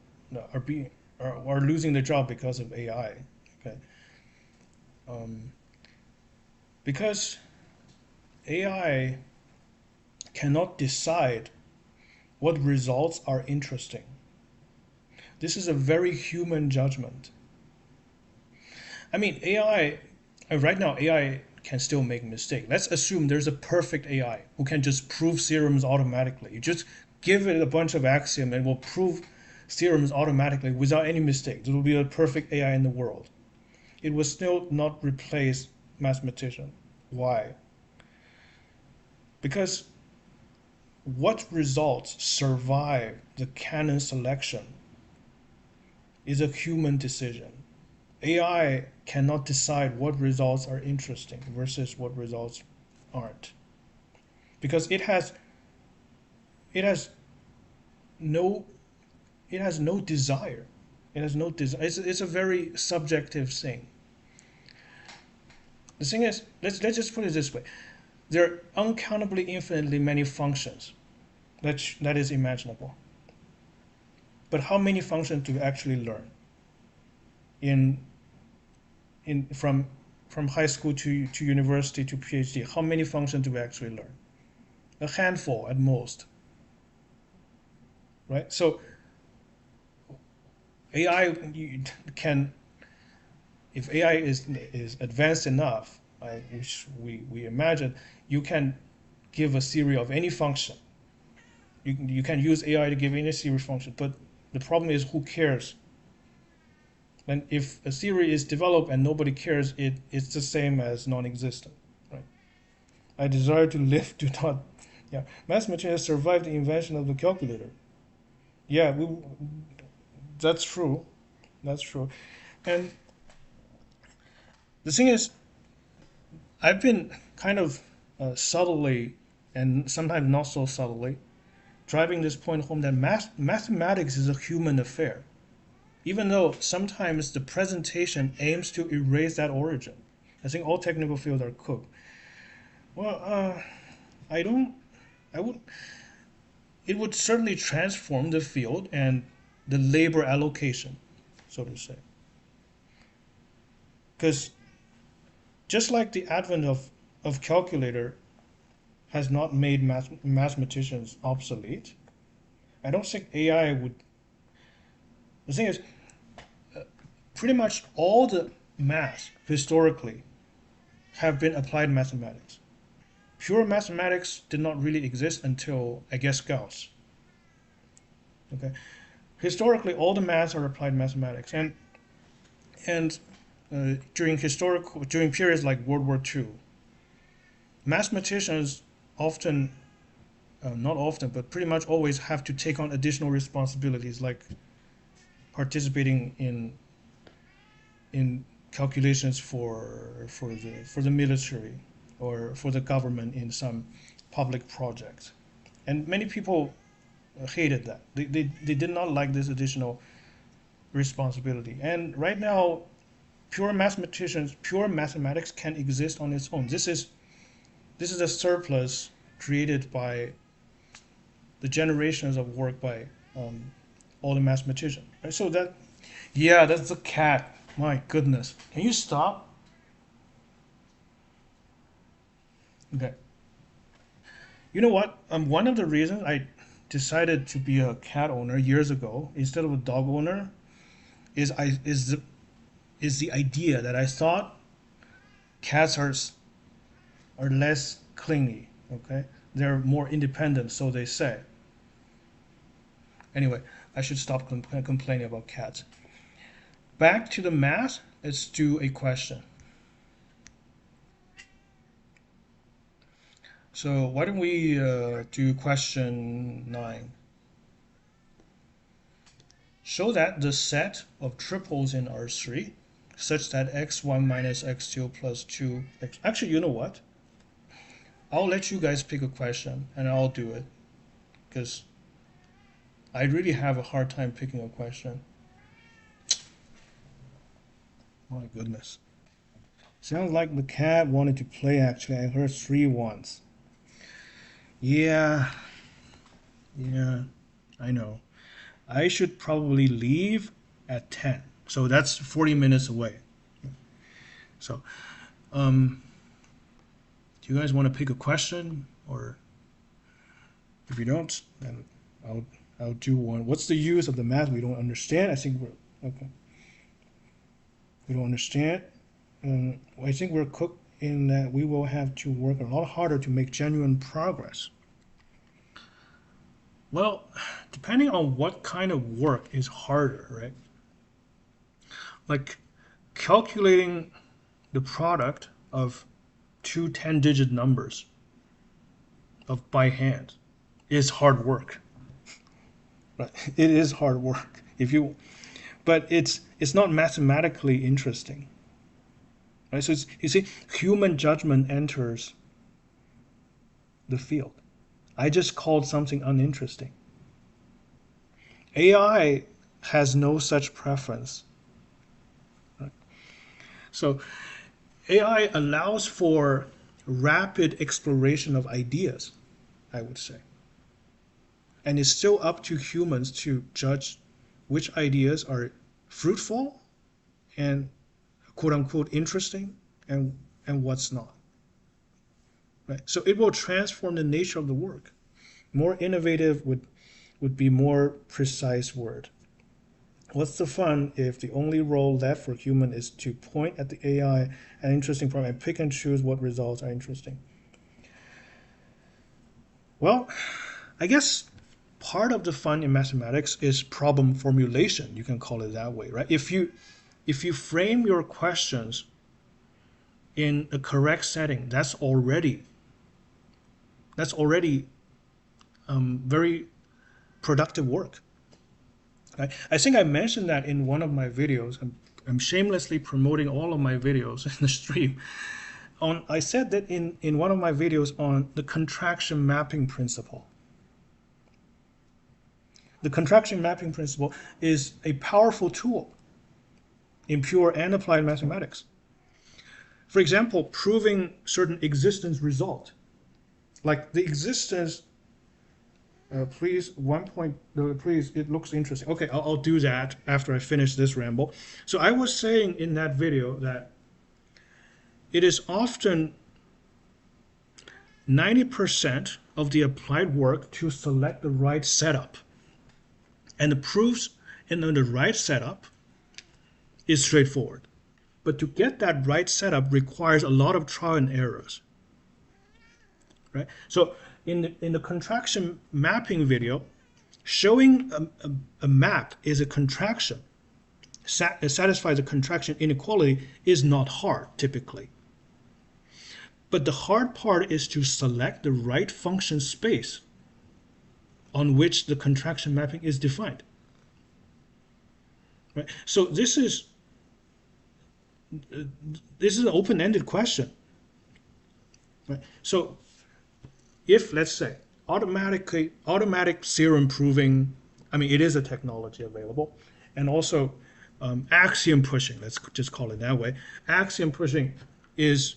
are losing their job because of AI. Okay, because AI cannot decide what results are interesting. This is a very human judgment. I mean, AI, right now, AI can still make mistakes. Let's assume there's a perfect AI who can just prove theorems automatically. You just give it a bunch of axioms and it will prove theorems automatically without any mistakes. It will be a perfect AI in the world. It will still not replace mathematician. Why? Because what results survive the canon selection is a human decision. AI cannot decide what results are interesting versus what results aren't, because it has no desire. It has no desire. It's a very subjective thing. The thing is, let's just put it this way: there are uncountably infinitely many functions that is imaginable. But how many functions do you actually learn from high school to university to PhD? How many functions do we actually learn? A handful at most, right? So AI can, if AI is advanced enough, which we imagine, you can give a theory of any function. You can use AI to give any theory function, but the problem is, who cares? And if a theory is developed and nobody cares, it's the same as non-existent, right? I desire to live, do not. Yeah, mathematicians survived the invention of the calculator. Yeah, that's true. That's true. And the thing is, I've been kind of subtly, and sometimes not so subtly, driving this point home that mathematics is a human affair, even though sometimes the presentation aims to erase that origin. I think all technical fields are cooked. Well, it would certainly transform the field and the labor allocation, so to say. Because just like the advent of calculator has not made mathematicians obsolete, I don't think AI would. The thing is, pretty much all the math historically have been applied mathematics. Pure mathematics did not really exist until, I guess, Gauss. Okay, historically, all the maths are applied mathematics, and during periods like World War II, mathematicians often not often, but pretty much always have to take on additional responsibilities like participating in calculations for the military or for the government in some public projects. And many people hated that. They did not like this additional responsibility. And right now, pure mathematics can exist on its own. This is a surplus created by the generations of work by all the mathematicians. Right? So that's the cat. My goodness. Can you stop? Okay. You know what? One of the reasons I decided to be a cat owner years ago instead of a dog owner is the idea that I thought cats are less clingy. Okay, they're more independent, so they say. Anyway, I should stop complaining about cats. Back to the math. Let's do a question. So why don't we do question 9? Show that the set of triples in R3 such that x1 minus x2 plus 2x. Actually, you know what? I'll let you guys pick a question and I'll do it because I really have a hard time picking a question. My goodness. Sounds like the cat wanted to play actually. I heard 3 once. Yeah, I know. I should probably leave at 10. So that's 40 minutes away. So, do you guys want to pick a question? Or if you don't, then I'll do one. What's the use of the math we don't understand? I think we're, okay. We don't understand. I think we're cooked in that we will have to work a lot harder to make genuine progress. Well, depending on what kind of work is harder, right? Like calculating the product of 2 10-digit numbers by hand is hard work. Right? It is hard work. But it's not mathematically interesting. Right? So you see, human judgment enters the field. I just called something uninteresting. AI has no such preference. Right? So AI allows for rapid exploration of ideas, I would say. And it's still up to humans to judge which ideas are fruitful and quote-unquote interesting and what's not. Right? So it will transform the nature of the work. More innovative would be more precise word. What's the fun if the only role left for human is to point at the AI an interesting problem and pick and choose what results are interesting? Well, I guess part of the fun in mathematics is problem formulation. You can call it that way, right? If you frame your questions in a correct setting, that's already very productive work. Right? I think I mentioned that in one of my videos. I'm shamelessly promoting all of my videos in the stream. I said that in one of my videos on the contraction mapping principle. The contraction mapping principle is a powerful tool in pure and applied mathematics. For example, proving certain existence result. Like the existence, please, it looks interesting. Okay, I'll do that after I finish this ramble. So I was saying in that video that it is often 90% of the applied work to select the right setup. And the proofs in the right setup is straightforward. But to get that right setup requires a lot of trial and errors. Right? So in the contraction mapping video, showing a map is a contraction, satisfies a contraction inequality is not hard typically. But the hard part is to select the right function space on which the contraction mapping is defined. Right? So this is an open-ended question. Right? So if, let's say, automatic theorem proving, I mean, it is a technology available, and also axiom pushing, let's just call it that way. Axiom pushing is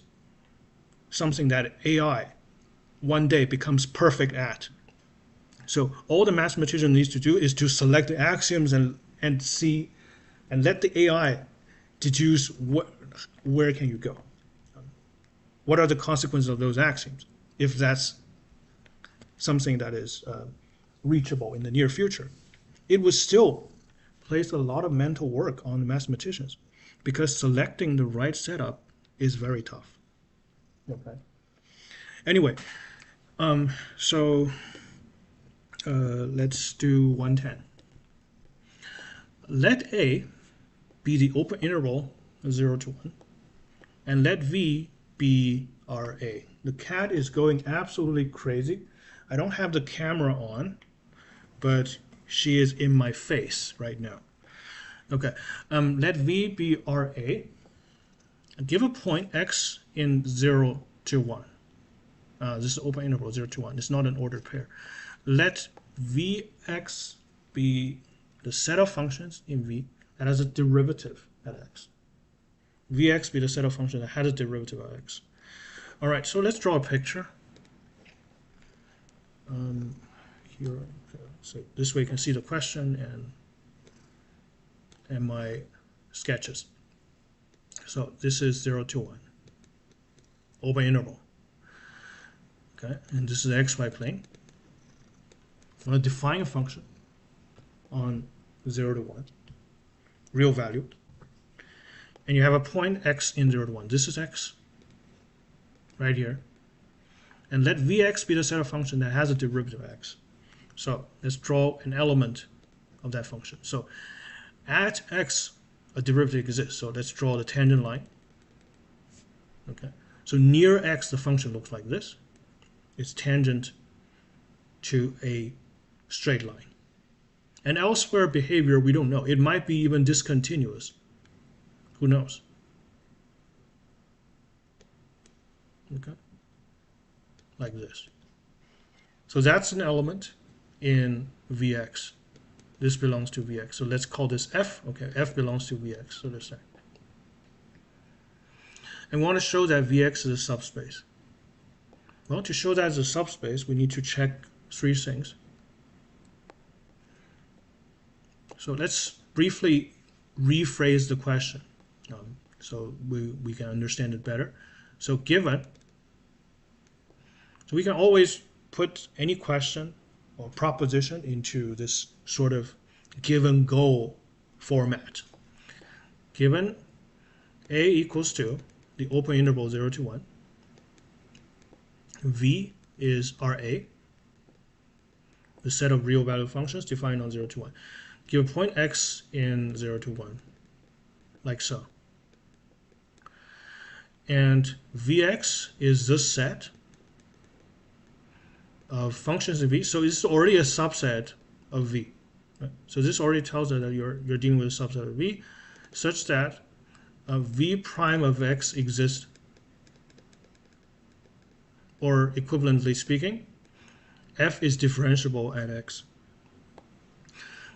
something that AI one day becomes perfect at. So all the mathematician needs to do is to select the axioms and see and let the AI deduce where can you go. What are the consequences of those axioms, if that's something that is reachable in the near future. It would still place a lot of mental work on the mathematicians, because selecting the right setup is very tough. Okay. Anyway, so let's do 110. Let A be the open interval 0 to 1, and let V be RA. The cat is going absolutely crazy. I don't have the camera on, but she is in my face right now. Okay, let V be RA. Give a point x in 0 to 1. This is open interval 0 to 1. It's not an ordered pair. Let Vx be the set of functions in V that has a derivative at x. Vx be the set of functions that has a derivative at x. All right, so let's draw a picture. Here, okay. So this way you can see the question and my sketches. So this is 0 to 1, open interval. Okay, and this is the xy plane. I'm going to define a function on 0 to 1, real value. And you have a point x in 0 to 1. This is x, right here. And let Vx be the set of function that has a derivative of x. So let's draw an element of that function. So at x, a derivative exists. So let's draw the tangent line. Okay. So near x, the function looks like this. It's tangent to a straight line. And elsewhere behavior, we don't know. It might be even discontinuous. Who knows? Okay. Like this. So that's an element in Vx. This belongs to Vx. So let's call this f. Okay, f belongs to Vx. So let's say. I want to show that Vx is a subspace. Well, to show that as a subspace, we need to check three things. So let's briefly rephrase the question so we can understand it better. So given, so we can always put any question or proposition into this sort of given goal format. Given A equals to the open interval 0 to 1, V is RA, the set of real value functions defined on 0 to 1. Give a point x in 0 to 1, like so. And Vx is the set of functions in V. So it's already a subset of V. Right? So this already tells us that you're dealing with a subset of V, such that V prime of x exists, or equivalently speaking, f is differentiable at x.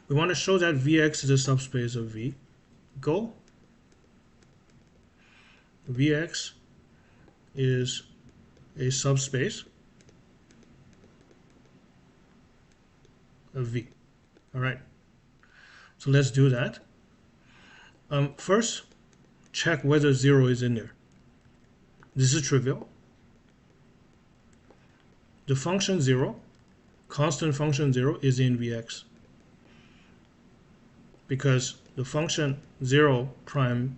We want to show that Vx is a subspace of V. Go. Vx is a subspace of V. All right. So let's do that. First, check whether 0 is in there. This is trivial. The function 0, constant function 0, is in Vx, because the function 0 prime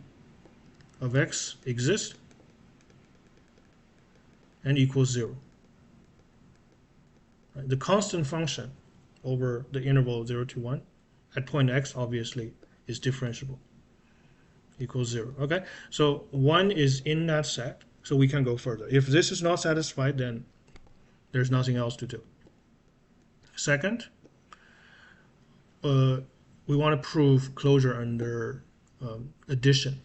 of x exists and equals 0. Right? The constant function over the interval 0 to 1 at point x obviously is differentiable, equals 0. Okay, so 1 is in that set, so we can go further. If this is not satisfied, then there's nothing else to do. Second, we want to prove closure under addition.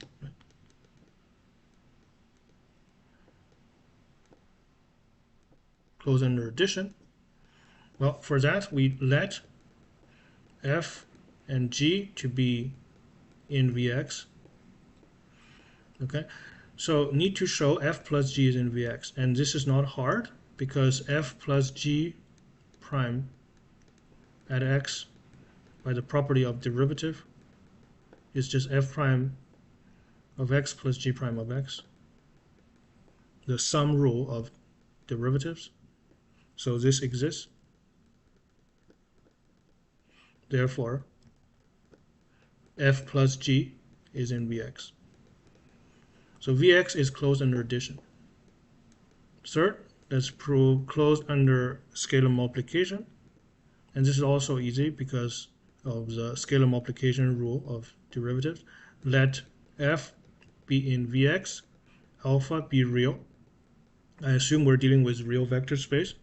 Close under addition. Well, for that, we let f and g to be in Vx. Okay, so need to show f plus g is in Vx, and this is not hard because f plus g prime at x by the property of derivative is just f prime of x plus g prime of x, the sum rule of derivatives. So this exists. Therefore, f plus g is in Vx. So Vx is closed under addition. Third, let's prove closed under scalar multiplication. And this is also easy because of the scalar multiplication rule of derivatives. Let f be in Vx, alpha be real. I assume we're dealing with real vector space.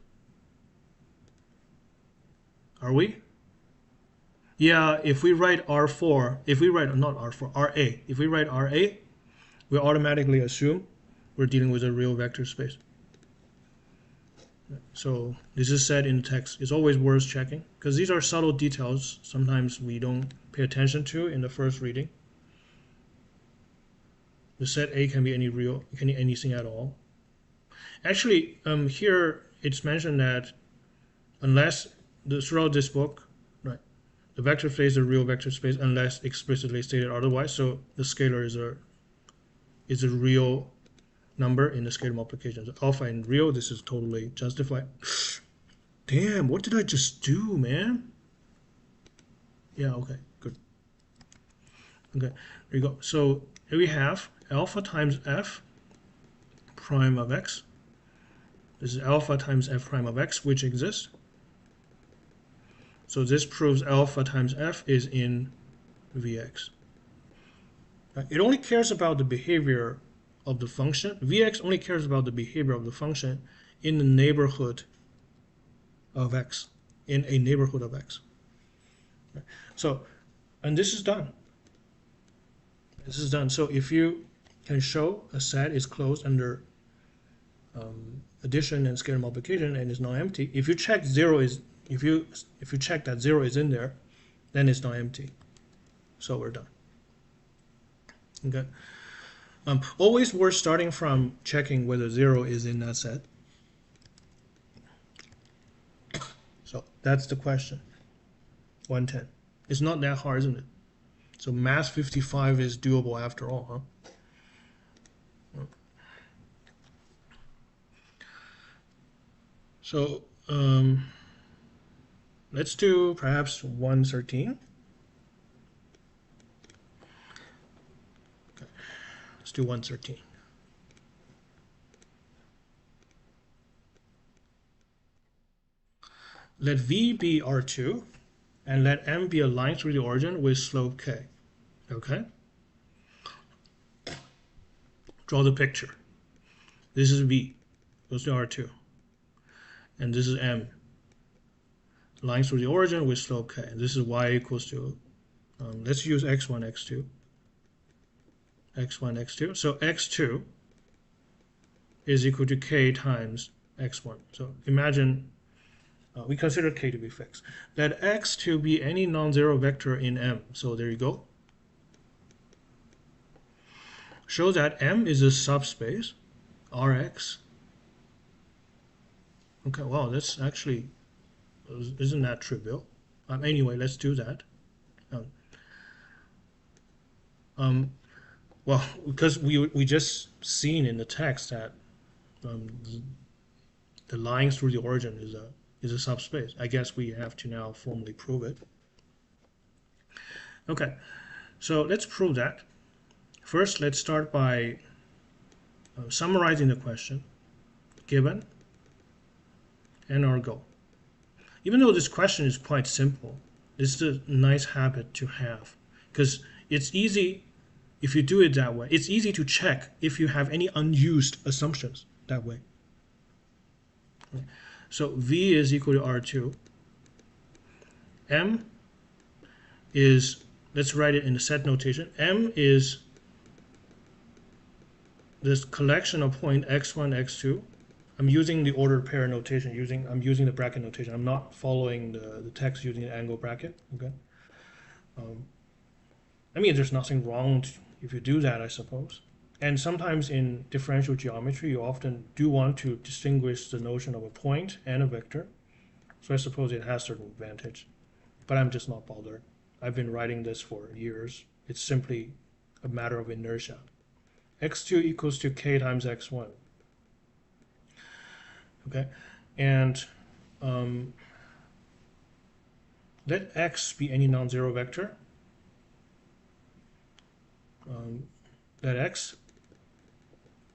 Are we? Yeah, if we write R4, if we write, not R4, RA, if we write RA, we automatically assume we're dealing with a real vector space. So this is said in the text. It's always worth checking because these are subtle details sometimes we don't pay attention to in the first reading. The set A can be any real, can be anything at all. Actually, here it's mentioned that unless throughout this book, right, the vector space is a real vector space unless explicitly stated otherwise. So the scalar is a real number in the scalar multiplication. So alpha in real, this is totally justified. Damn, what did I just do, man? Yeah, okay, good. Okay, there you go. So here we have alpha times f prime of x. This is alpha times f prime of x, which exists. So this proves alpha times f is in Vx. It only cares about the behavior of the function. Vx only cares about the behavior of the function in the neighborhood of x, in a neighborhood of x. So, and this is done. This is done. So if you can show a set is closed under addition and scalar multiplication and is not empty, if you check zero is, if you check that 0 is in there, then it's not empty. So we're done. Okay. Always worth starting from checking whether 0 is in that set. So that's the question. 110. It's not that hard, isn't it? So math 55 is doable after all, huh? So let's do perhaps 113. Okay. Let's do 113. Let V be R2 and let M be a line through the origin with slope K. Okay? Draw the picture. This is V, goes to R2. And this is M, line through the origin with slope K. And this is Y equals to, let's use X1, X2. X1, X2. So X2 is equal to K times X1. So imagine we consider K to be fixed. Let X2 be any non-zero vector in M. So there you go. Show that M is a subspace, Rx. Okay, wow, that's actually, isn't that trivial? Anyway, let's do that. Well, because we just seen in the text that the line through the origin is a subspace. I guess we have to now formally prove it. Okay, so let's prove that. First, let's start by summarizing the question given and our goal. Even though this question is quite simple, this is a nice habit to have because it's easy if you do it that way. It's easy to check if you have any unused assumptions that way. So V is equal to R2. M is, let's write it in the set notation. M is this collection of point x1, x2. I'm using the ordered pair notation. I'm using the bracket notation. I'm not following the text using the angle bracket. Okay. I mean, there's nothing wrong if you do that, I suppose. And sometimes in differential geometry, you often do want to distinguish the notion of a point and a vector. So I suppose it has certain advantage. But I'm just not bothered. I've been writing this for years. It's simply a matter of inertia. x2 equals to k times x1. Okay, and let x be any non-zero vector. Let x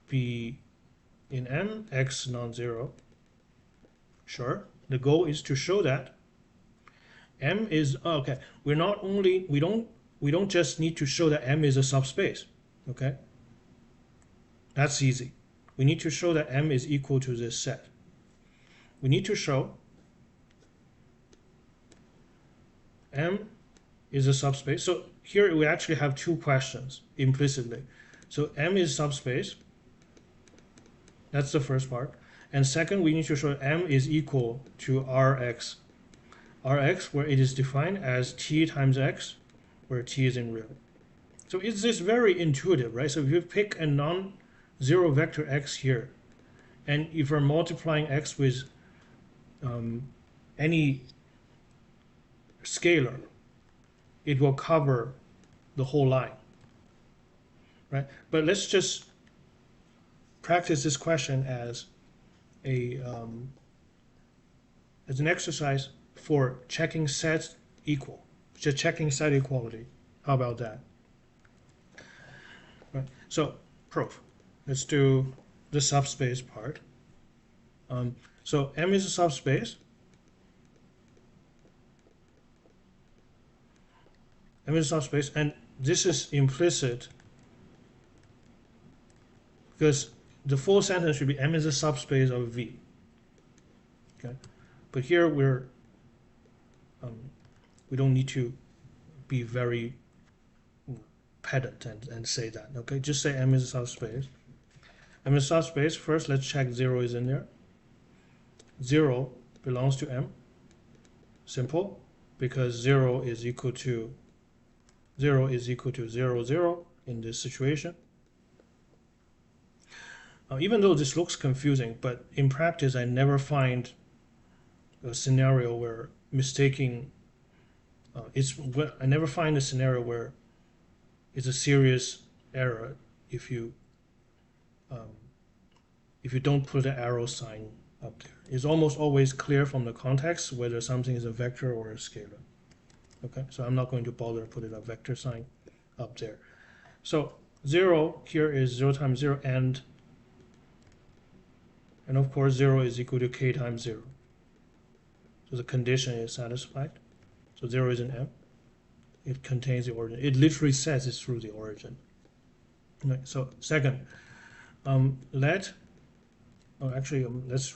be in M, x non-zero. Sure. The goal is to show that M is okay. We don't just need to show that M is a subspace. Okay, that's easy. We need to show that M is equal to this set. We need to show M is a subspace. So here we actually have two questions implicitly. So M is subspace. That's the first part. And second, we need to show M is equal to Rx. Rx, where it is defined as t times x, where t is in real. So it's this very intuitive, right? So if you pick a non-zero vector x here, and if we're multiplying x with any scalar, it will cover the whole line, right? But let's just practice this question as an exercise for checking sets equal, just checking set equality. How about that? Right. So proof. Let's do the subspace part. So M is a subspace. M is a subspace, and this is implicit because the full sentence should be M is a subspace of V. Okay, but here we don't need to be very pedant and say that. Okay, just say M is a subspace. M is a subspace. First, let's check 0 is in there. 0 belongs to M. Simple, because 0 is equal to 0 0, 0 in this situation. Even though this looks confusing, but in practice I never find a scenario where mistaking I never find a scenario where it's a serious error if you don't put an arrow sign up there. It's almost always clear from the context whether something is a vector or a scalar. Okay, so I'm not going to bother putting a vector sign up there. So 0 here is 0 times 0, and of course 0 is equal to k times 0. So the condition is satisfied. So 0 is in M. It contains the origin. It literally says it's through the origin. Right, so second, let's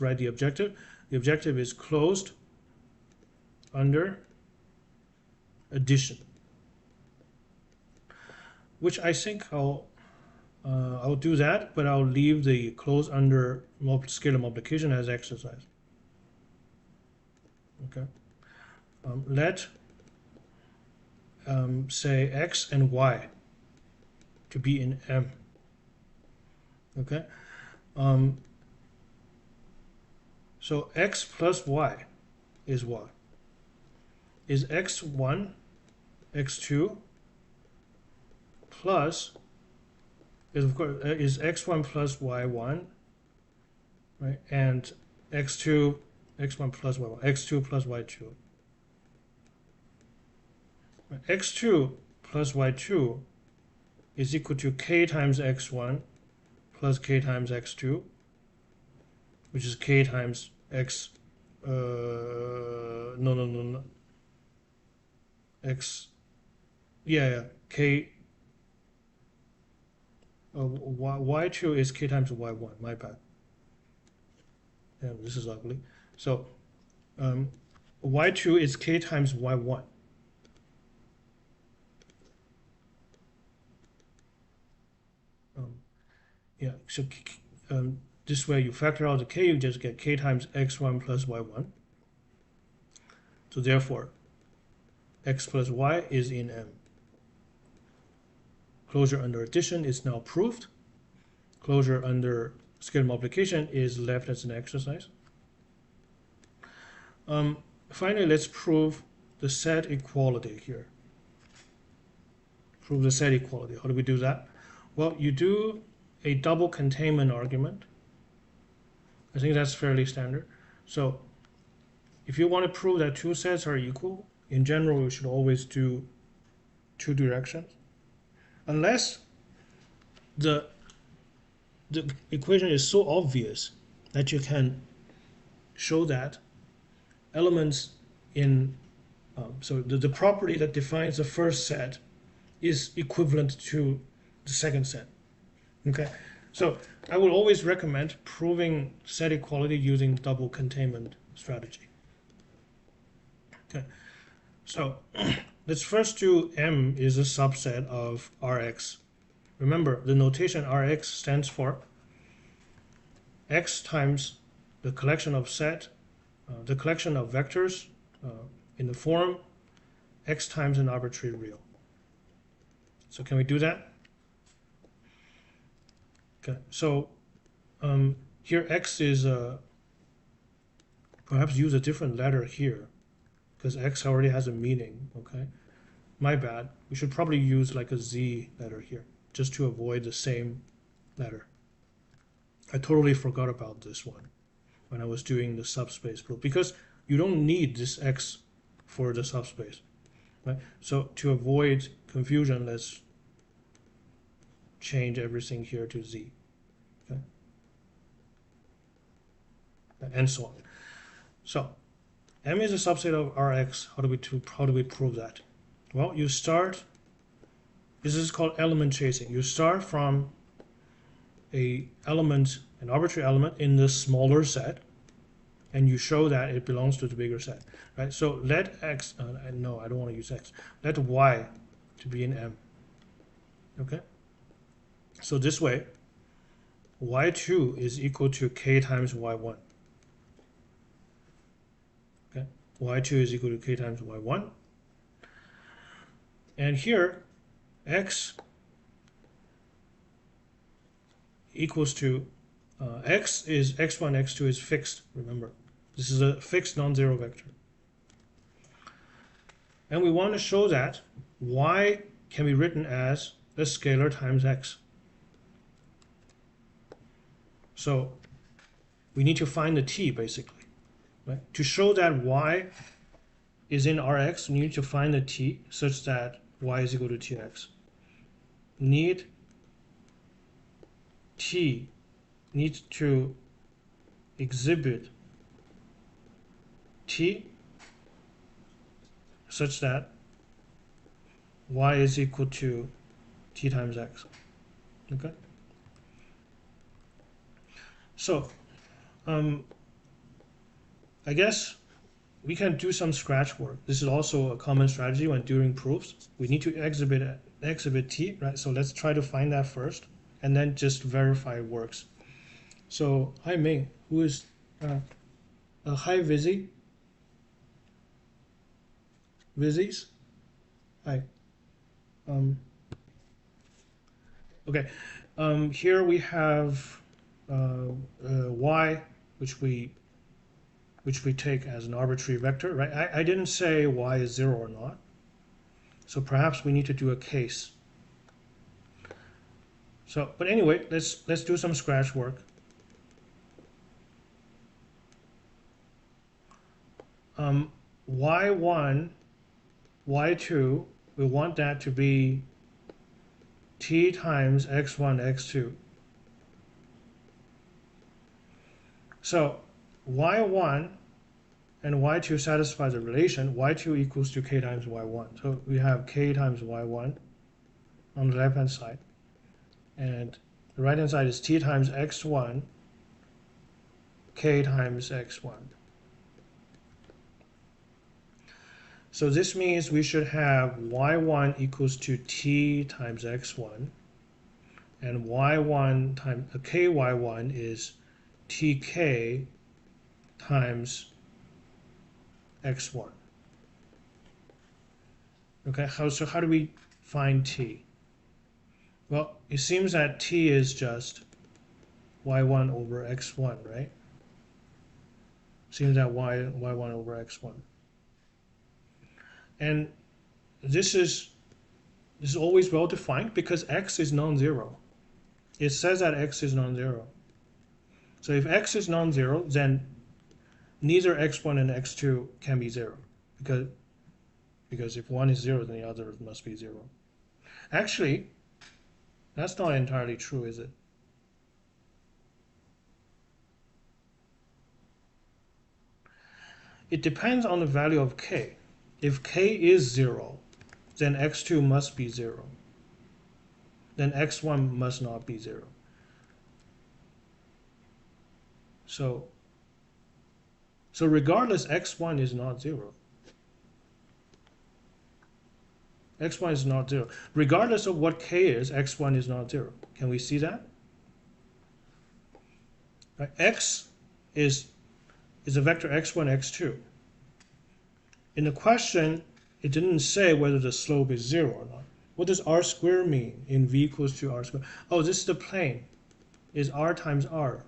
write the objective. The objective is closed under addition, which I think I'll do that, but I'll leave the close under scalar multiplication as exercise. Okay. Let say x and y to be in M. Okay. So x plus y is what? Is x1, x2 plus is x1 plus y1, right? And x1 plus y1, x2 plus y2. X2 plus y2 is equal to k times x1 plus k times x2, which is k times x. No. X. Yeah. K. Y2 is k times y1. My bad. Yeah, this is ugly. So, y2 is k times y1. Yeah, so this way you factor out the k, you just get k times x1 plus y1. So therefore, x plus y is in M. Closure under addition is now proved. Closure under scalar multiplication is left as an exercise. Finally, let's prove the set equality here. Prove the set equality. How do we do that? Well, you do a double containment argument. I think that's fairly standard. So if you want to prove that two sets are equal, in general, you should always do two directions. Unless the equation is so obvious that you can show that elements in, so the property that defines the first set is equivalent to the second set. Okay, so I would always recommend proving set equality using double containment strategy. Okay, so let's first do M is a subset of Rx. Remember, the notation Rx stands for x times the collection of the collection of vectors in the form x times an arbitrary real. So can we do that? Okay, so here x is perhaps use a different letter here because x already has a meaning. Okay, my bad. We should probably use like a z letter here just to avoid the same letter. I totally forgot about this one when I was doing the subspace proof because you don't need this x for the subspace, right? So to avoid confusion, let's change everything here to z, okay? And so on. So M is a subset of Rx. How do we prove that? Well, you start. This is called element chasing. You start from an arbitrary element in the smaller set, and you show that it belongs to the bigger set, right? So let x. No, I don't want to use x. Let y to be in M. Okay. So this way, y2 is equal to k times y1. Okay, y2 is equal to k times y1. And here, x equals to x is x1, x2 is fixed. Remember, this is a fixed non-zero vector. And we want to show that y can be written as a scalar times x. So we need to find the t basically, right? To show that y is in Rx, we need to find the t such that y is equal to tx. T needs to exhibit t such that y is equal to t times x. Okay. So, I guess we can do some scratch work. This is also a common strategy when doing proofs. We need to exhibit t, right? So let's try to find that first, and then just verify it works. So, hi Ming, who is hi Vizzy. Vizzies? Hi. Okay. Here we have y, which we take as an arbitrary vector, right? I didn't say y is 0 or not, so perhaps we need to do a case. So, but anyway, let's do some scratch work. Y1, y2, we want that to be t times x1, x2. So y1 and y2 satisfy the relation y2 equals to k times y1. So we have k times y1 on the left hand side, and the right hand side is t times x1, k times x1. So this means we should have y1 equals to t times x1, and y1 times ky1 is tk times x1. Okay, so how do we find t? Well, it seems that t is just y1 over x1, right? Seems that y1 over x1. And this is always well defined because x is non-zero. It says that x is non-zero. So if x is non-zero, then neither x1 and x2 can be zero, because if one is zero, then the other must be zero. Actually, that's not entirely true, is it? It depends on the value of k. If k is 0, then x2 must be 0. Then x1 must not be 0. So regardless, x1 is not 0. x1 is not 0. Regardless of what k is, x1 is not 0. Can we see that? Right? X is a vector x1, x2. In the question, it didn't say whether the slope is 0 or not. What does r squared mean in v equals to r squared? Oh, this is the plane. Is r times r.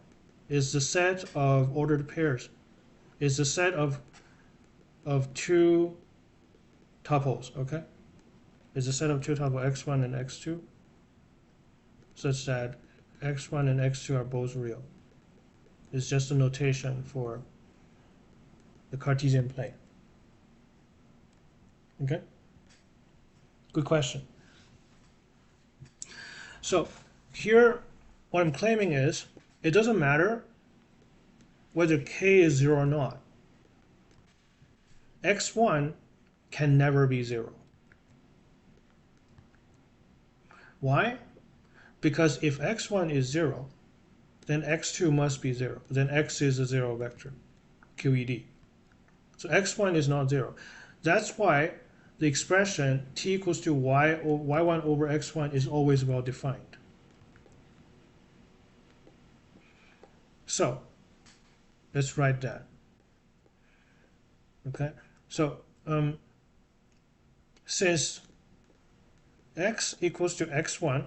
Is the set of ordered pairs. Is the set of two tuples, okay? Is a set of two tuples x1 and x2 such that x1 and x2 are both real. It's just a notation for the Cartesian plane. Okay? Good question. So here, what I'm claiming is, it doesn't matter whether k is 0 or not. x1 can never be 0. Why? Because if x1 is 0, then x2 must be 0. Then x is a 0 vector, QED. So x1 is not 0. That's why the expression t equals to y1 over x1 is always well defined. So let's write that. Okay, so since x equals to x1,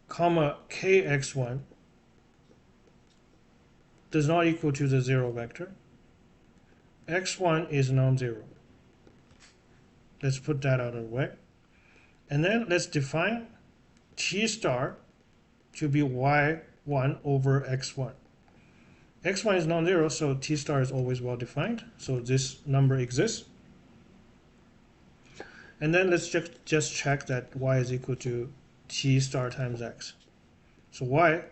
comma kx1 does not equal to the 0 vector, x1 is non-zero. Let's put that out of the way. And then let's define t star to be y1 over x1. x1 is non-zero, so t star is always well defined. So this number exists. And then let's just check that y is equal to t star times x. So y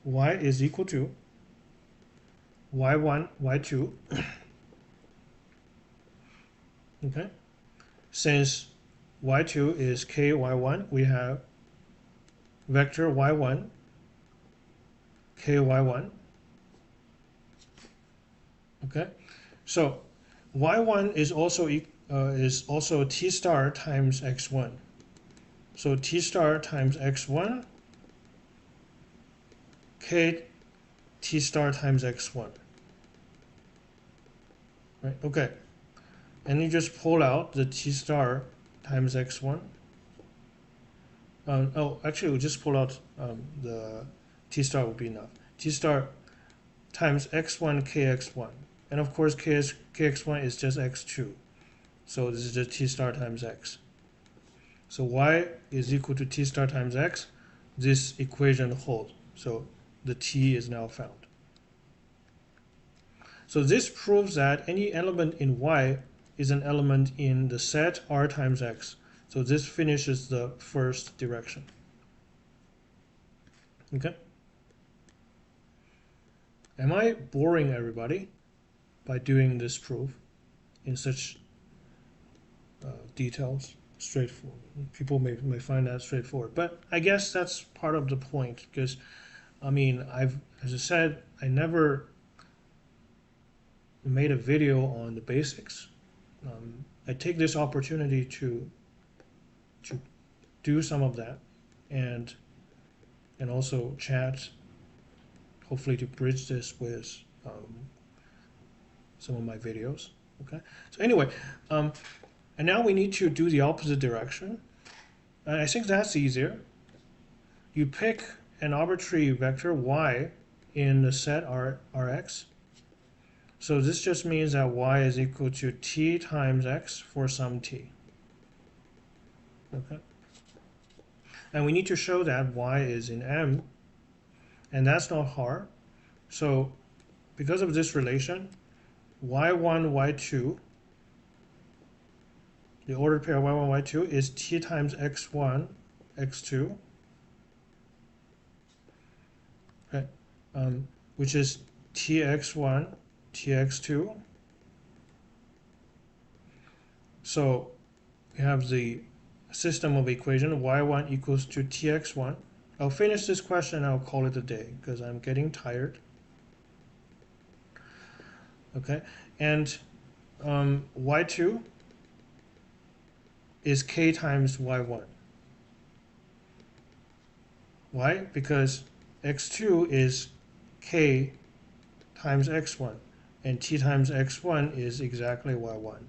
is equal to y1, y2. Okay, since y2 is k y1, we have vector y1 k y1. Okay, so y1 is also t star times x1. So t star times x1 k t star times x1. Right? Okay. And you just pull out the t star times x1. Oh, actually, we just pull out the t star will be enough. T star times x1 kx1. And of course, kx1 is just x2. So this is just t star times x. So y is equal to t star times x. This equation holds. So the t is now found. So this proves that any element in y is an element in the set r times x. So this finishes the first direction. Okay? Am I boring everybody by doing this proof in such details? Straightforward. People may find that straightforward, but I guess that's part of the point, because I mean, as I said, I never made a video on the basics. I take this opportunity to do some of that, and also chat, hopefully to bridge this with some of my videos. Okay. So anyway, and now we need to do the opposite direction. I think that's easier. You pick an arbitrary vector y in the set Rx. So this just means that y is equal to t times x for some t. Okay. And we need to show that y is in M, and that's not hard. So because of this relation, y1, y2, the ordered pair y1, y2 is t times x1, x2, okay, which is tx1, tx2. So we have the system of equation y1 equals to tx1. I'll finish this question and I'll call it a day because I'm getting tired. Okay, and y2 is k times y1. Why? Because x2 is k times x1, and t times x1 is exactly y1.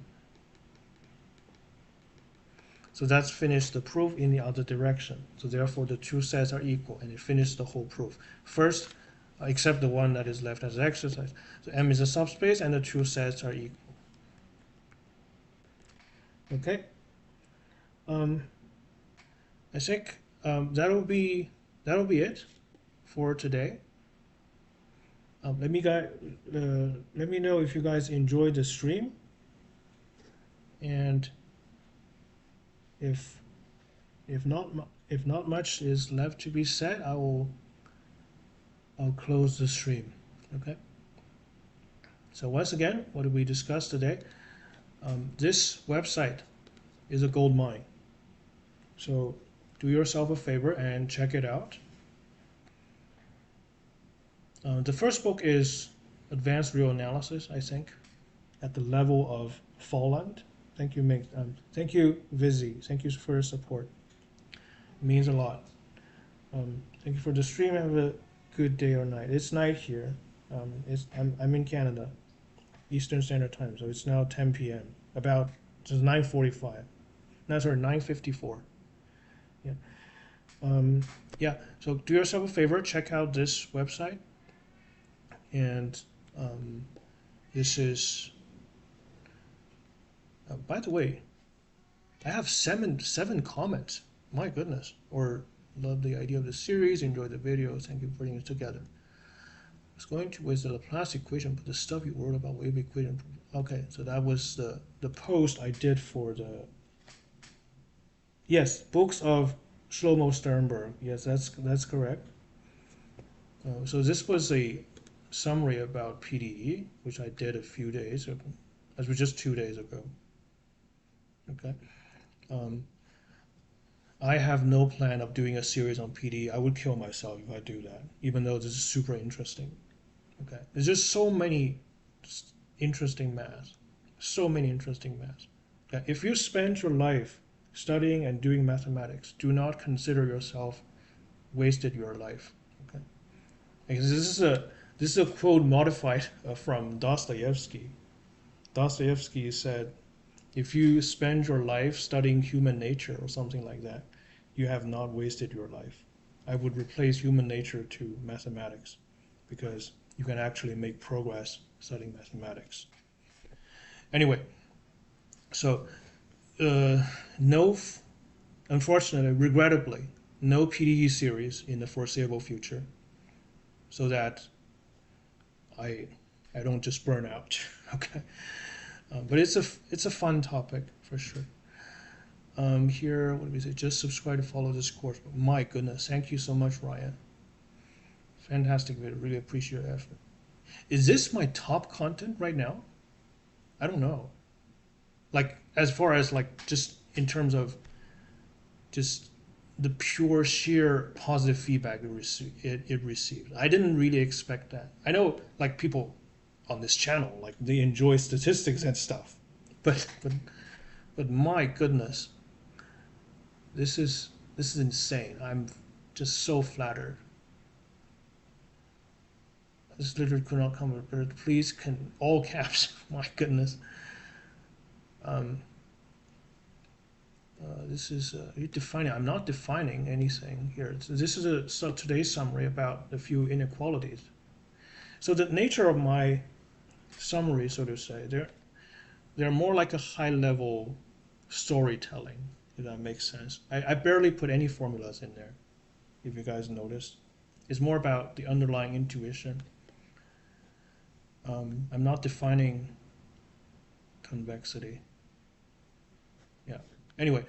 So that's finished the proof in the other direction. So therefore the two sets are equal, and it finished the whole proof. First, except the one that is left as exercise. So M is a subspace and the two sets are equal. Okay. I think that'll be it for today. Let me know if you guys enjoyed the stream, and if not much is left to be said, I'll close the stream. Okay. So once again, what did we discuss today? This website is a gold mine. So do yourself a favor and check it out. The first book is Advanced Real Analysis, I think, at the level of Folland. Thank you, Ming. Thank you, Vizzy. Thank you for your support. It means a lot. Thank you for the stream. Have a good day or night. It's night here. I'm in Canada, Eastern Standard Time, so it's now 10 p.m. About just 9:45. No, sorry, 9:54. Yeah. Yeah. So do yourself a favor. Check out this website. And this is. By the way, I have seven comments. My goodness. Or love the idea of the series. Enjoy the videos. Thank you for putting it together. I was going to with the Laplace equation, but the stuff you wrote about wave equation. Okay, so that was the post I did for the. Yes, books of Loomis and Sternberg. Yes, that's correct. So this was a summary about PDE, which I did a few days ago. That was just 2 days ago. Okay. I have no plan of doing a series on PDE. I would kill myself if I do that, even though this is super interesting. Okay. There's just so many interesting math. So many interesting math. Okay. If you spend your life studying and doing mathematics, do not consider yourself wasted your life. Okay. Because this is a quote modified from Dostoevsky. Dostoevsky said, if you spend your life studying human nature or something like that, you have not wasted your life. I would replace human nature to mathematics because you can actually make progress studying mathematics. Anyway, so unfortunately, regrettably, no PDE series in the foreseeable future, so that I don't just burn out. Okay. But it's a fun topic for sure. Here, what do we say? Just subscribe to follow this course. My goodness, thank you so much, Ryan. Fantastic video. Really appreciate your effort. Is this my top content right now? I don't know. Like as far as like just in terms of just the pure sheer positive feedback it received. I didn't really expect that. I know like people on this channel. Like they enjoy statistics and stuff. But my goodness, this is insane. I'm just so flattered. This literally could not come better. Please, can all caps. My goodness. This is you're defining. I'm not defining anything here. This is today's summary about a few inequalities. So the nature of my summary, so to say, they're more like a high-level storytelling, if that makes sense. I barely put any formulas in there, if you guys noticed. It's more about the underlying intuition. I'm not defining convexity. Yeah. Anyway,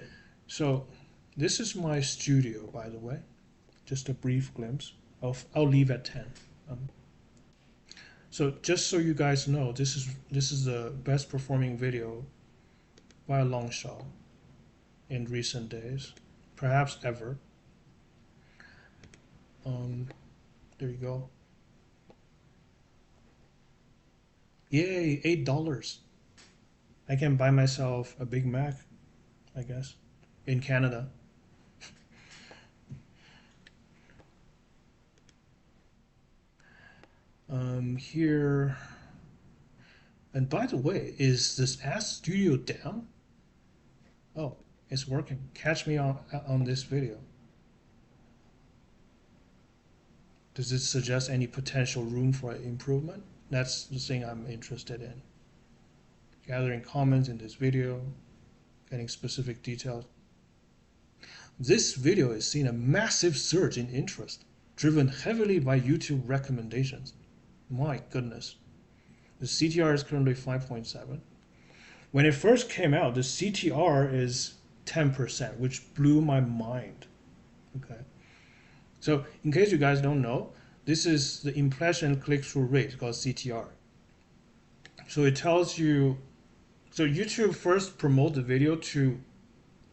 so this is my studio, by the way. Just a brief glimpse. I'll leave at 10. So just so you guys know, this is the best performing video by a long shot in recent days, perhaps ever. There you go. Yay, $8. I can buy myself a Big Mac, I guess, in Canada. Here, and by the way, is this Ask Studio down? Oh, it's working. Catch me on this video. Does it suggest any potential room for improvement? That's the thing I'm interested in. Gathering comments in this video, getting specific details. This video has seen a massive surge in interest, driven heavily by YouTube recommendations. My goodness. The CTR is currently 5.7. When it first came out, the CTR is 10%, which blew my mind. Okay. So in case you guys don't know, this is the impression click-through rate called CTR. So it tells you, so YouTube first promoted the video to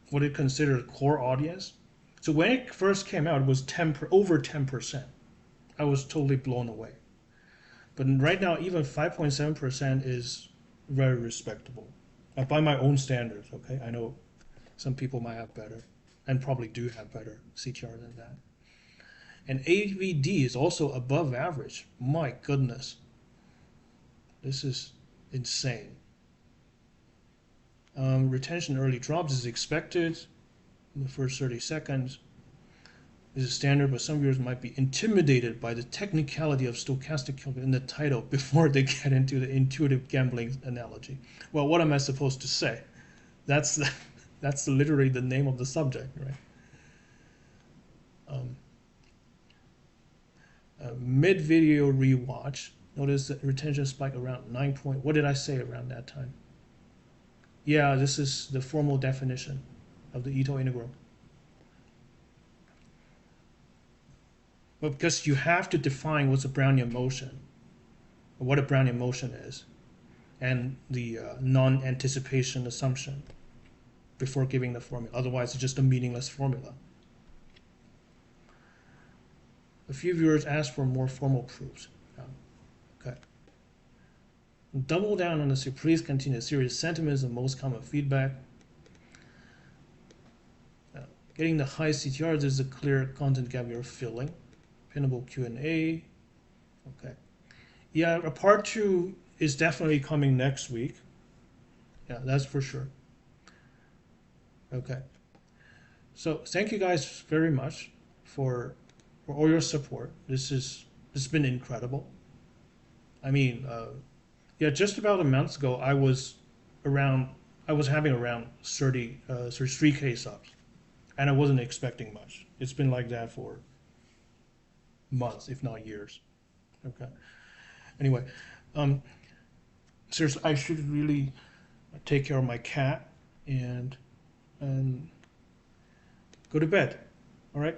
what it considered core audience. So when it first came out, it was over 10%. I was totally blown away. But right now, even 5.7% is very respectable. By my own standards, okay? I know some people might have better, and probably do have better CTR than that. And AVD is also above average. My goodness. This is insane. Retention early drops is expected in the first 30 seconds. This is standard, but some viewers might be intimidated by the technicality of stochastic calculus in the title before they get into the intuitive gambling analogy. Well, what am I supposed to say? That's literally the name of the subject, right? Mid-video rewatch. Notice that retention spike around 9 point. What did I say around that time? Yeah, this is the formal definition of the Ito integral. But because you have to define what's a Brownian motion, or what a Brownian motion is, and the non-anticipation assumption before giving the formula. Otherwise, it's just a meaningless formula. A few viewers asked for more formal proofs. Okay. Double down on this. Please continue. Serious sentiments and most common feedback. Getting the high CTR, there's a clear content gap you're filling. Pinnable Q&A. Okay. Yeah, a part 2 is definitely coming next week. Yeah, that's for sure. Okay. So thank you guys very much for all your support. This has been incredible. I mean, yeah, just about a month ago, I was having around 33K subs, and I wasn't expecting much. It's been like that for months, if not years. Okay. Anyway, seriously, I should really take care of my cat and go to bed. All right.